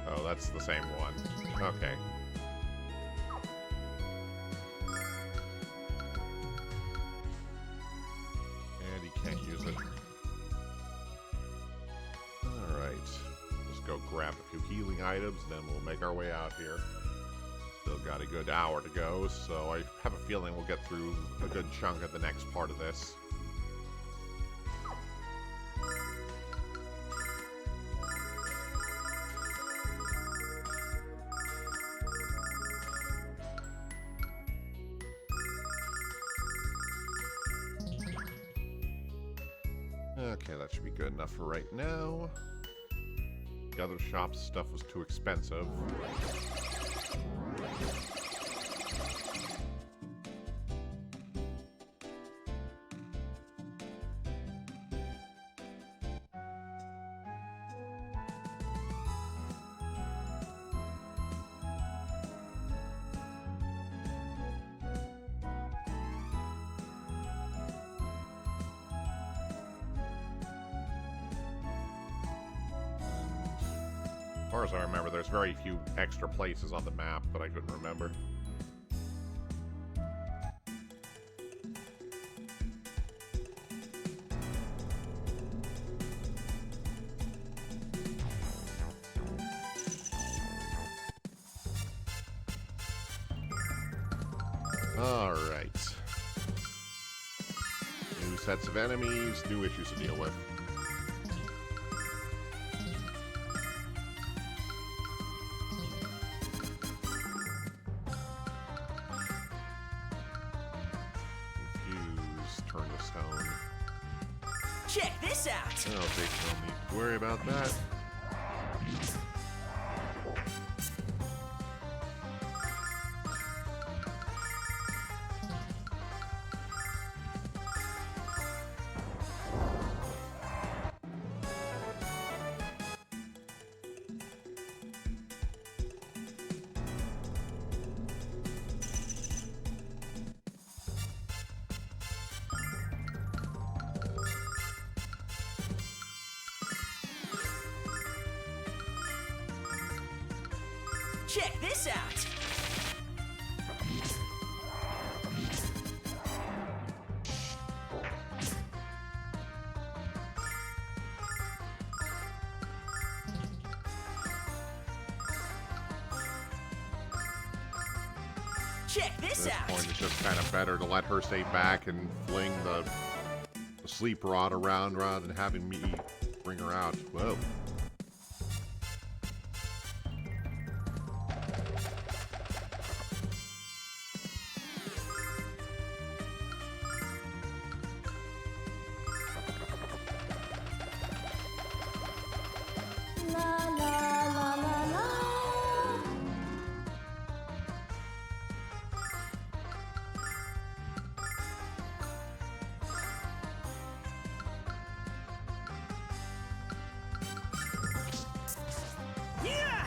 [SPEAKER 1] Oh, that's the same one. Okay. And he can't use it. Alright. Just go grab a few healing items, and then we'll make our way out here. Still got a good hour to go, so I have a feeling we'll get through a good chunk of the next part of this. Okay, that should be good enough for right now. The other shop's stuff was too expensive. As far as I remember, there's very few extra places on the map, but I couldn't remember. Alright. New sets of enemies, new issues to deal with.
[SPEAKER 2] Check this out!
[SPEAKER 1] I don't think we'll need to worry about that.
[SPEAKER 2] Check this out! Check
[SPEAKER 1] At
[SPEAKER 2] this
[SPEAKER 1] this
[SPEAKER 2] out!
[SPEAKER 1] point, it's just kind of better to let her stay back and fling the sleep rod around rather than having me bring her out. Whoa.
[SPEAKER 3] La la la la la.
[SPEAKER 2] Yeah!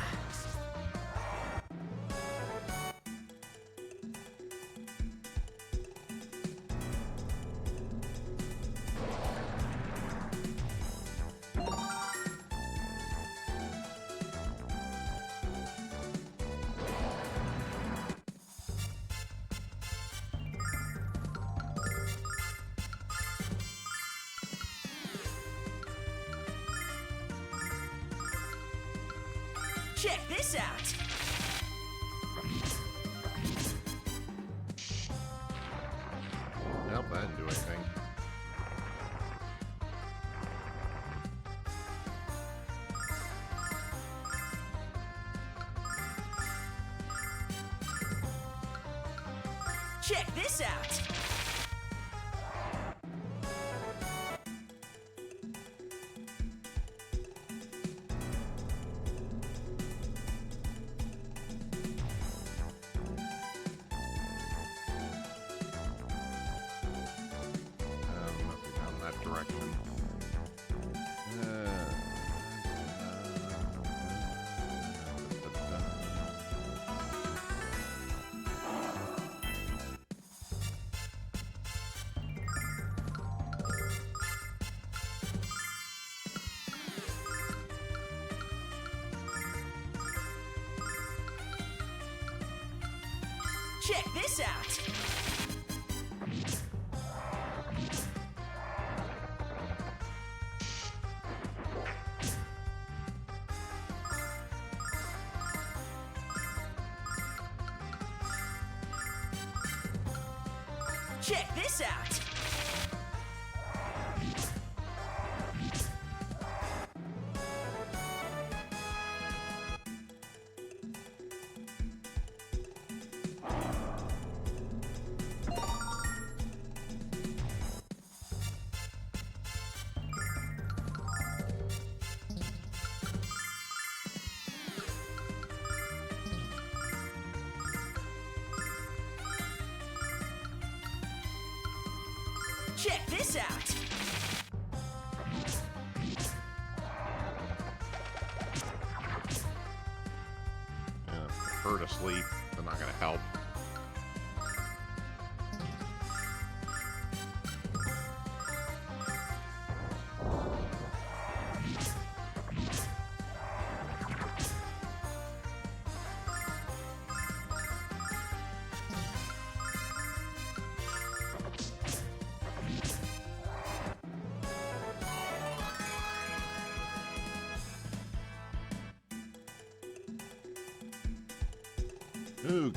[SPEAKER 2] Check this out!
[SPEAKER 1] Nope, that didn't do anything.
[SPEAKER 2] Check this out!
[SPEAKER 1] Nothing down that direction.
[SPEAKER 2] Check this out! Check this out! Check this out!
[SPEAKER 1] Yeah, her to sleep. They're not gonna help. Okay.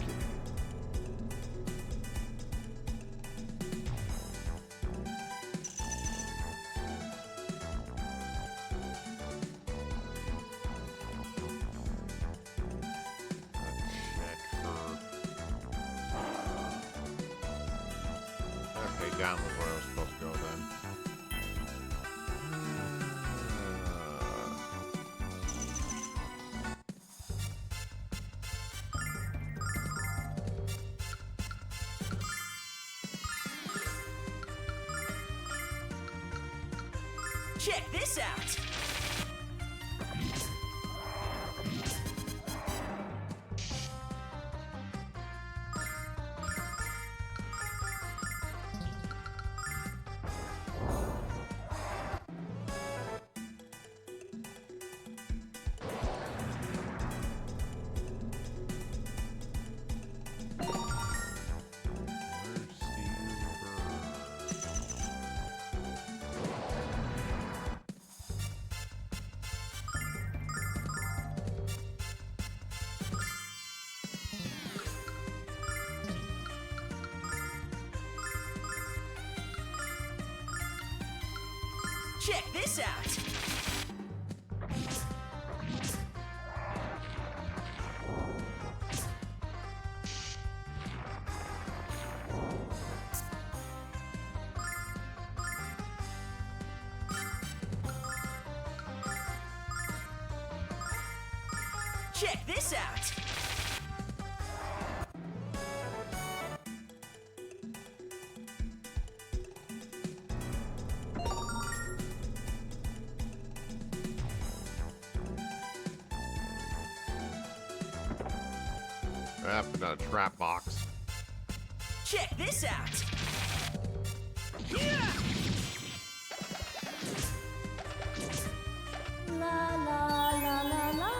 [SPEAKER 1] Okay, down was where I was supposed to go then.
[SPEAKER 2] Check this out! Check this out! Check this out!
[SPEAKER 1] Put in a trap box.
[SPEAKER 2] Check this out! Yeah!
[SPEAKER 3] La la la la la.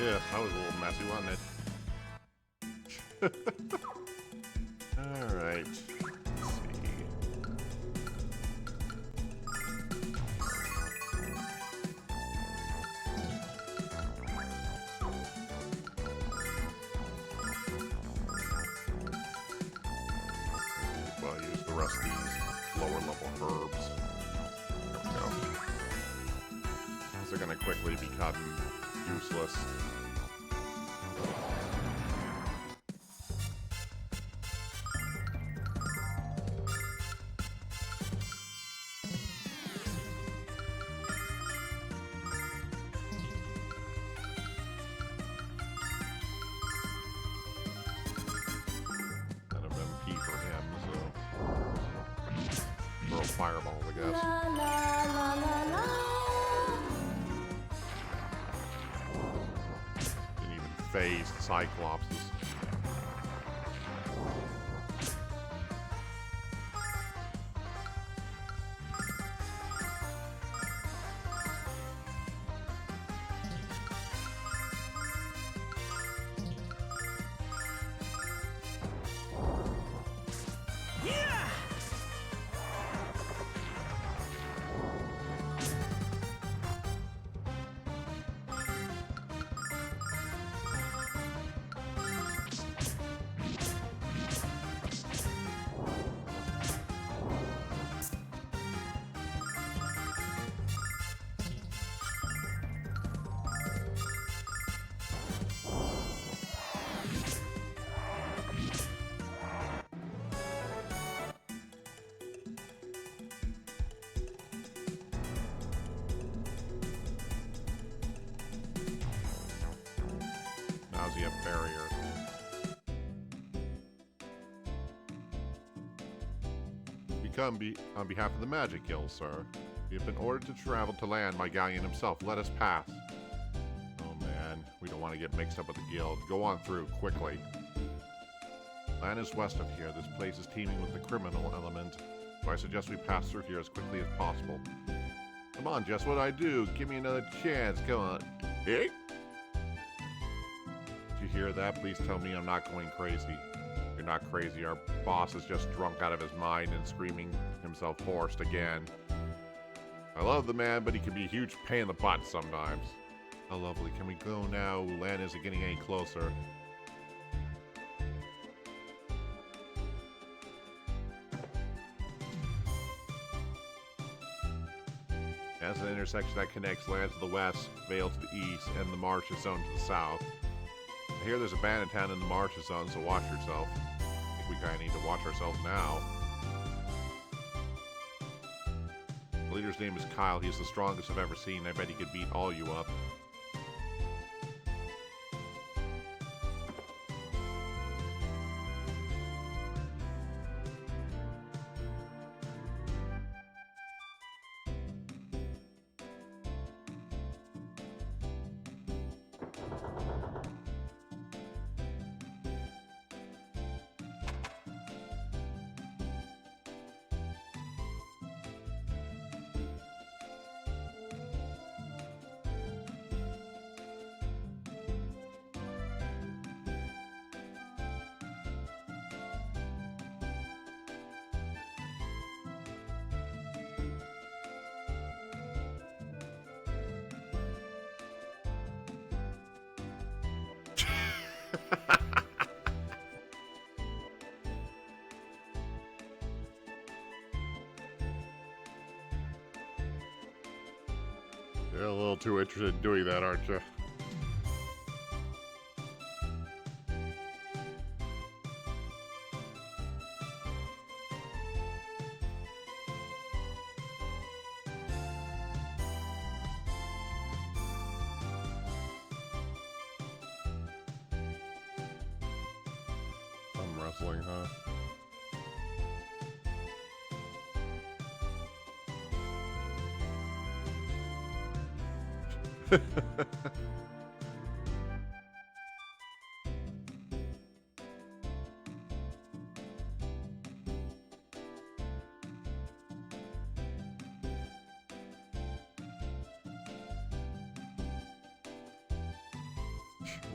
[SPEAKER 1] Yeah, that was a little messy, wasn't it? Alright. Let's see. Well, I'll use the rest of these lower level herbs. There we go. These are going to quickly become useless. Kind of MP for him, so throw fireballs, I guess.
[SPEAKER 3] La la la la la.
[SPEAKER 1] Didn't even phase the Cyclopses.
[SPEAKER 2] Yeah!
[SPEAKER 1] Nausea barrier. On behalf of the Magic Guild, sir. We have been ordered to travel to land by Galleon himself. Let us pass. Oh man, we don't want to get mixed up with the guild. Go on through, quickly. Land is west of here. This place is teeming with the criminal element, so I suggest we pass through here as quickly as possible. Come on, Jess, what'd I do? Give me another chance. Come on. Hey? Did you hear that? Please tell me I'm not going crazy. You're not crazy. Our boss is just drunk out of his mind and screaming himself hoarse again. I love the man, but he can be a huge pain in the butt sometimes. How lovely. Can we go now? Land isn't getting any closer. As an intersection that connects land to the west, Vale to the east, and the Marshes Zone to the south. I hear there's a bandit town in the Marshes Zone, so watch yourself. I think we kinda need to watch ourselves now. The leader's name is Kyle. He's the strongest I've ever seen. I bet he could beat all you up. You're a little too interested in doing that, aren't you? Some wrestling, huh?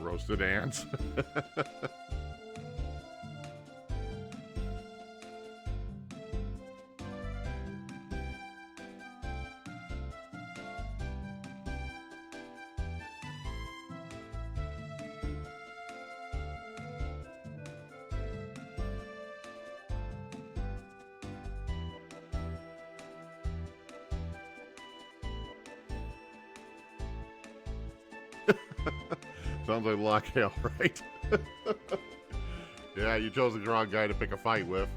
[SPEAKER 1] Roasted ants. Sounds like Lockhail, right? Yeah, you chose the wrong guy to pick a fight with.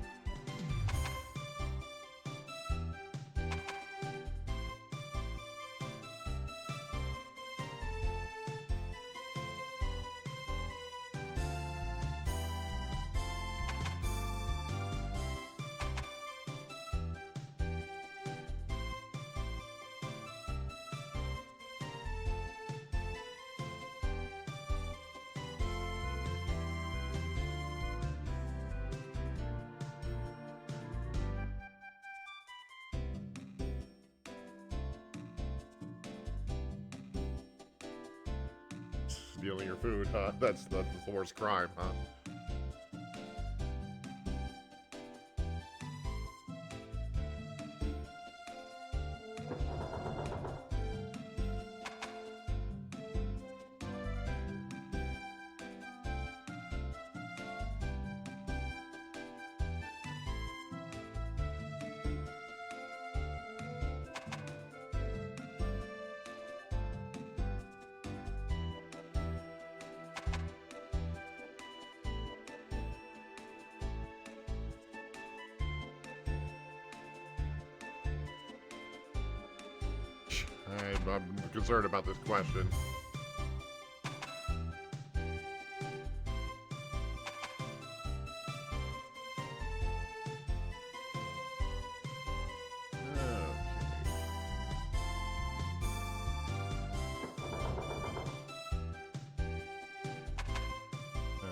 [SPEAKER 1] Stealing your food, huh? That's the worst crime, huh? I'm concerned about this question.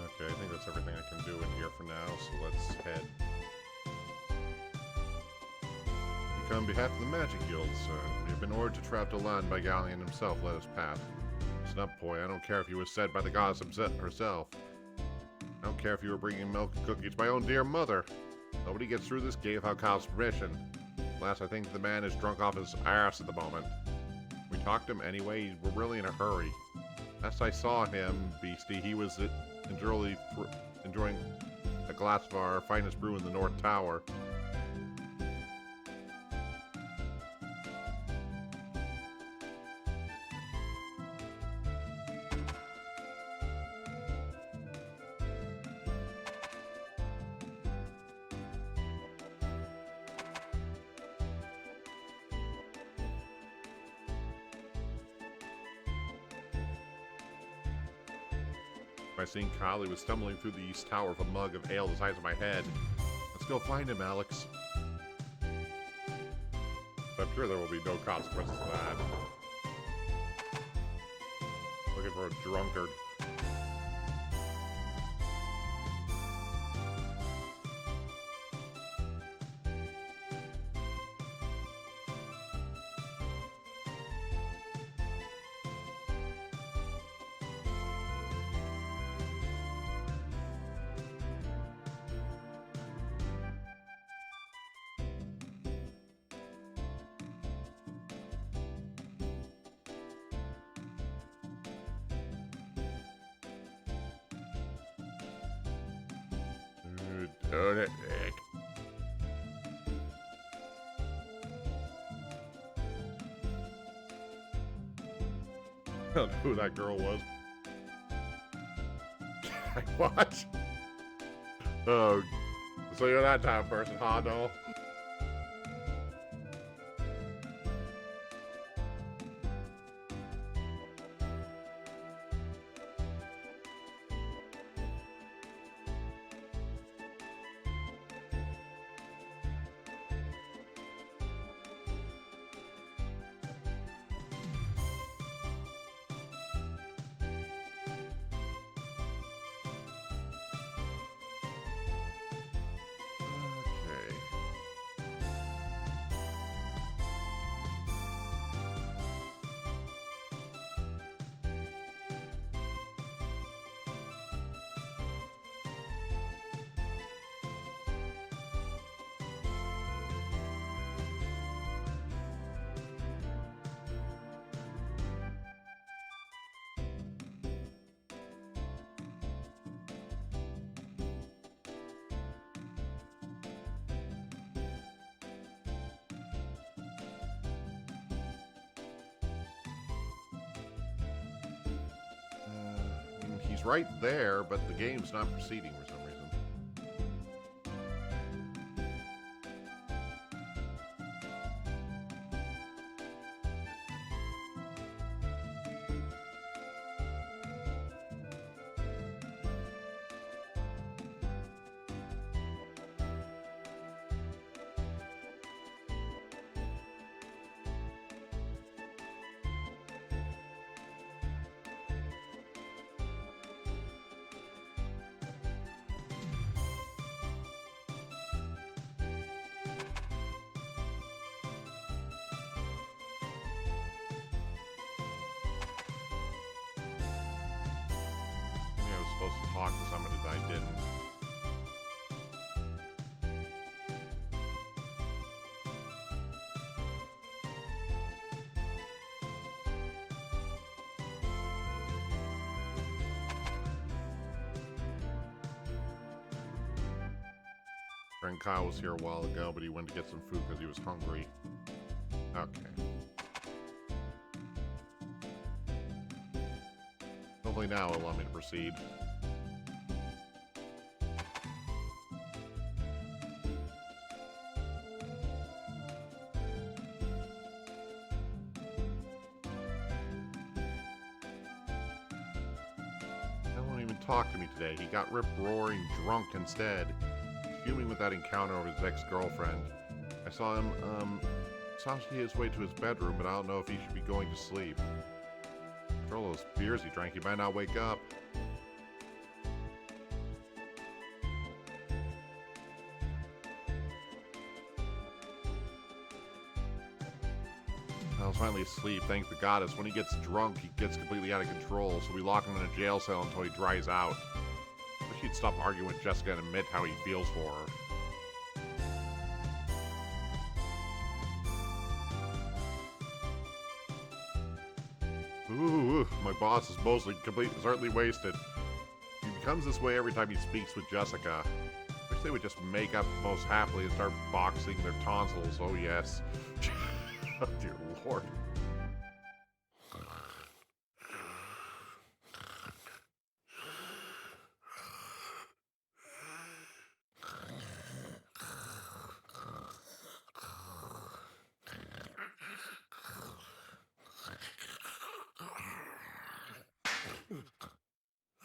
[SPEAKER 1] Okay, I think that's everything I can do in here for now, so let's head. On behalf of the Magic Guild, sir, we have been ordered to travel to land by Galleon himself. Let us pass. Snub boy, I don't care if you were said by the goddess herself. I don't care if you were bringing milk and cookies to my own dear mother. Nobody gets through this gate without Kyle's permission. Last, I think the man is drunk off his arse at the moment. We talked to him anyway. We're really in a hurry. Last I saw him, Beastie, he was enjoying a glass of our finest brew in the North Tower. I seen Kyle, he was stumbling through the East Tower with a mug of ale the size of my head. Let's go find him, Alex. I'm sure there will be no consequences to that. Looking for a drunkard. Darn it, Nick. don't know who that girl was. What? Oh, so you're that type of person, huh, no? He's right there, but the game's not proceeding for some reason. Supposed to talk to somebody that I didn't. Friend Kyle was here a while ago, but he went to get some food because he was hungry. Okay. Hopefully now it'll allow me to proceed. Talk to me today. He got rip-roaring drunk instead, fuming with that encounter with his ex-girlfriend. I saw him, sauntering his way to his bedroom, but I don't know if he should be going to sleep. After all those beers he drank, he might not wake up. I was finally asleep, thanks to goddess. When he gets drunk, he gets completely out of control, so we lock him in a jail cell until he dries out. I wish he'd stop arguing with Jessica and admit how he feels for her. Ooh, my boss is mostly certainly wasted. He becomes this way every time he speaks with Jessica. I wish they would just make up most happily and start boxing their tonsils. Oh yes. Oh dear Lord.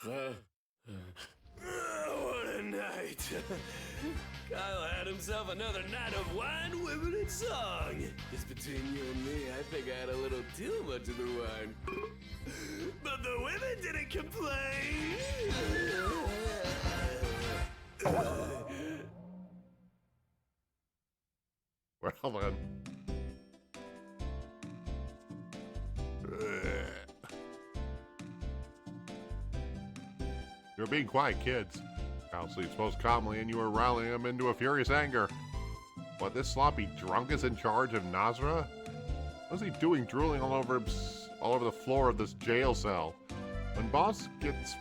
[SPEAKER 6] What a night! Kyle had himself another night of wine, women, and song. Just between you and me, I think I had a little too much of the wine. But the women didn't complain!
[SPEAKER 1] Well then. You're being quiet, kids. Kyle sleeps most calmly, and you are rallying him into a furious anger. What, this sloppy drunk is in charge of Nazra? What's he doing drooling all over the floor of this jail cell? When Boss gets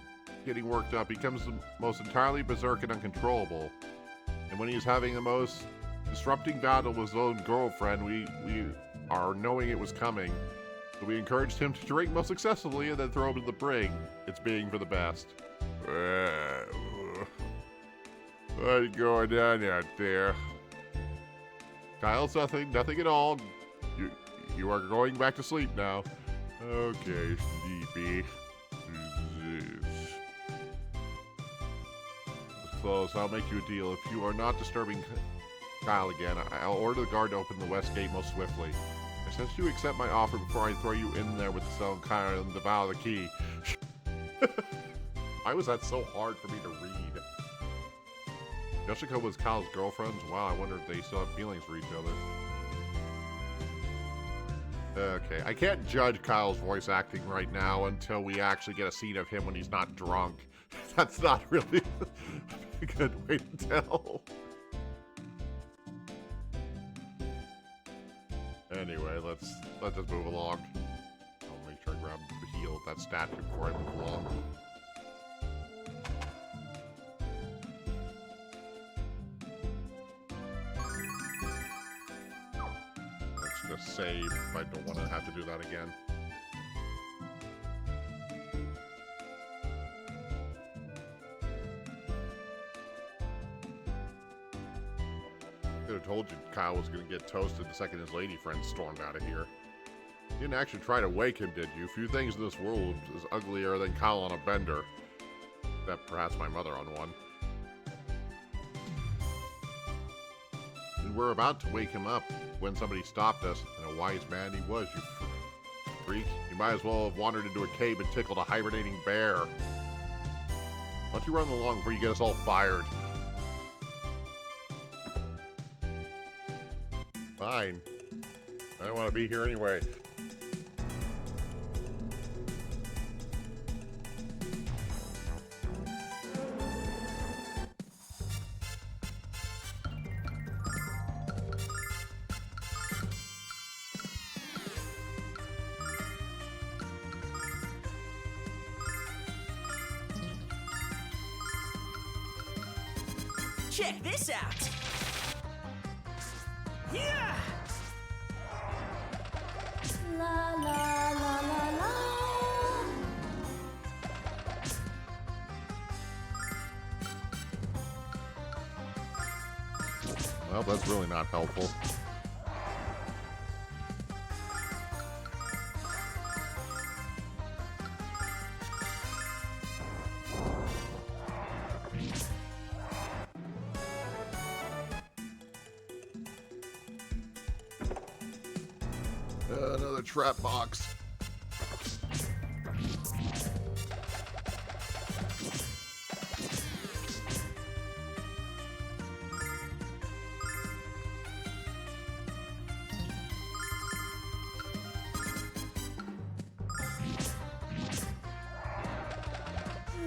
[SPEAKER 1] getting worked up, he becomes the most entirely berserk and uncontrollable. And when he's having the most disrupting battle with his own girlfriend, we are knowing it was coming. So we encouraged him to drink most successfully and then throw him in the brig. It's being for the best. What's going on out there? Kyle's nothing at all. You are going back to sleep now. Okay, sleepy. Close. I'll make you a deal. If you are not disturbing Kyle again, I'll order the guard to open the west gate most swiftly. And since you accept my offer before I throw you in there with the cell and Kyle and devour the key. Why was that so hard for me to read? Jessica was Kyle's girlfriend? Wow, I wonder if they still have feelings for each other. Okay, I can't judge Kyle's voice acting right now until we actually get a scene of him when he's not drunk. That's not really a good way to tell. Anyway, let's just move along. I'll make sure I grab the heel of that statue before I move along. Let's just save. I don't want to have to do that again. Could have told you Kyle was going to get toasted the second his lady friend stormed out of here. You didn't actually try to wake him, did you? Few things in this world is uglier than Kyle on a bender. Except perhaps my mother on one. We were about to wake him up when somebody stopped us, and a wise man he was, you freak. You might as well have wandered into a cave and tickled a hibernating bear. Why don't you run along before you get us all fired? Fine. I don't want to be here anyway.
[SPEAKER 2] Check this out! Yeah!
[SPEAKER 3] La la la la la.
[SPEAKER 1] Well, that's really not helpful. Another trap box.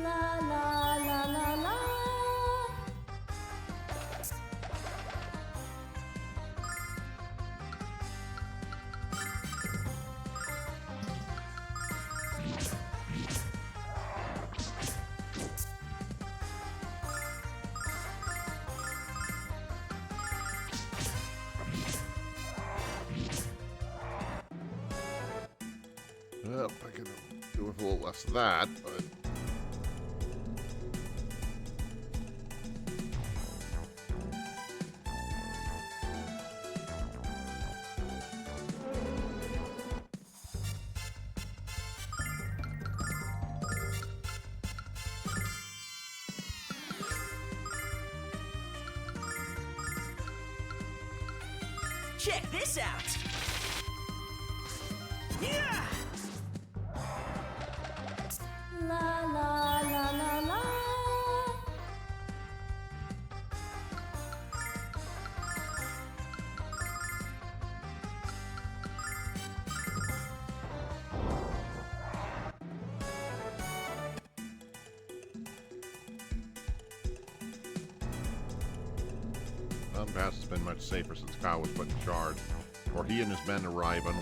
[SPEAKER 3] La la la la la.
[SPEAKER 1] Well, I could do with a little less of that, but...
[SPEAKER 2] Check this out! Yeah!
[SPEAKER 3] La la la la la.
[SPEAKER 1] Pass has been much safer since Kyle was put in charge, for he and his men arrive on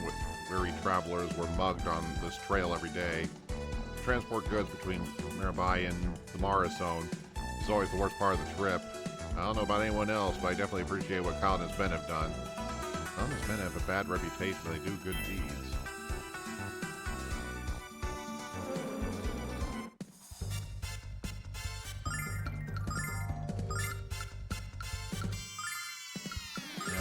[SPEAKER 1] weary travelers were mugged on this trail every day. To transport goods between Mirabai and the Mara Zone is always the worst part of the trip. I don't know about anyone else, but I definitely appreciate what Kyle and his men have done. Kyle and his men have a bad reputation, but they do good deeds.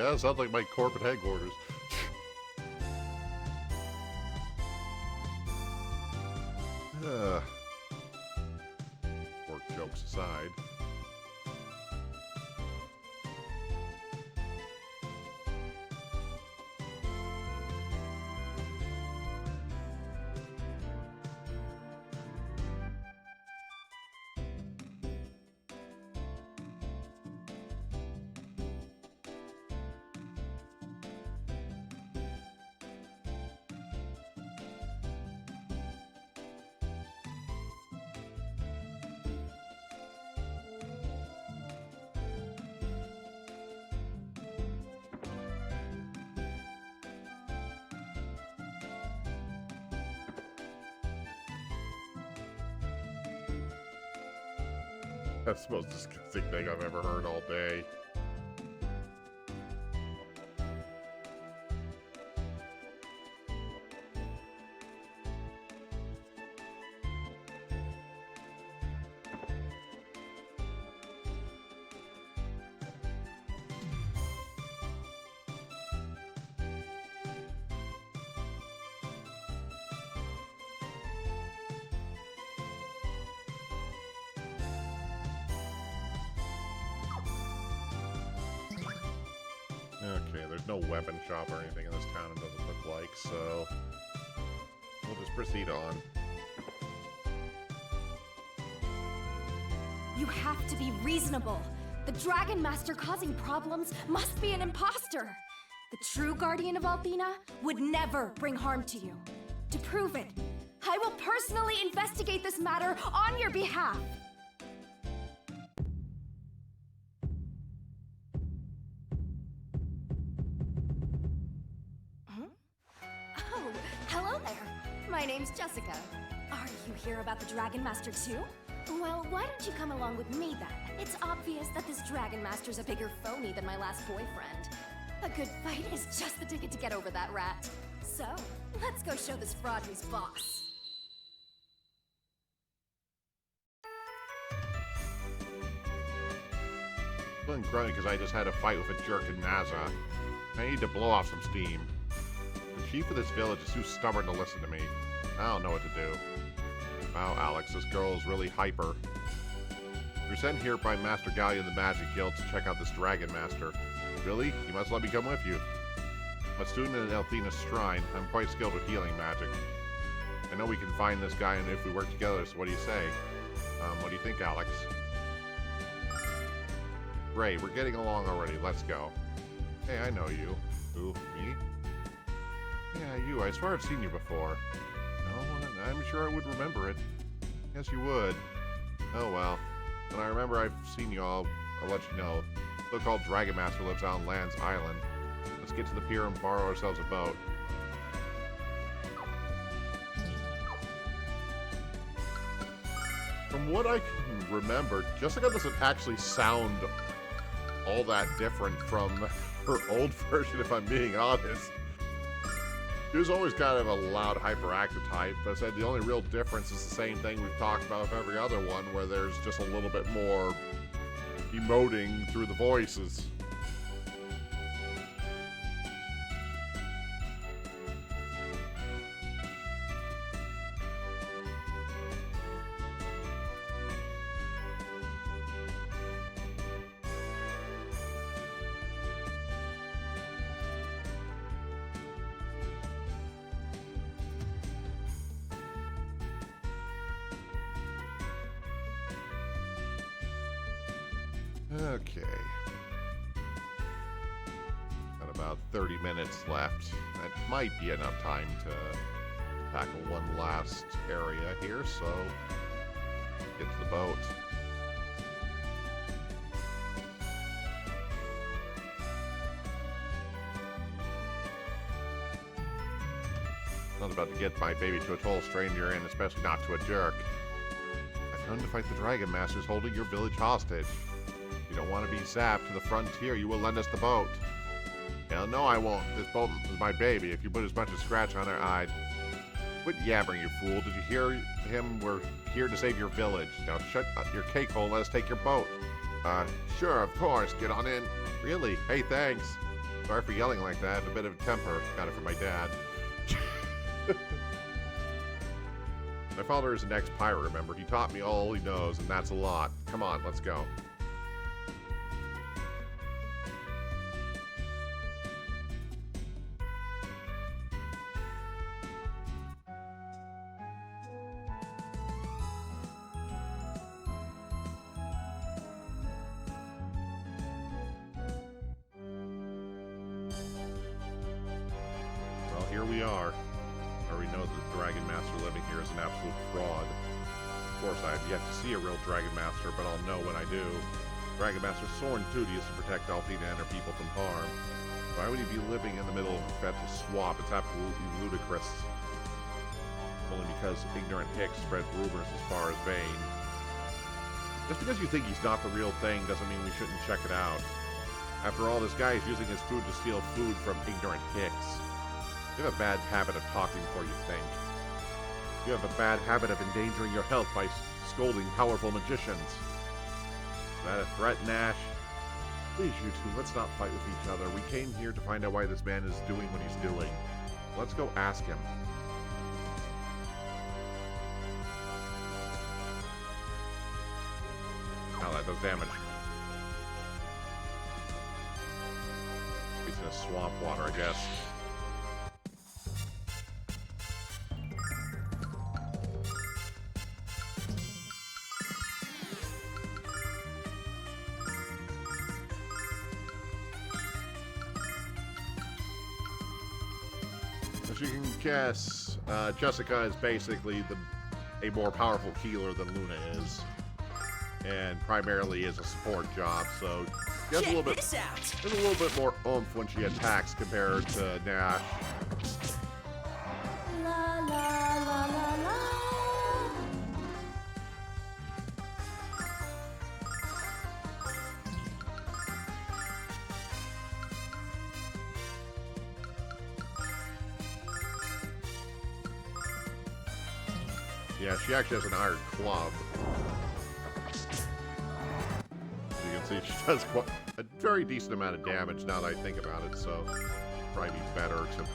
[SPEAKER 1] Yeah, sounds like my corporate headquarters. Work jokes aside. That's the most disgusting thing I've ever heard all day. Okay, there's no weapon shop or anything in this town, it doesn't look like, so we'll just proceed on.
[SPEAKER 3] You have to be reasonable. The Dragon Master causing problems must be an imposter. The true guardian of Althena would never bring harm to you. To prove it, I will personally investigate this matter on your behalf. Oh, hello there. My name's Jessica. Are you here about the Dragon Master too? Well, why don't you come along with me then? It's obvious that this Dragon Master's a bigger phony than my last boyfriend. A good fight is just the ticket to get over that rat. So, let's go show this fraud who's boss.
[SPEAKER 1] I'm feeling grunty because I just had a fight with a jerk in NASA. I need to blow off some steam. The chief of this village is too stubborn to listen to me. I don't know what to do. Wow, Alex, this girl is really hyper. You're sent here by Master Gallia of the Magic Guild to check out this Dragon Master. Really? You must let me come with you. I'm a student at Althena's shrine. I'm quite skilled with healing magic. I know we can find this guy and if we work together, so what do you say? What do you think, Alex? Great, we're getting along already. Let's go. Hey, I know you. Who? Me? Yeah, you. I swear I've seen you before. No, I'm sure I would remember it. Yes, you would. Oh, well. When I remember I've seen you all, I'll let you know. The so-called Dragon Master lives out on Land's Island. Let's get to the pier and borrow ourselves a boat. From what I can remember, Jessica doesn't actually sound all that different from her old version, if I'm being honest. She was always kind of a loud, hyperactive type, but I said the only real difference is the same thing we've talked about with every other one, where there's just a little bit more emoting through the voices. Okay. Got about 30 minutes left. That might be enough time to tackle one last area here, so get to the boat. Not about to get my baby to a total stranger, and especially not to a jerk. I've come to fight the Dragon Masters holding your village hostage. If you don't want to be zapped to the frontier, you will lend us the boat. Hell no, I won't. This boat is my baby. If you put as much as a scratch on her, I'd... Quit yabbering, you fool. Did you hear him? We're here to save your village. Now shut up your cake hole and let us take your boat. Sure, of course. Get on in. Really? Hey, thanks. Sorry for yelling like that. A bit of temper. Got it from my dad. My father is an ex-pirate, remember? He taught me all he knows, and that's a lot. Come on, let's go. Well, here we are. I already know that the Dragon Master living here is an absolute fraud. Of course, I have yet to see a real Dragon Master, but I'll know when I do. Dragon Master's sworn duty is to protect Althena and her people from harm. Why would he be living in the middle of a fetid swamp? It's absolutely ludicrous. Only because ignorant hicks spread rumors as far as Vane. Just because you think he's not the real thing doesn't mean we shouldn't check it out. After all, this guy is using his food to steal food from ignorant hicks. You have a bad habit of talking before you think. You have a bad habit of endangering your health by scolding powerful magicians. Is that a threat, Nash? Please, you two, let's not fight with each other. We came here to find out why this man is doing what he's doing. Let's go ask him. Oh, that does damage. He's in a swamp water, I guess. As you can guess, Jessica is basically a more powerful healer than Luna is, and primarily is a support job. So she has a little bit, there's a little bit more oomph when she attacks compared to Nash.
[SPEAKER 3] La la la la la.
[SPEAKER 1] Yeah, she actually has an iron club. As you can see, she does quite a very decent amount of damage now that I think about it, so probably be better to...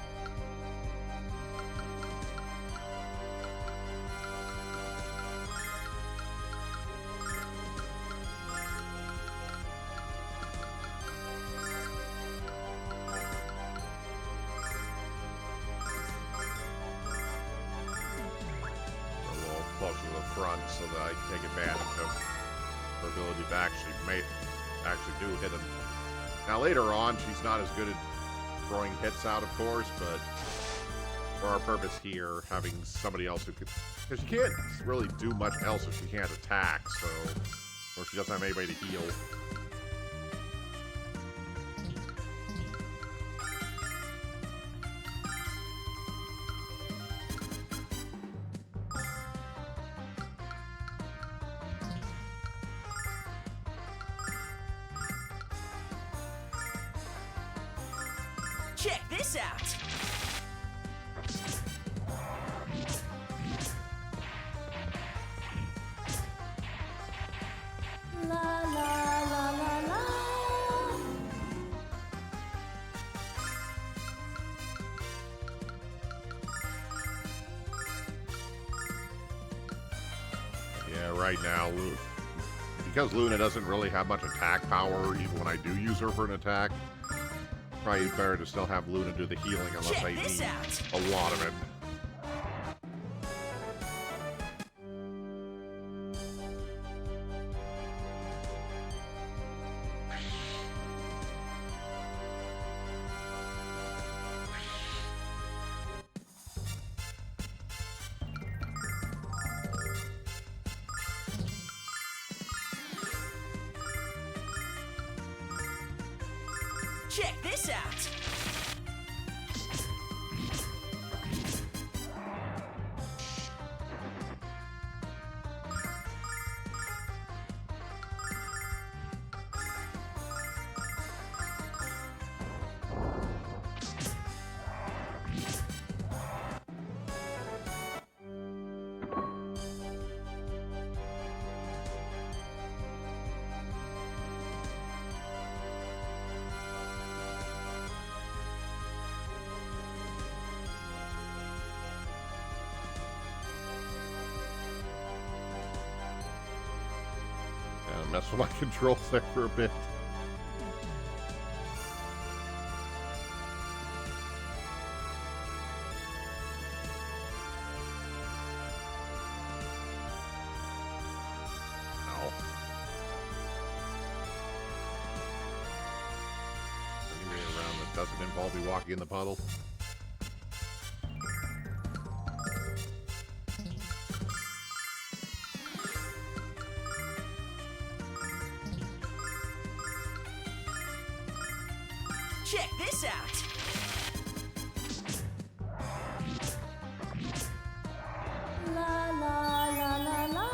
[SPEAKER 1] closer to the front so that I can take advantage of her ability to actually do hit him. Now later on, she's not as good at throwing hits out, of course, but for our purpose here, having somebody else who could... Because she can't really do much else if she can't attack, so... Or if she doesn't have anybody to heal.
[SPEAKER 2] Check this out!
[SPEAKER 3] La la la la la.
[SPEAKER 1] Yeah, right now, because Luna doesn't really have much attack power, even when I do use her for an attack, probably better to still have Luna do the healing unless I need a lot of it.
[SPEAKER 2] Check this out!
[SPEAKER 1] Mess with my controls there for a bit. Ow. Any way around that doesn't involve me walking in the puddle?
[SPEAKER 2] Check this out!
[SPEAKER 3] La la la la la.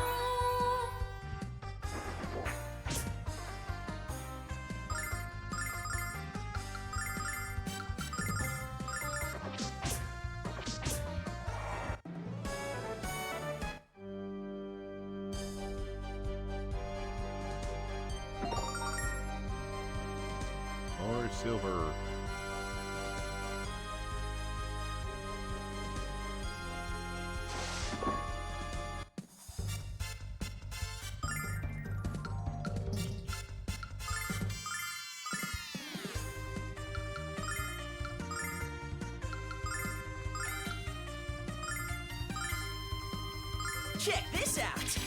[SPEAKER 1] Or silver.
[SPEAKER 2] Check this out!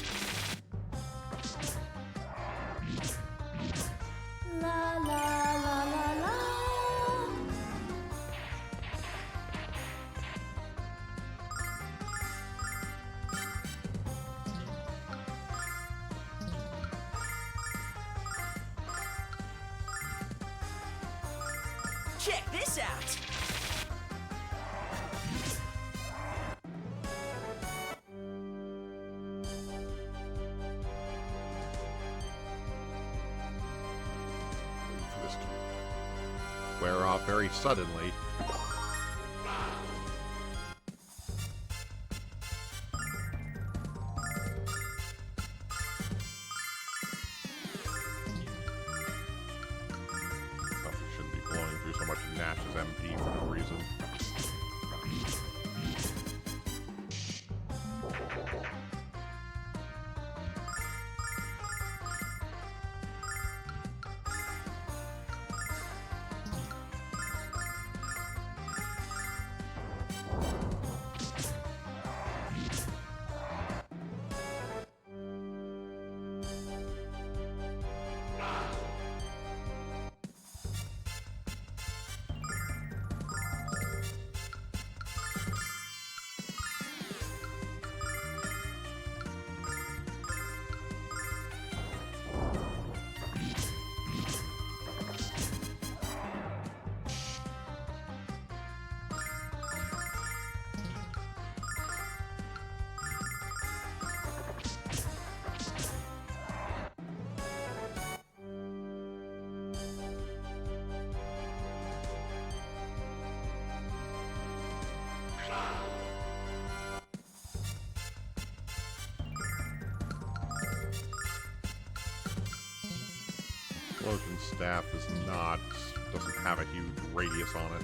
[SPEAKER 3] La la la la la.
[SPEAKER 2] Check this out!
[SPEAKER 1] For this to wear off very suddenly. Probably shouldn't be blowing through so much Nash's MP for no reason. Explosion staff doesn't have a huge radius on it.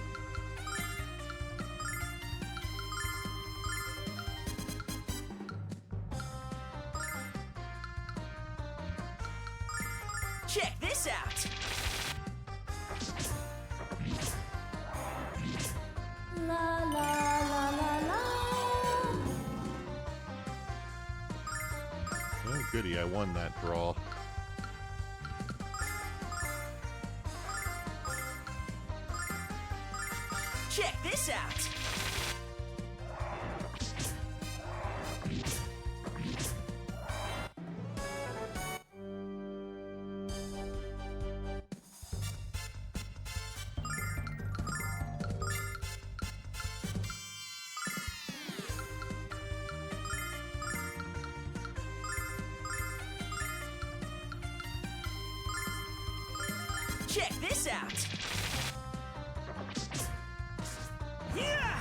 [SPEAKER 2] Check this out!
[SPEAKER 3] La la la la la.
[SPEAKER 1] Oh goody, I won that draw.
[SPEAKER 2] Check this out! Check this out! Yeah!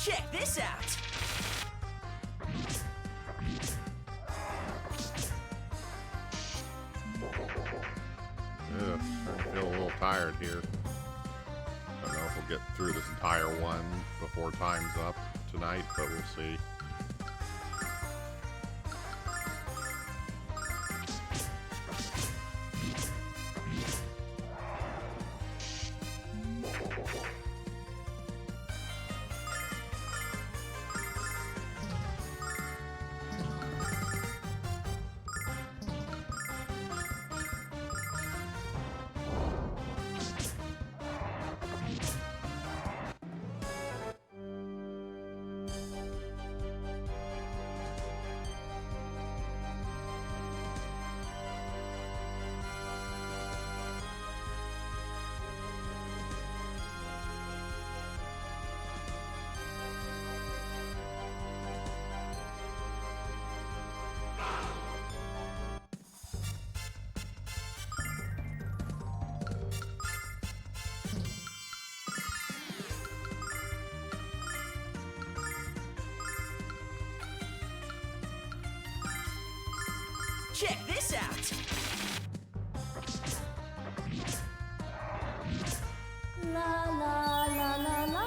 [SPEAKER 2] Check this out!
[SPEAKER 1] Ugh, I feel a little tired here. I don't know if we'll get through this entire one before time's up tonight, but we'll see.
[SPEAKER 2] Check this out!
[SPEAKER 3] La la la la la.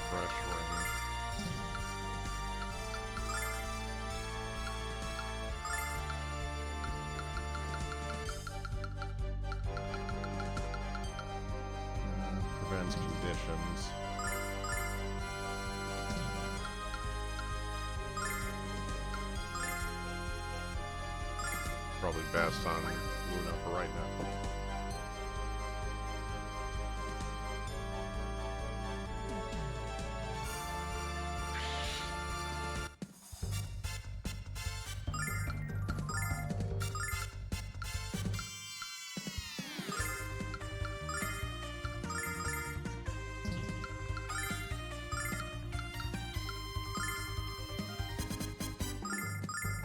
[SPEAKER 1] Fresh ring. Prevents conditions. Probably best on Luna for right now.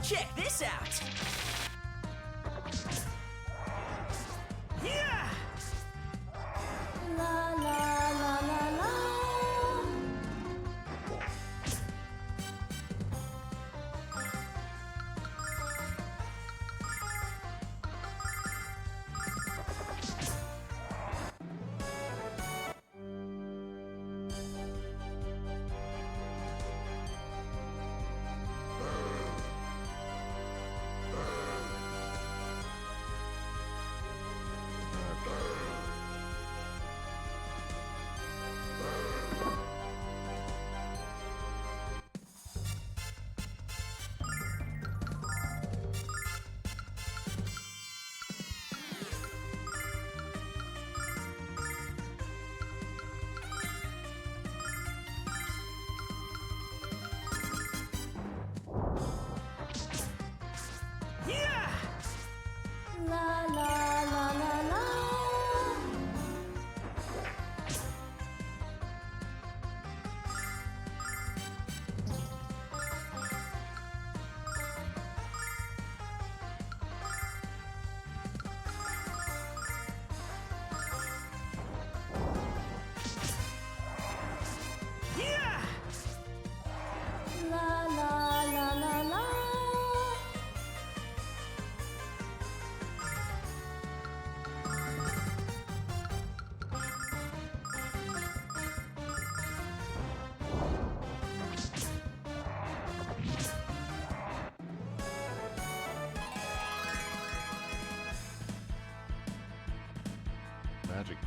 [SPEAKER 2] Check this out! Yeah!
[SPEAKER 3] La la la la la.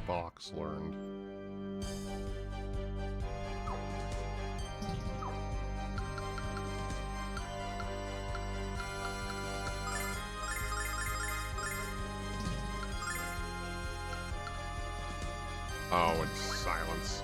[SPEAKER 1] box learned. Oh, it's silence.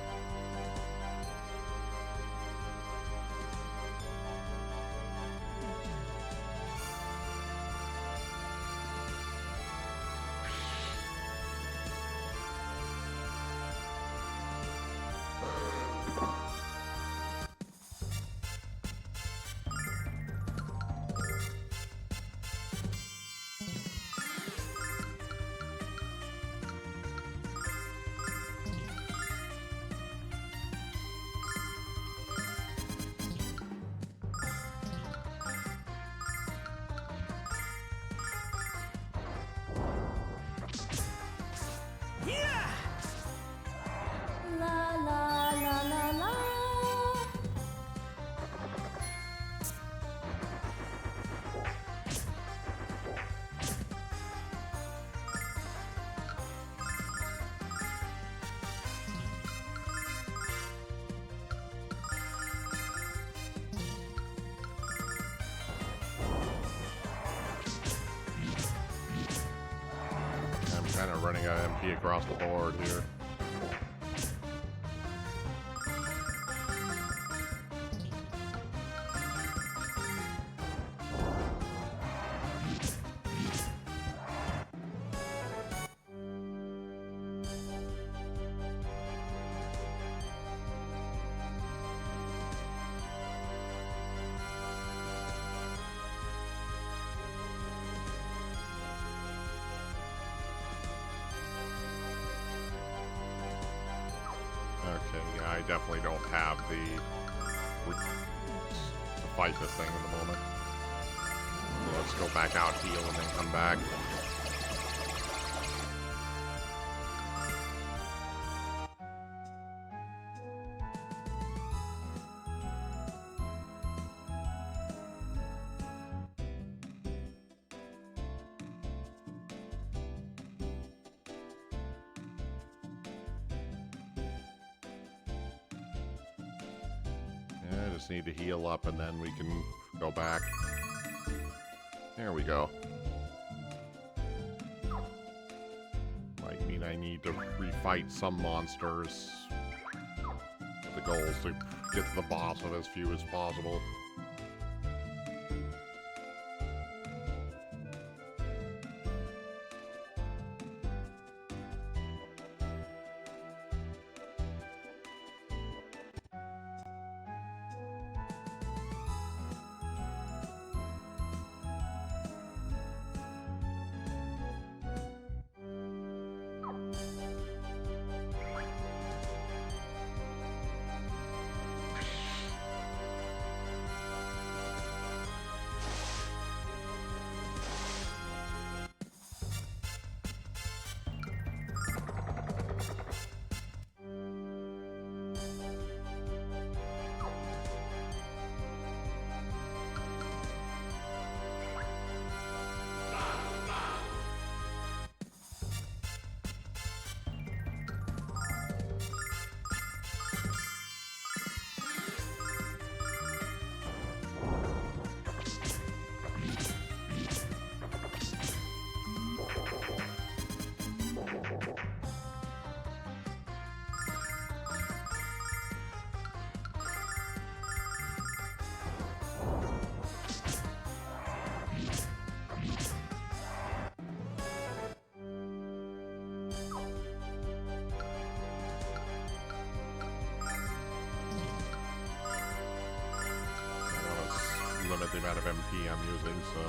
[SPEAKER 3] La la la la la.
[SPEAKER 1] I'm kind of running out of MP across the board here. Okay, yeah, I definitely don't have to fight this thing in the moment. So let's go back out, heal, and then come back. I just need to heal up and then we can go back. There we go. Might mean I need to refight some monsters. The goal is to get to the boss with as few as possible. Limit the amount of MP I'm using, so...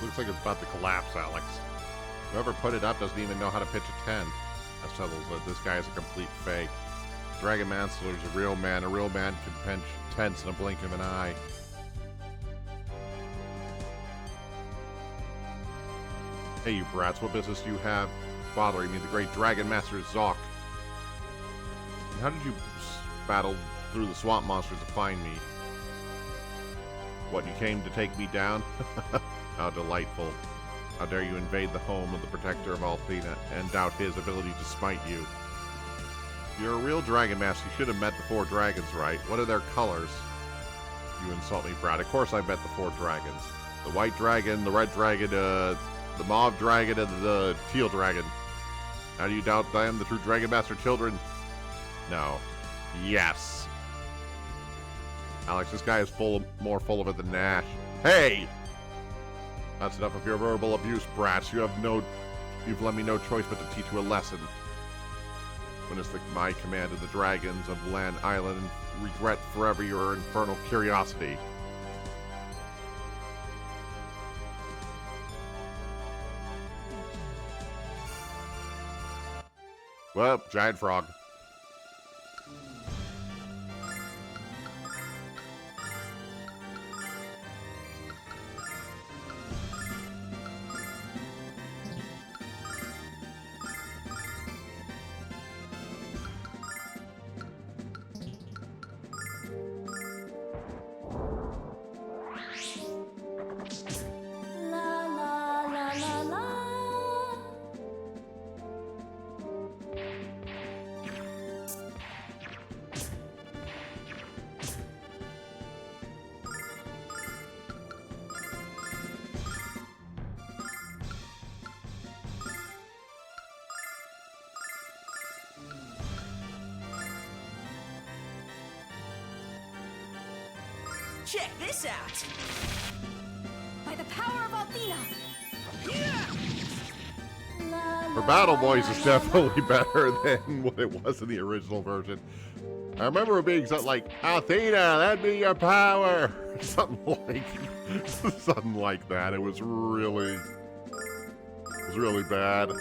[SPEAKER 1] This looks like it's about to collapse, Alex. Whoever put it up doesn't even know how to pitch a 10. That settles it. This guy is a complete fake. Dragon Master is a real man. A real man can pinch tents in a blink of an eye. Hey, you brats, what business do you have bothering me, the great Dragon Master Zoc? And how did you battle through the swamp monsters to find me? What, you came to take me down? How delightful. How dare you invade the home of the protector of Althena and doubt his ability to smite you? If you're a real Dragon Master, you should have met the 4 dragons, right? What are their colors? You insult me, brat. Of course I met the 4 dragons. The white dragon, the red dragon, the mauve dragon, and the teal dragon. How do you doubt I am the true Dragon Master, children? No. Yes. Alex, this guy is more full of it than Nash. Hey! That's enough of your verbal abuse, brats. You've left me no choice but to teach you a lesson. Witness my command of the dragons of Land Island and regret forever your infernal curiosity. Well, giant frog.
[SPEAKER 3] La la la la la.
[SPEAKER 2] Check this out!
[SPEAKER 3] By the power of Althena.
[SPEAKER 1] Her battle voice is definitely better than what it was in the original version. I remember it being something like, Althena, that'd be your power! Something like that. It was really bad.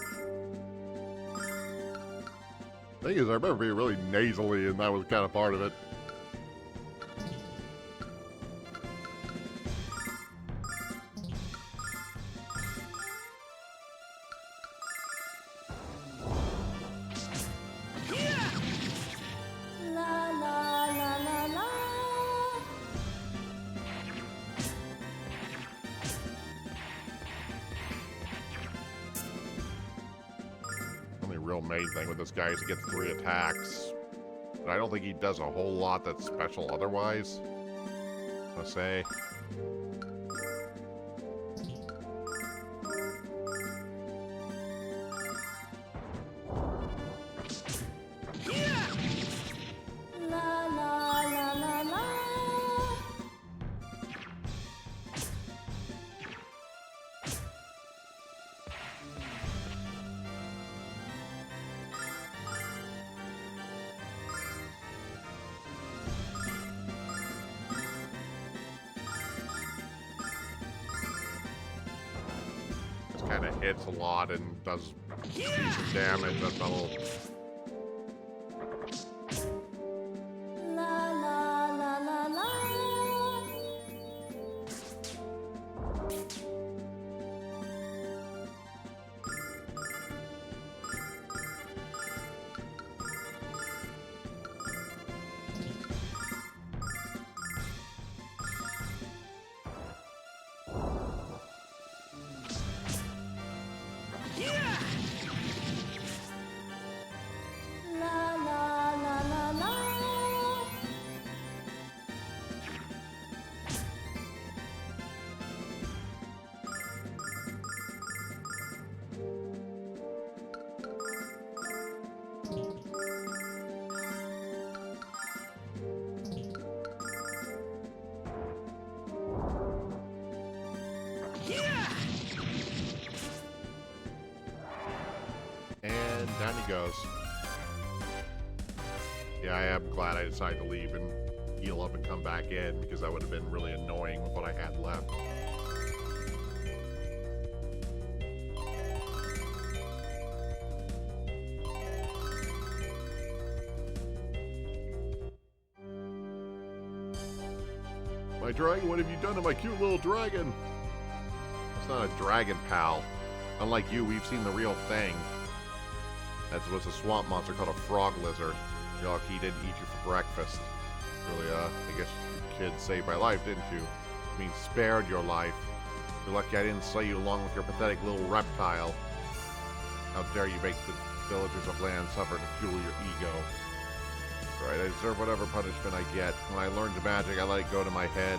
[SPEAKER 1] Thing is, I remember being really nasally, and that was kind of part of it.
[SPEAKER 3] La la la la la.
[SPEAKER 1] Only real main thing with this guy is he gets 3 attacks. But I don't think he does a whole lot that's special otherwise. Let's say.
[SPEAKER 3] La la la la la.
[SPEAKER 1] Just kind of hits a lot and does decent damage. That's all.
[SPEAKER 3] La la la la la. La la la la la.
[SPEAKER 1] And down he goes. Yeah, I am glad I decided to leave and heal up and come back in because that would have been really annoying with what I had left. My dragon, what have you done to my cute little dragon? It's not a dragon, pal. Unlike you, we've seen the real thing. That was a swamp monster called a frog lizard. You're lucky he didn't eat you for breakfast. Really, I guess your kid saved my life, didn't you? I mean, spared your life. You're lucky I didn't slay you along with your pathetic little reptile. How dare you make the villagers of land suffer to fuel your ego. Right, I deserve whatever punishment I get. When I learned the magic, I let it go to my head.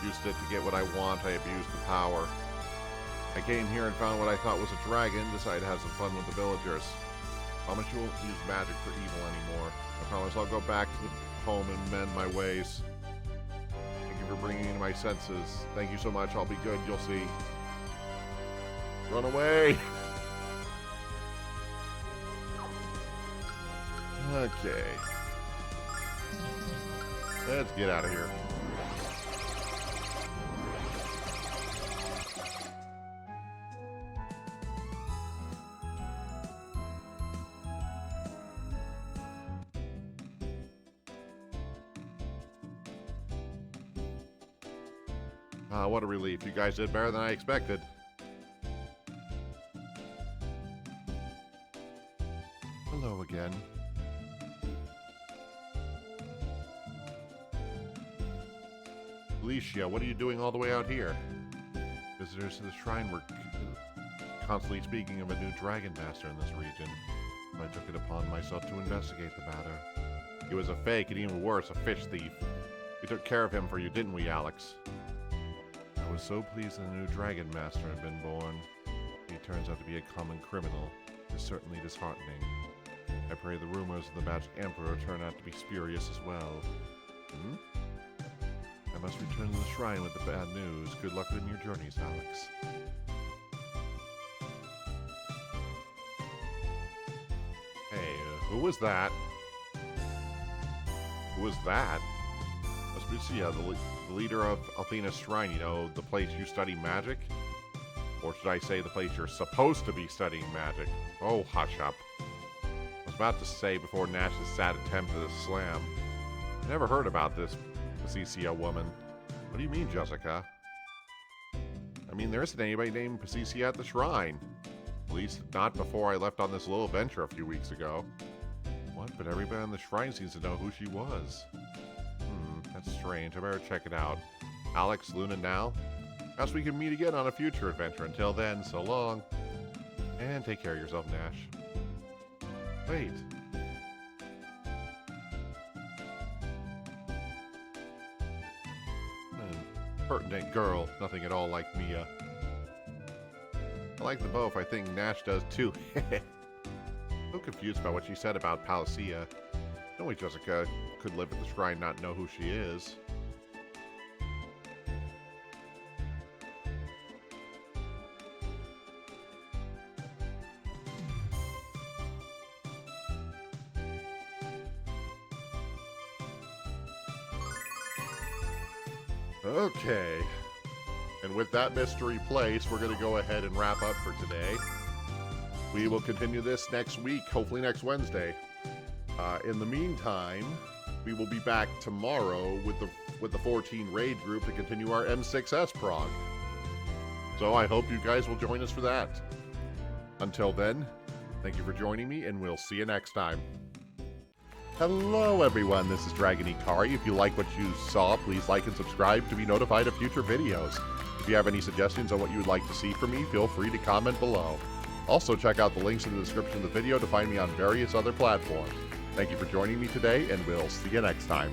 [SPEAKER 1] Used it to get what I want, I abused the power. I came here and found what I thought was a dragon, decided to have some fun with the villagers. I promise you won't use magic for evil anymore. I promise I'll go back to the home and mend my ways. Thank you for bringing me to my senses. Thank you so much, I'll be good, you'll see. Run away! Okay. Let's get out of here. What a relief. You guys did better than I expected. Hello again. Alicia, what are you doing all the way out here? Visitors to the shrine were constantly speaking of a new Dragon Master in this region. I took it upon myself to investigate the matter. He was a fake and even worse, a fish thief. We took care of him for you, didn't we, Alex? I was so pleased that a new Dragon Master had been born. He turns out to be a common criminal. It's certainly disheartening. I pray the rumors of the Magic Emperor turn out to be spurious as well. I must return to the shrine with the bad news. Good luck in your journeys, Alex. Hey, who was that? Who was that? Must be the leader of Athena's shrine, you know, the place you study magic? Or should I say the place you're supposed to be studying magic? Oh, hush up. I was about to say before Nash's sad attempt at a slam. I never heard about this Pacicia woman. What do you mean, Jessica? I mean, there isn't anybody named Pacicia at the shrine. At least not before I left on this little venture a few weeks ago. What? But everybody on the shrine seems to know who she was. That's strange. I better check it out. Alex, Luna now? Perhaps we can meet again on a future adventure. Until then, so long. And take care of yourself, Nash. Wait. Pertinent girl. Nothing at all like Mia. I like them both. I think Nash does too. So confused about what she said about Palacia. No way Jessica could live at the shrine and not know who she is. Okay. And with that mystery place, we're going to go ahead and wrap up for today. We will continue this next week, hopefully next Wednesday. In the meantime, we will be back tomorrow with the 14 raid group to continue our M6S prog. So I hope you guys will join us for that. Until then, thank you for joining me, and we'll see you next time. Hello everyone, this is Draginhikari. If you like what you saw, please like and subscribe to be notified of future videos. If you have any suggestions on what you would like to see from me, feel free to comment below. Also, check out the links in the description of the video to find me on various other platforms. Thank you for joining me today, and we'll see you next time.